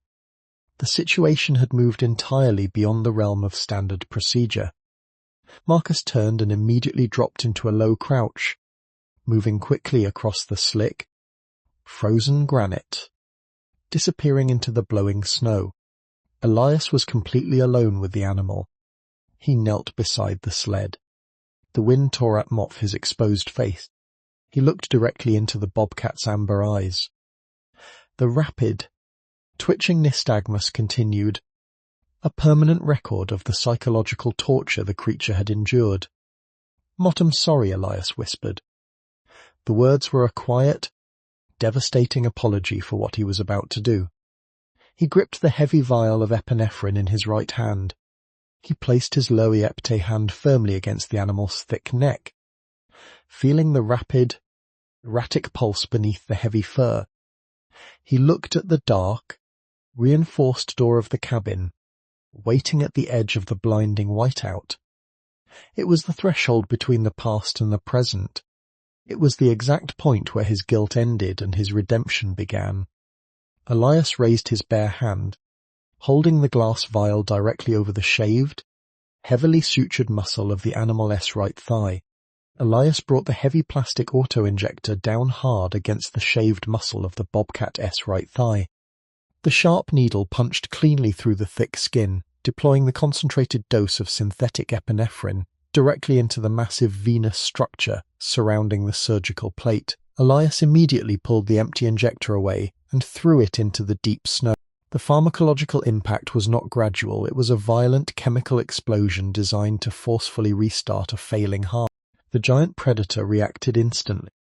The situation had moved entirely beyond the realm of standard procedure. Marcus turned and immediately dropped into a low crouch, moving quickly across the slick, frozen granite, disappearing into the blowing snow. Elias was completely alone with the animal. He knelt beside the sled. The wind tore at Moff his exposed face. He looked directly into the bobcat's amber eyes. The rapid, twitching nystagmus continued, a permanent record of the psychological torture the creature had endured. "Mottam sorry," Elias whispered. The words were a quiet, devastating apology for what he was about to do. He gripped the heavy vial of epinephrine in his right hand. He placed his lower hand firmly against the animal's thick neck, feeling the rapid, erratic pulse beneath the heavy fur. He looked at the dark, reinforced door of the cabin, waiting at the edge of the blinding whiteout. It was the threshold between the past and the present. It was the exact point where his guilt ended and his redemption began. Elias raised his bare hand, holding the glass vial directly over the shaved, heavily sutured muscle of the animal's right thigh. Elias brought the heavy plastic auto-injector down hard against the shaved muscle of the Bobcat's right thigh. The sharp needle punched cleanly through the thick skin, deploying the concentrated dose of synthetic epinephrine directly into the massive venous structure surrounding the surgical plate. Elias immediately pulled the empty injector away and threw it into the deep snow. The pharmacological impact was not gradual, it was a violent chemical explosion designed to forcefully restart a failing heart. The giant predator reacted instantly.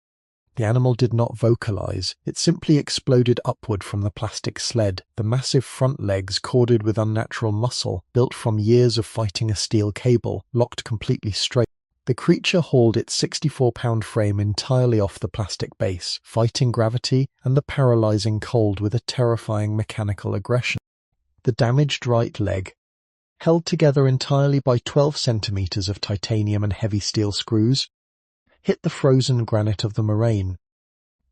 The animal did not vocalize, it simply exploded upward from the plastic sled, the massive front legs corded with unnatural muscle, built from years of fighting a steel cable, locked completely straight. The creature hauled its 64-pound frame entirely off the plastic base, fighting gravity and the paralyzing cold with a terrifying mechanical aggression. The damaged right leg, held together entirely by 12 centimeters of titanium and heavy steel screws, hit the frozen granite of the moraine.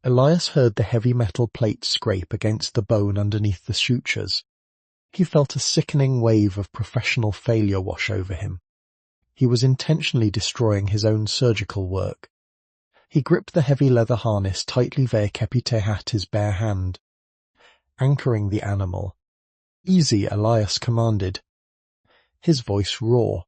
Elias heard the heavy metal plate scrape against the bone underneath the sutures. He felt a sickening wave of professional failure wash over him. He was intentionally destroying his own surgical work. He gripped the heavy leather harness tightly at his bare hand, anchoring the animal. "Easy," Elias commanded, his voice raw.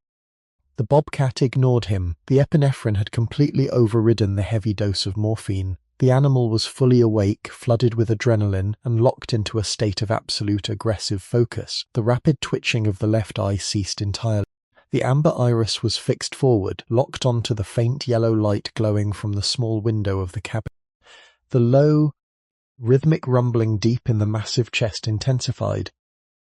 The Bobcat ignored him. The epinephrine had completely overridden the heavy dose of morphine. The animal was fully awake, flooded with adrenaline, and locked into a state of absolute aggressive focus. The rapid twitching of the left eye ceased entirely. The amber iris was fixed forward, locked onto the faint yellow light glowing from the small window of the cabin. The low, rhythmic rumbling deep in the massive chest intensified,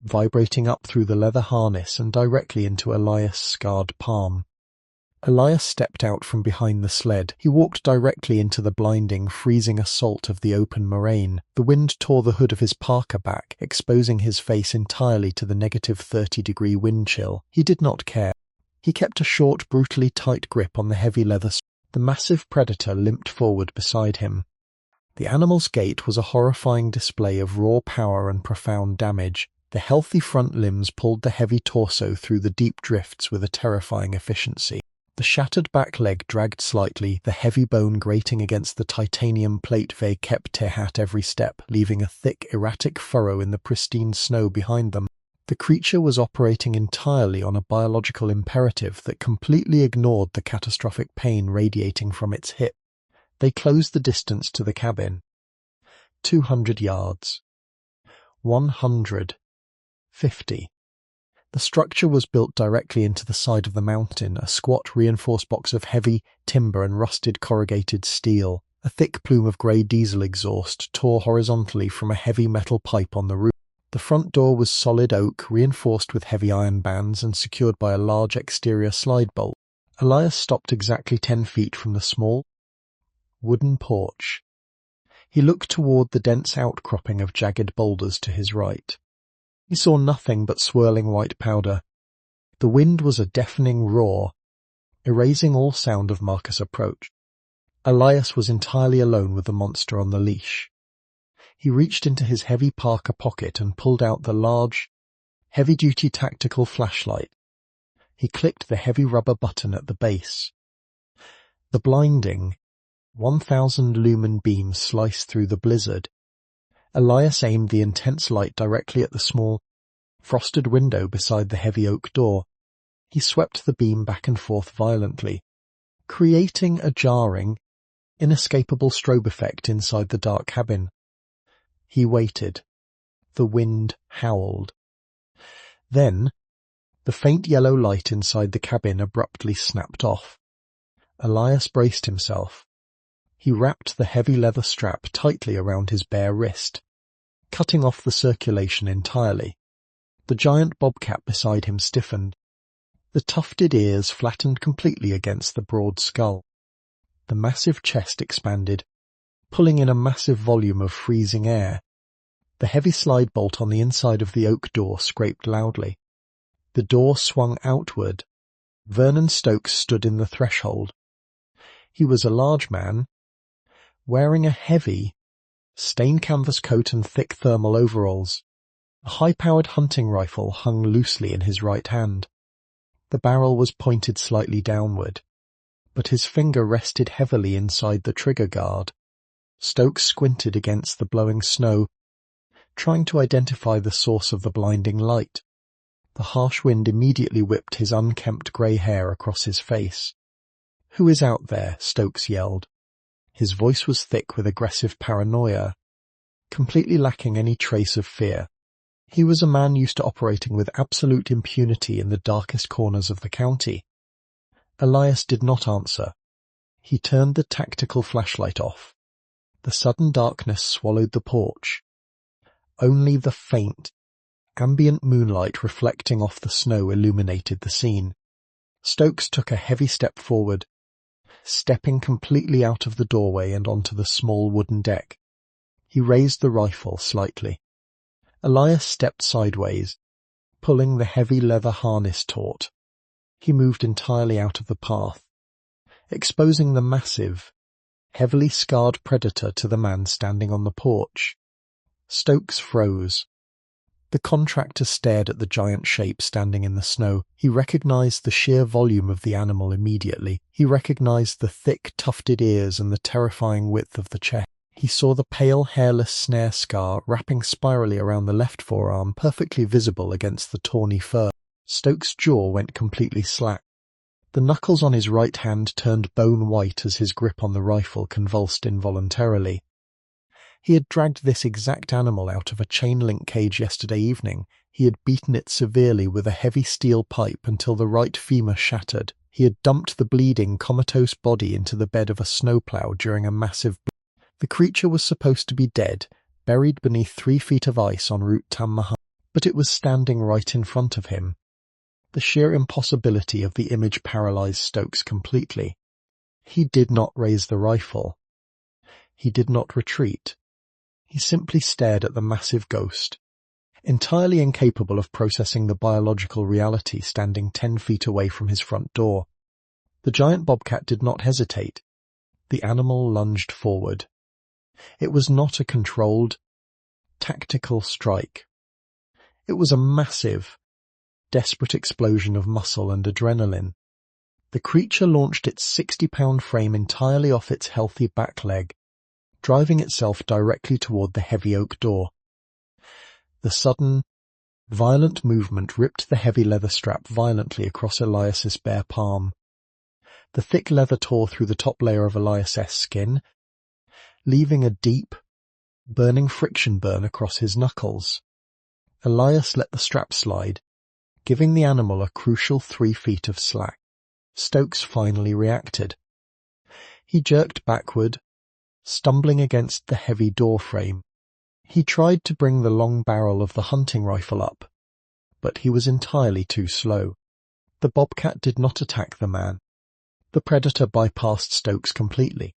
vibrating up through the leather harness and directly into Elias' scarred palm. Elias stepped out from behind the sled. He walked directly into the blinding, freezing assault of the open moraine. The wind tore the hood of his parka back, exposing his face entirely to the negative 30-degree wind chill. He did not care. He kept a short, brutally tight grip on the heavy leather. The massive predator limped forward beside him. The animal's gait was a horrifying display of raw power and profound damage. The healthy front limbs pulled the heavy torso through the deep drifts with a terrifying efficiency. The shattered back leg dragged slightly, the heavy bone grating against the titanium plate kept at every step, leaving a thick, erratic furrow in the pristine snow behind them. The creature was operating entirely on a biological imperative that completely ignored the catastrophic pain radiating from its hip. They closed the distance to the cabin. 200 yards. 100. 50. The structure was built directly into the side of the mountain, a squat reinforced box of heavy timber and rusted corrugated steel. A thick plume of grey diesel exhaust tore horizontally from a heavy metal pipe on the roof. The front door was solid oak, reinforced with heavy iron bands and secured by a large exterior slide bolt. Elias stopped exactly 10 feet from the small, wooden porch. He looked toward the dense outcropping of jagged boulders to his right. He saw nothing but swirling white powder. The wind was a deafening roar, erasing all sound of Marcus' approach. Elias was entirely alone with the monster on the leash. He reached into his heavy parka pocket and pulled out the large, heavy-duty tactical flashlight. He clicked the heavy rubber button at the base. The blinding, 1,000-lumen beam sliced through the blizzard. Elias aimed the intense light directly at the small, frosted window beside the heavy oak door. He swept the beam back and forth violently, creating a jarring, inescapable strobe effect inside the dark cabin. He waited. The wind howled. Then, the faint yellow light inside the cabin abruptly snapped off. Elias braced himself. He wrapped the heavy leather strap tightly around his bare wrist, cutting off the circulation entirely. The giant bobcat beside him stiffened. The tufted ears flattened completely against the broad skull. The massive chest expanded, pulling in a massive volume of freezing air. The heavy slide bolt on the inside of the oak door scraped loudly. The door swung outward. Vernon Stokes stood in the threshold. He was a large man, wearing a heavy, stained canvas coat and thick thermal overalls. A high-powered hunting rifle hung loosely in his right hand. The barrel was pointed slightly downward, but his finger rested heavily inside the trigger guard. Stokes squinted against the blowing snow, trying to identify the source of the blinding light. The harsh wind immediately whipped his unkempt grey hair across his face. "Who is out there?" Stokes yelled. His voice was thick with aggressive paranoia, completely lacking any trace of fear. He was a man used to operating with absolute impunity in the darkest corners of the county. Elias did not answer. He turned the tactical flashlight off. The sudden darkness swallowed the porch. Only the faint, ambient moonlight reflecting off the snow illuminated the scene. Stokes took a heavy step forward, stepping completely out of the doorway and onto the small wooden deck. He raised the rifle slightly. Elias stepped sideways, pulling the heavy leather harness taut. He moved entirely out of the path, exposing the massive, heavily scarred predator to the man standing on the porch. Stokes froze. The contractor stared at the giant shape standing in the snow. He recognized the sheer volume of the animal immediately. He recognized the thick, tufted ears and the terrifying width of the chest. He saw the pale, hairless snare scar wrapping spirally around the left forearm, perfectly visible against the tawny fur. Stokes' jaw went completely slack. The knuckles on his right hand turned bone white as his grip on the rifle convulsed involuntarily. He had dragged this exact animal out of a chain-link cage yesterday evening. He had beaten it severely with a heavy steel pipe until the right femur shattered. He had dumped the bleeding, comatose body into the bed of a snowplow during a massive... The creature was supposed to be dead, buried beneath 3 feet of ice en route Tam-Mahan, but it was standing right in front of him. The sheer impossibility of the image paralyzed Stokes completely. He did not raise the rifle. He did not retreat. He simply stared at the massive ghost, entirely incapable of processing the biological reality standing 10 feet away from his front door. The giant bobcat did not hesitate. The animal lunged forward. It was not a controlled, tactical strike. It was a massive, desperate explosion of muscle and adrenaline. The creature launched its 60-pound frame entirely off its healthy back leg, driving itself directly toward the heavy oak door. The sudden, violent movement ripped the heavy leather strap violently across Elias's bare palm. The thick leather tore through the top layer of Elias's skin, leaving a deep, burning friction burn across his knuckles. Elias let the strap slide, giving the animal a crucial 3 feet of slack. Stokes finally reacted. He jerked backward, stumbling against the heavy door frame. He tried to bring the long barrel of the hunting rifle up, but he was entirely too slow. The bobcat did not attack the man. The predator bypassed Stokes completely.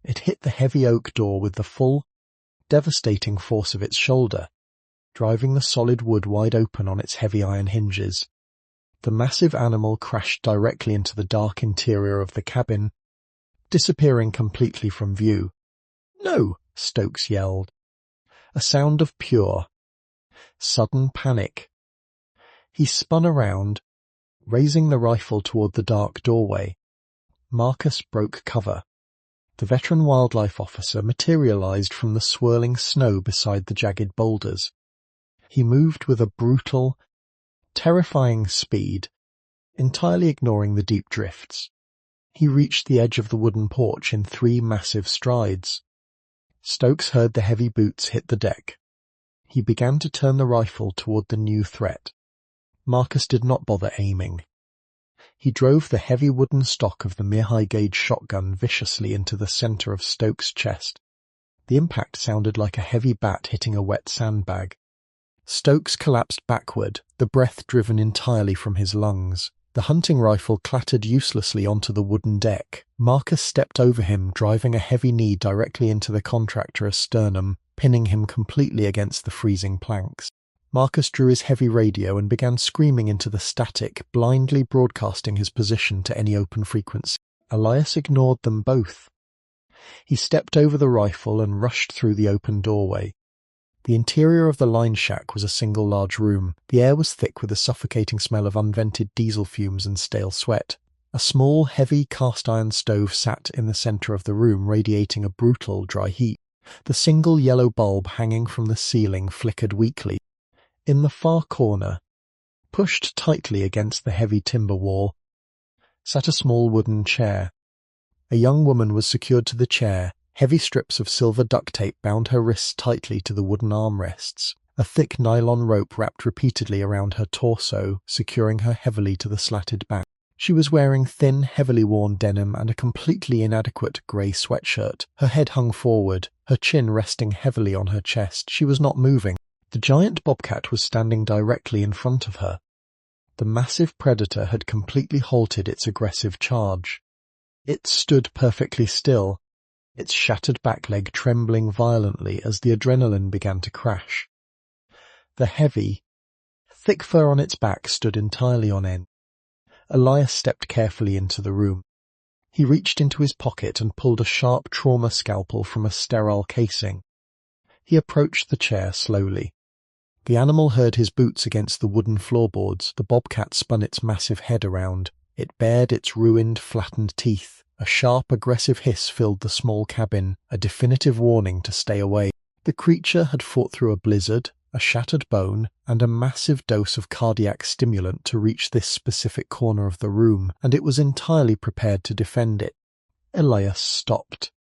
It hit the heavy oak door with the full, devastating force of its shoulder, driving the solid wood wide open on its heavy iron hinges. The massive animal crashed directly into the dark interior of the cabin, disappearing completely from view. "No!" Stokes yelled. A sound of pure, sudden panic. He spun around, raising the rifle toward the dark doorway. Marcus broke cover. The veteran wildlife officer materialized from the swirling snow beside the jagged boulders. He moved with a brutal, terrifying speed, entirely ignoring the deep drifts. He reached the edge of the wooden porch in 3 massive strides. Stokes heard the heavy boots hit the deck. He began to turn the rifle toward the new threat. Marcus did not bother aiming. He drove the heavy wooden stock of the mid-high-gauge shotgun viciously into the center of Stokes' chest. The impact sounded like a heavy bat hitting a wet sandbag. Stokes collapsed backward, the breath driven entirely from his lungs. The hunting rifle clattered uselessly onto the wooden deck. Marcus stepped over him, driving a heavy knee directly into the contractor's sternum, pinning him completely against the freezing planks. Marcus drew his heavy radio and began screaming into the static, blindly broadcasting his position to any open frequency. Elias ignored them both. He stepped over the rifle and rushed through the open doorway. The interior of the line shack was a single large room. The air was thick with a suffocating smell of unvented diesel fumes and stale sweat. A small, heavy cast-iron stove sat in the center of the room, radiating a brutal, dry heat. The single yellow bulb hanging from the ceiling flickered weakly. In the far corner, pushed tightly against the heavy timber wall, sat a small wooden chair. A young woman was secured to the chair. Heavy strips of silver duct tape bound her wrists tightly to the wooden armrests. A thick nylon rope wrapped repeatedly around her torso, securing her heavily to the slatted back. She was wearing thin, heavily worn denim and a completely inadequate grey sweatshirt. Her head hung forward, her chin resting heavily on her chest. She was not moving. The giant bobcat was standing directly in front of her. The massive predator had completely halted its aggressive charge. It stood perfectly still, its shattered back leg trembling violently as the adrenaline began to crash. The heavy, thick fur on its back stood entirely on end. Elias stepped carefully into the room. He reached into his pocket and pulled a sharp trauma scalpel from a sterile casing. He approached the chair slowly. The animal heard his boots against the wooden floorboards. The bobcat spun its massive head around. It bared its ruined, flattened teeth. A sharp, aggressive hiss filled the small cabin, a definitive warning to stay away. The creature had fought through a blizzard, a shattered bone, and a massive dose of cardiac stimulant to reach this specific corner of the room, and it was entirely prepared to defend it. Elias stopped.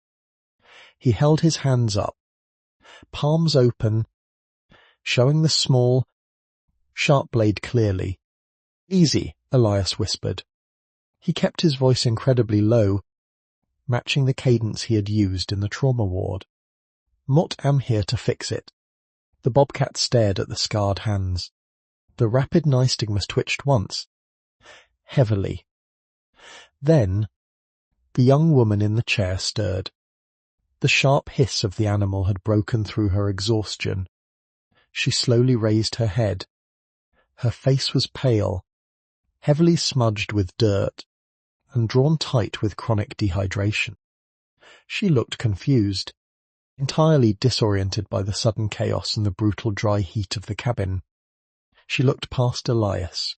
He held his hands up, palms open, showing the small, sharp blade clearly. "Easy," Elias whispered. He kept his voice incredibly low, matching the cadence he had used in the trauma ward. "Mott am here to fix it." The bobcat stared at the scarred hands. The rapid nystagmus twitched once, heavily. Then, the young woman in the chair stirred. The sharp hiss of the animal had broken through her exhaustion. She slowly raised her head. Her face was pale, heavily smudged with dirt, and drawn tight with chronic dehydration. She looked confused, entirely disoriented by the sudden chaos and the brutal dry heat of the cabin. She looked past Elias.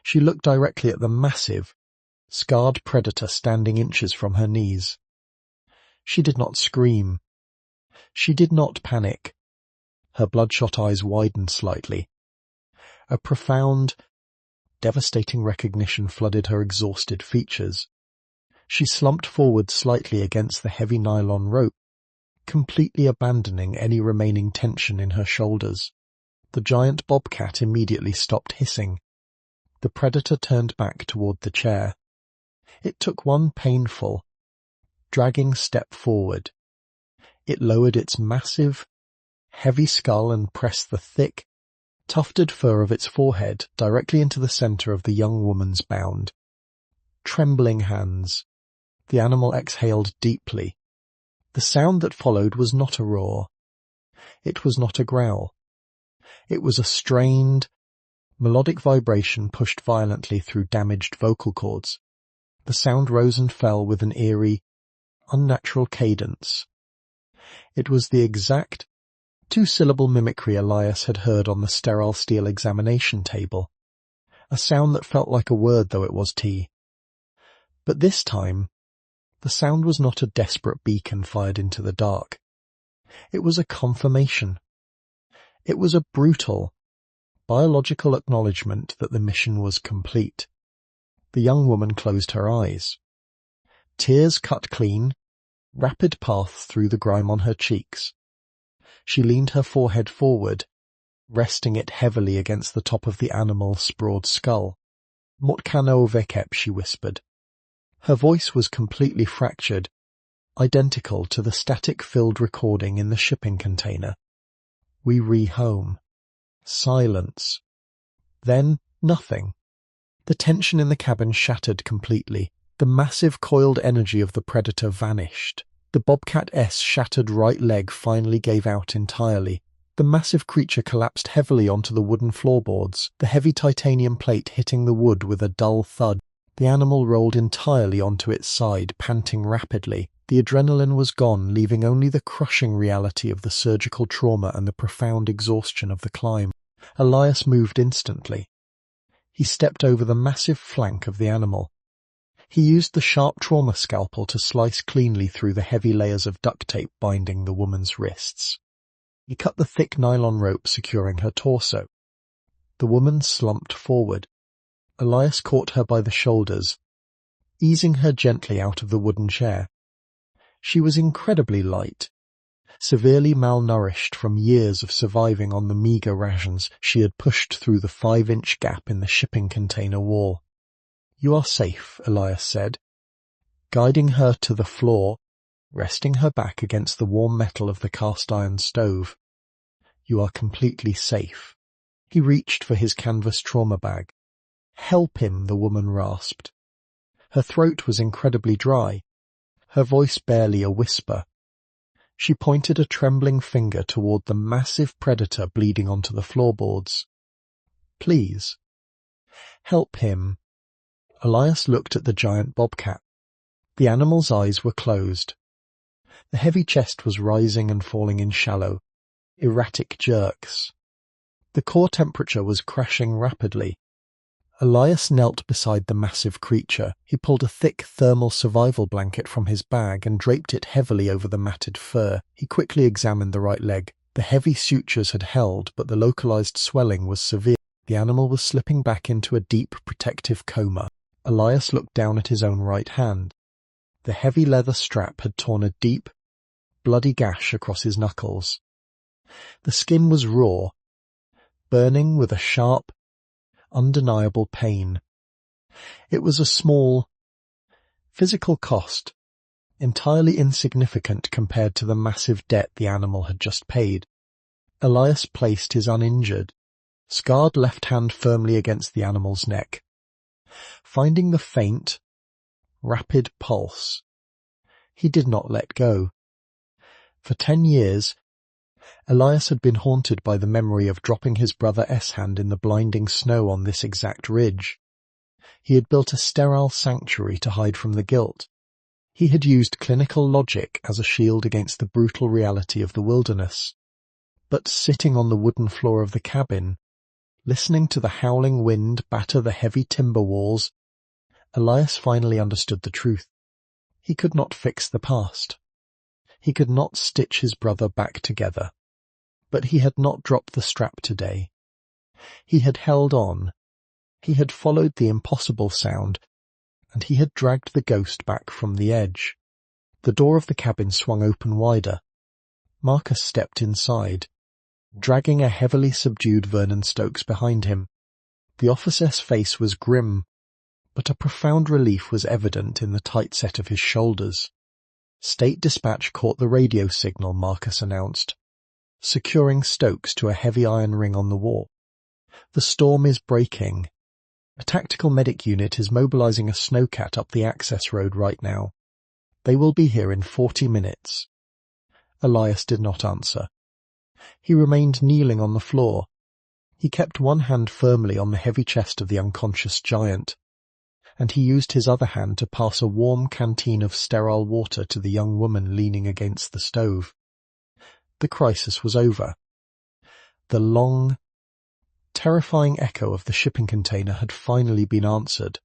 She looked directly at the massive, scarred predator standing inches from her knees. She did not scream. She did not panic. Her bloodshot eyes widened slightly. A profound, devastating recognition flooded her exhausted features. She slumped forward slightly against the heavy nylon rope, completely abandoning any remaining tension in her shoulders. The giant bobcat immediately stopped hissing. The predator turned back toward the chair. It took one painful, dragging step forward. It lowered its massive, heavy skull and pressed the thick, tufted fur of its forehead directly into the center of the young woman's bound. Trembling hands. The animal exhaled deeply. The sound that followed was not a roar. It was not a growl. It was a strained, melodic vibration pushed violently through damaged vocal cords. The sound rose and fell with an eerie, unnatural cadence. It was the exact, two-syllable mimicry Elias had heard on the sterile steel examination table. A sound that felt like a word, though it was T. But this time, the sound was not a desperate beacon fired into the dark. It was a confirmation. It was a brutal, biological acknowledgement that the mission was complete. The young woman closed her eyes. Tears cut clean, rapid paths through the grime on her cheeks. She leaned her forehead forward, resting it heavily against the top of the animal's broad skull. "Motkano vekep," she whispered. Her voice was completely fractured, identical to the static-filled recording in the shipping container. "We re-home." Silence. Then nothing. The tension in the cabin shattered completely. The massive coiled energy of the predator vanished. The Bobcat-S shattered right leg finally gave out entirely. The massive creature collapsed heavily onto the wooden floorboards, the heavy titanium plate hitting the wood with a dull thud. The animal rolled entirely onto its side, panting rapidly. The adrenaline was gone, leaving only the crushing reality of the surgical trauma and the profound exhaustion of the climb. Elias moved instantly. He stepped over the massive flank of the animal. He used the sharp trauma scalpel to slice cleanly through the heavy layers of duct tape binding the woman's wrists. He cut the thick nylon rope securing her torso. The woman slumped forward. Elias caught her by the shoulders, easing her gently out of the wooden chair. She was incredibly light, severely malnourished from years of surviving on the meager rations she had pushed through the 5-inch gap in the shipping container wall. "You are safe," Elias said, guiding her to the floor, resting her back against the warm metal of the cast-iron stove. "You are completely safe." He reached for his canvas trauma bag. "Help him," the woman rasped. Her throat was incredibly dry, her voice barely a whisper. She pointed a trembling finger toward the massive predator bleeding onto the floorboards. "Please." "Help him." Elias looked at the giant bobcat. The animal's eyes were closed. The heavy chest was rising and falling in shallow, erratic jerks. The core temperature was crashing rapidly. Elias knelt beside the massive creature. He pulled a thick thermal survival blanket from his bag and draped it heavily over the matted fur. He quickly examined the right leg. The heavy sutures had held, but the localized swelling was severe. The animal was slipping back into a deep, protective coma. Elias looked down at his own right hand. The heavy leather strap had torn a deep, bloody gash across his knuckles. The skin was raw, burning with a sharp, undeniable pain. It was a small, physical cost, entirely insignificant compared to the massive debt the animal had just paid. Elias placed his uninjured, scarred left hand firmly against the animal's neck. Finding the faint, rapid pulse, he did not let go. For 10 years, Elias had been haunted by the memory of dropping his brother Eshand in the blinding snow on this exact ridge. He had built a sterile sanctuary to hide from the guilt. He had used clinical logic as a shield against the brutal reality of the wilderness. But sitting on the wooden floor of the cabin, listening to the howling wind batter the heavy timber walls, Elias finally understood the truth. He could not fix the past. He could not stitch his brother back together. But he had not dropped the strap today. He had held on. He had followed the impossible sound, and he had dragged the ghost back from the edge. The door of the cabin swung open wider. Marcus stepped inside, dragging a heavily subdued Vernon Stokes behind him. The officer's face was grim, but a profound relief was evident in the tight set of his shoulders. "State Dispatch caught the radio signal," Marcus announced, securing Stokes to a heavy iron ring on the wall. "The storm is breaking. A tactical medic unit is mobilizing a snowcat up the access road right now. They will be here in 40 minutes. Elias did not answer. He remained kneeling on the floor. He kept one hand firmly on the heavy chest of the unconscious giant, and he used his other hand to pass a warm canteen of sterile water to the young woman leaning against the stove. The crisis was over. The long, terrifying echo of the shipping container had finally been answered.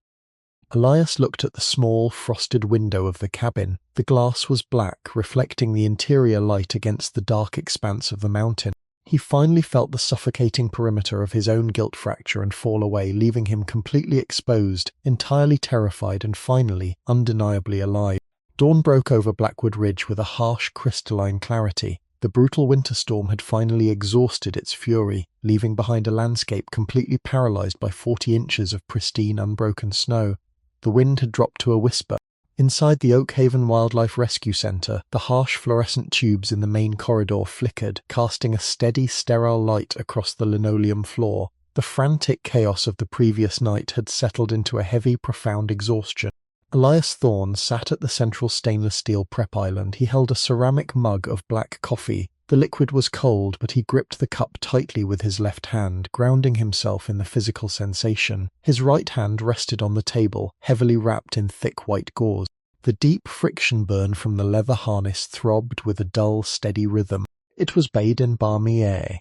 Elias looked at the small, frosted window of the cabin. The glass was black, reflecting the interior light against the dark expanse of the mountain. He finally felt the suffocating perimeter of his own guilt fracture and fall away, leaving him completely exposed, entirely terrified and finally, undeniably alive. Dawn broke over Blackwood Ridge with a harsh, crystalline clarity. The brutal winter storm had finally exhausted its fury, leaving behind a landscape completely paralyzed by 40 inches of pristine, unbroken snow. The wind had dropped to a whisper. Inside the Oak Haven Wildlife Rescue Center, the harsh fluorescent tubes in the main corridor flickered, casting a steady, sterile light across the linoleum floor. The frantic chaos of the previous night had settled into a heavy, profound exhaustion. Elias Thorne sat at the central stainless steel prep island. He held a ceramic mug of black coffee. The liquid was cold, but he gripped the cup tightly with his left hand, grounding himself in the physical sensation. His right hand rested on the table, heavily wrapped in thick white gauze. The deep friction burn from the leather harness throbbed with a dull, steady rhythm. It was bathed in balmy air.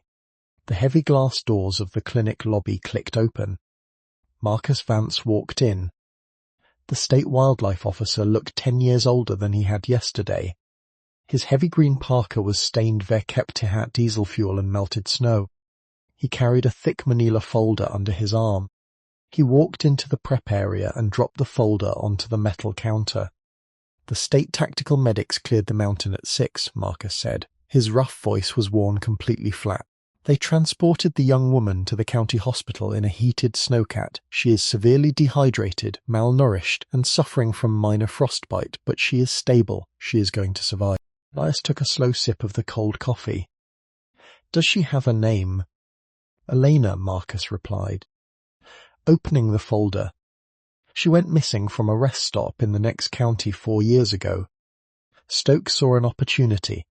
The heavy glass doors of the clinic lobby clicked open. Marcus Vance walked in. The state wildlife officer looked 10 years older than he had yesterday. His heavy green parka was stained Verkeptihat diesel fuel and melted snow. He carried a thick manila folder under his arm. He walked into the prep area and dropped the folder onto the metal counter. "The state tactical medics cleared the mountain at 6, Marcus said. His rough voice was worn completely flat. They transported the young woman to the county hospital in a heated snowcat. She is severely dehydrated, malnourished, and suffering from minor frostbite, but she is stable. She is going to survive. Elias took a slow sip of the cold coffee. Does she have a name? Elena, Marcus replied. Opening the folder. She went missing from a rest stop in the next county 4 years ago. Stokes saw an opportunity.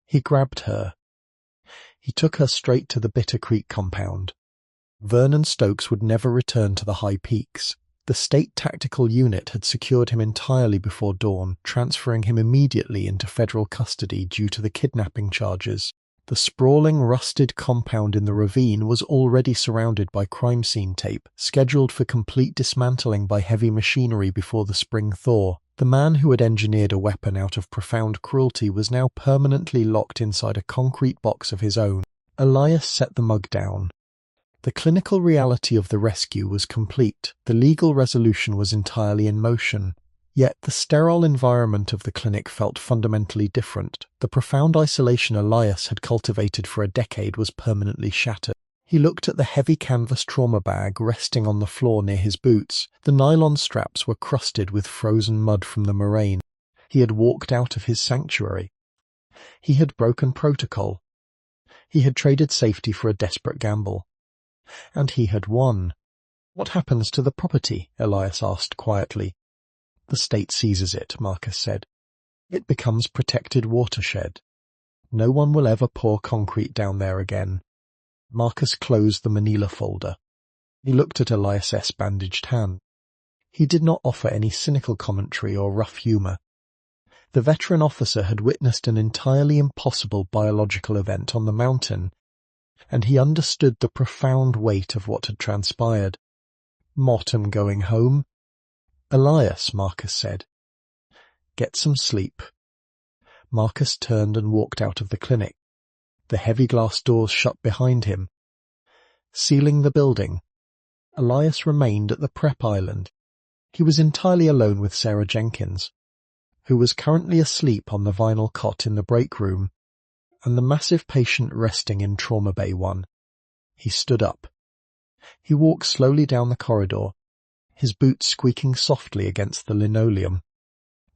He grabbed her. He took her straight to the Bitter Creek compound. Vernon Stokes would never return to the high peaks. The state tactical unit had secured him entirely before dawn, transferring him immediately into federal custody due to the kidnapping charges. The sprawling, rusted compound in the ravine was already surrounded by crime scene tape, scheduled for complete dismantling by heavy machinery before the spring thaw. The man who had engineered a weapon out of profound cruelty was now permanently locked inside a concrete box of his own. Elias set the mug down. The clinical reality of the rescue was complete. The legal resolution was entirely in motion. Yet the sterile environment of the clinic felt fundamentally different. The profound isolation Elias had cultivated for a decade was permanently shattered. He looked at the heavy canvas trauma bag resting on the floor near his boots. The nylon straps were crusted with frozen mud from the moraine. He had walked out of his sanctuary. He had broken protocol. He had traded safety for a desperate gamble. And he had won. What happens to the property? Elias asked quietly. The state seizes it, Marcus said. It becomes protected watershed. No one will ever pour concrete down there again. Marcus closed the manila folder. He looked at Elias's bandaged hand. He did not offer any cynical commentary or rough humour. The veteran officer had witnessed an entirely impossible biological event on the mountain, and he understood the profound weight of what had transpired. Mortem going home? Elias, Marcus said. Get some sleep. Marcus turned and walked out of the clinic. The heavy glass doors shut behind him. Sealing the building, Elias remained at the prep island. He was entirely alone with Sarah Jenkins, who was currently asleep on the vinyl cot in the break room, and the massive patient resting in Trauma Bay 1. He stood up. He walked slowly down the corridor, his boots squeaking softly against the linoleum.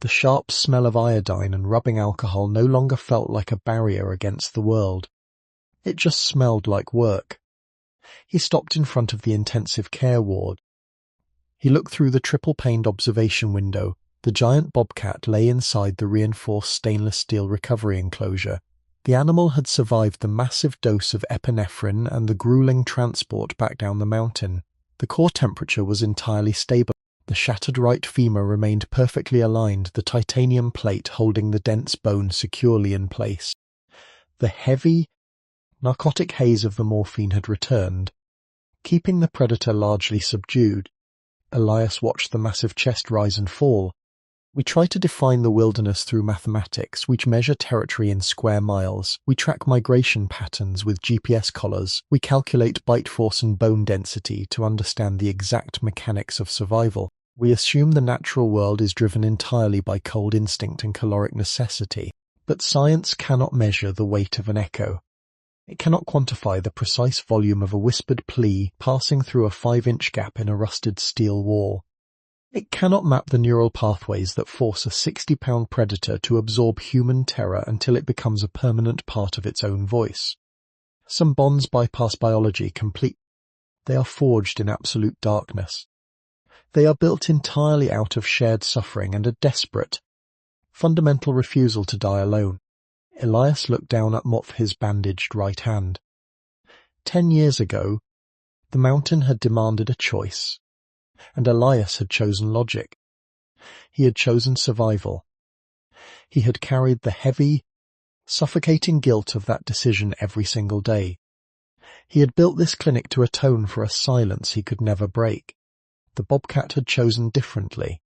The sharp smell of iodine and rubbing alcohol no longer felt like a barrier against the world. It just smelled like work. He stopped in front of the intensive care ward. He looked through the triple-paned observation window. The giant bobcat lay inside the reinforced stainless steel recovery enclosure. The animal had survived the massive dose of epinephrine and the grueling transport back down the mountain. The core temperature was entirely stable. The shattered right femur remained perfectly aligned, the titanium plate holding the dense bone securely in place. The heavy, narcotic haze of the morphine had returned, keeping the predator largely subdued. Elias watched the massive chest rise and fall. We try to define the wilderness through mathematics. We measure territory in square miles. We track migration patterns with GPS collars. We calculate bite force and bone density to understand the exact mechanics of survival. We assume the natural world is driven entirely by cold instinct and caloric necessity. But science cannot measure the weight of an echo. It cannot quantify the precise volume of a whispered plea passing through a 5-inch gap in a rusted steel wall. It cannot map the neural pathways that force a 60-pound predator to absorb human terror until it becomes a permanent part of its own voice. Some bonds bypass biology completely. They are forged in absolute darkness. They are built entirely out of shared suffering and a desperate, fundamental refusal to die alone. Elias looked down at his bandaged right hand. 10 years ago, the mountain had demanded a choice, and Elias had chosen logic. He had chosen survival. He had carried the heavy, suffocating guilt of that decision every single day. He had built this clinic to atone for a silence he could never break. The bobcat had chosen differently.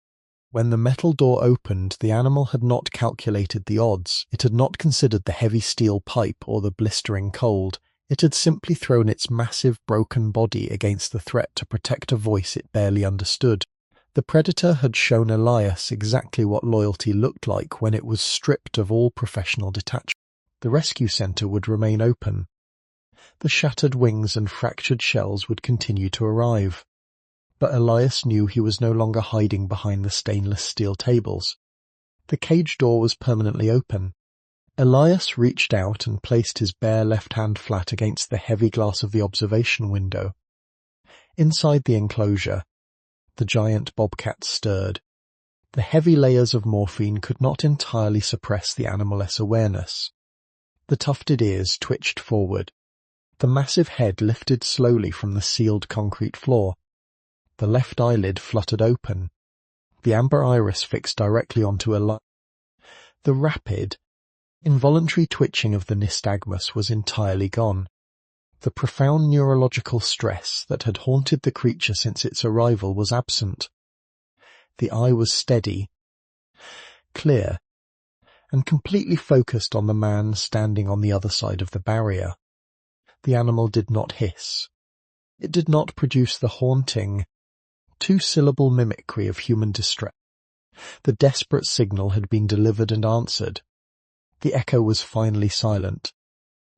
When the metal door opened, the animal had not calculated the odds. It had not considered the heavy steel pipe or the blistering cold. It had simply thrown its massive, broken body against the threat to protect a voice it barely understood. The predator had shown Elias exactly what loyalty looked like when it was stripped of all professional detachment. The rescue center would remain open. The shattered wings and fractured shells would continue to arrive. But Elias knew he was no longer hiding behind the stainless steel tables. The cage door was permanently open. Elias reached out and placed his bare left hand flat against the heavy glass of the observation window. Inside the enclosure, the giant bobcat stirred. The heavy layers of morphine could not entirely suppress the animal's awareness. The tufted ears twitched forward. The massive head lifted slowly from the sealed concrete floor. The left eyelid fluttered open. The amber iris fixed directly onto Elias. The rapid, involuntary twitching of the nystagmus was entirely gone. The profound neurological stress that had haunted the creature since its arrival was absent. The eye was steady, clear, and completely focused on the man standing on the other side of the barrier. The animal did not hiss. It did not produce the haunting, two-syllable mimicry of human distress. The desperate signal had been delivered and answered. The echo was finally silent.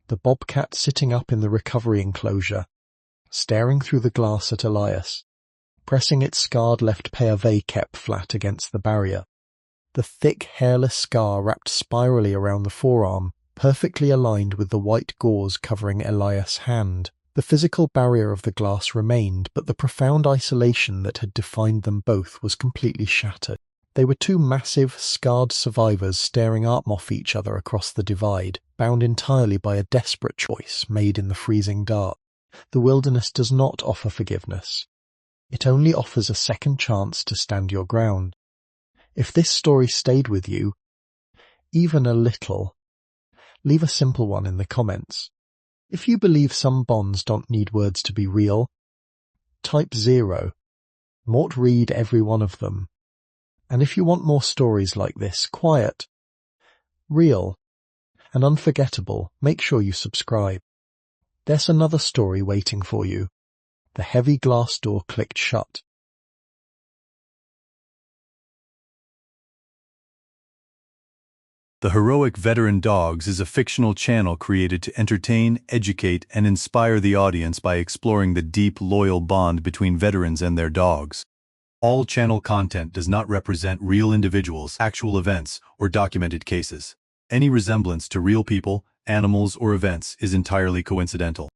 The bobcat sitting up in the recovery enclosure, staring through the glass at Elias, pressing its scarred left pave cap flat against the barrier. The thick, hairless scar wrapped spirally around the forearm, perfectly aligned with the white gauze covering Elias' hand. The physical barrier of the glass remained, but the profound isolation that had defined them both was completely shattered. They were two massive, scarred survivors staring up off each other across the divide, bound entirely by a desperate choice made in the freezing dark. The wilderness does not offer forgiveness. It only offers a second chance to stand your ground. If this story stayed with you, even a little, leave a simple one in the comments. If you believe some bonds don't need words to be real, type 0. Mort read every one of them. And if you want more stories like this, quiet, real, and unforgettable, make sure you subscribe. There's another story waiting for you. The heavy glass door clicked shut. The Heroic Veteran Dogs is a fictional channel created to entertain, educate, and inspire the audience by exploring the deep, loyal bond between veterans and their dogs. All channel content does not represent real individuals, actual events, or documented cases. Any resemblance to real people, animals, or events is entirely coincidental.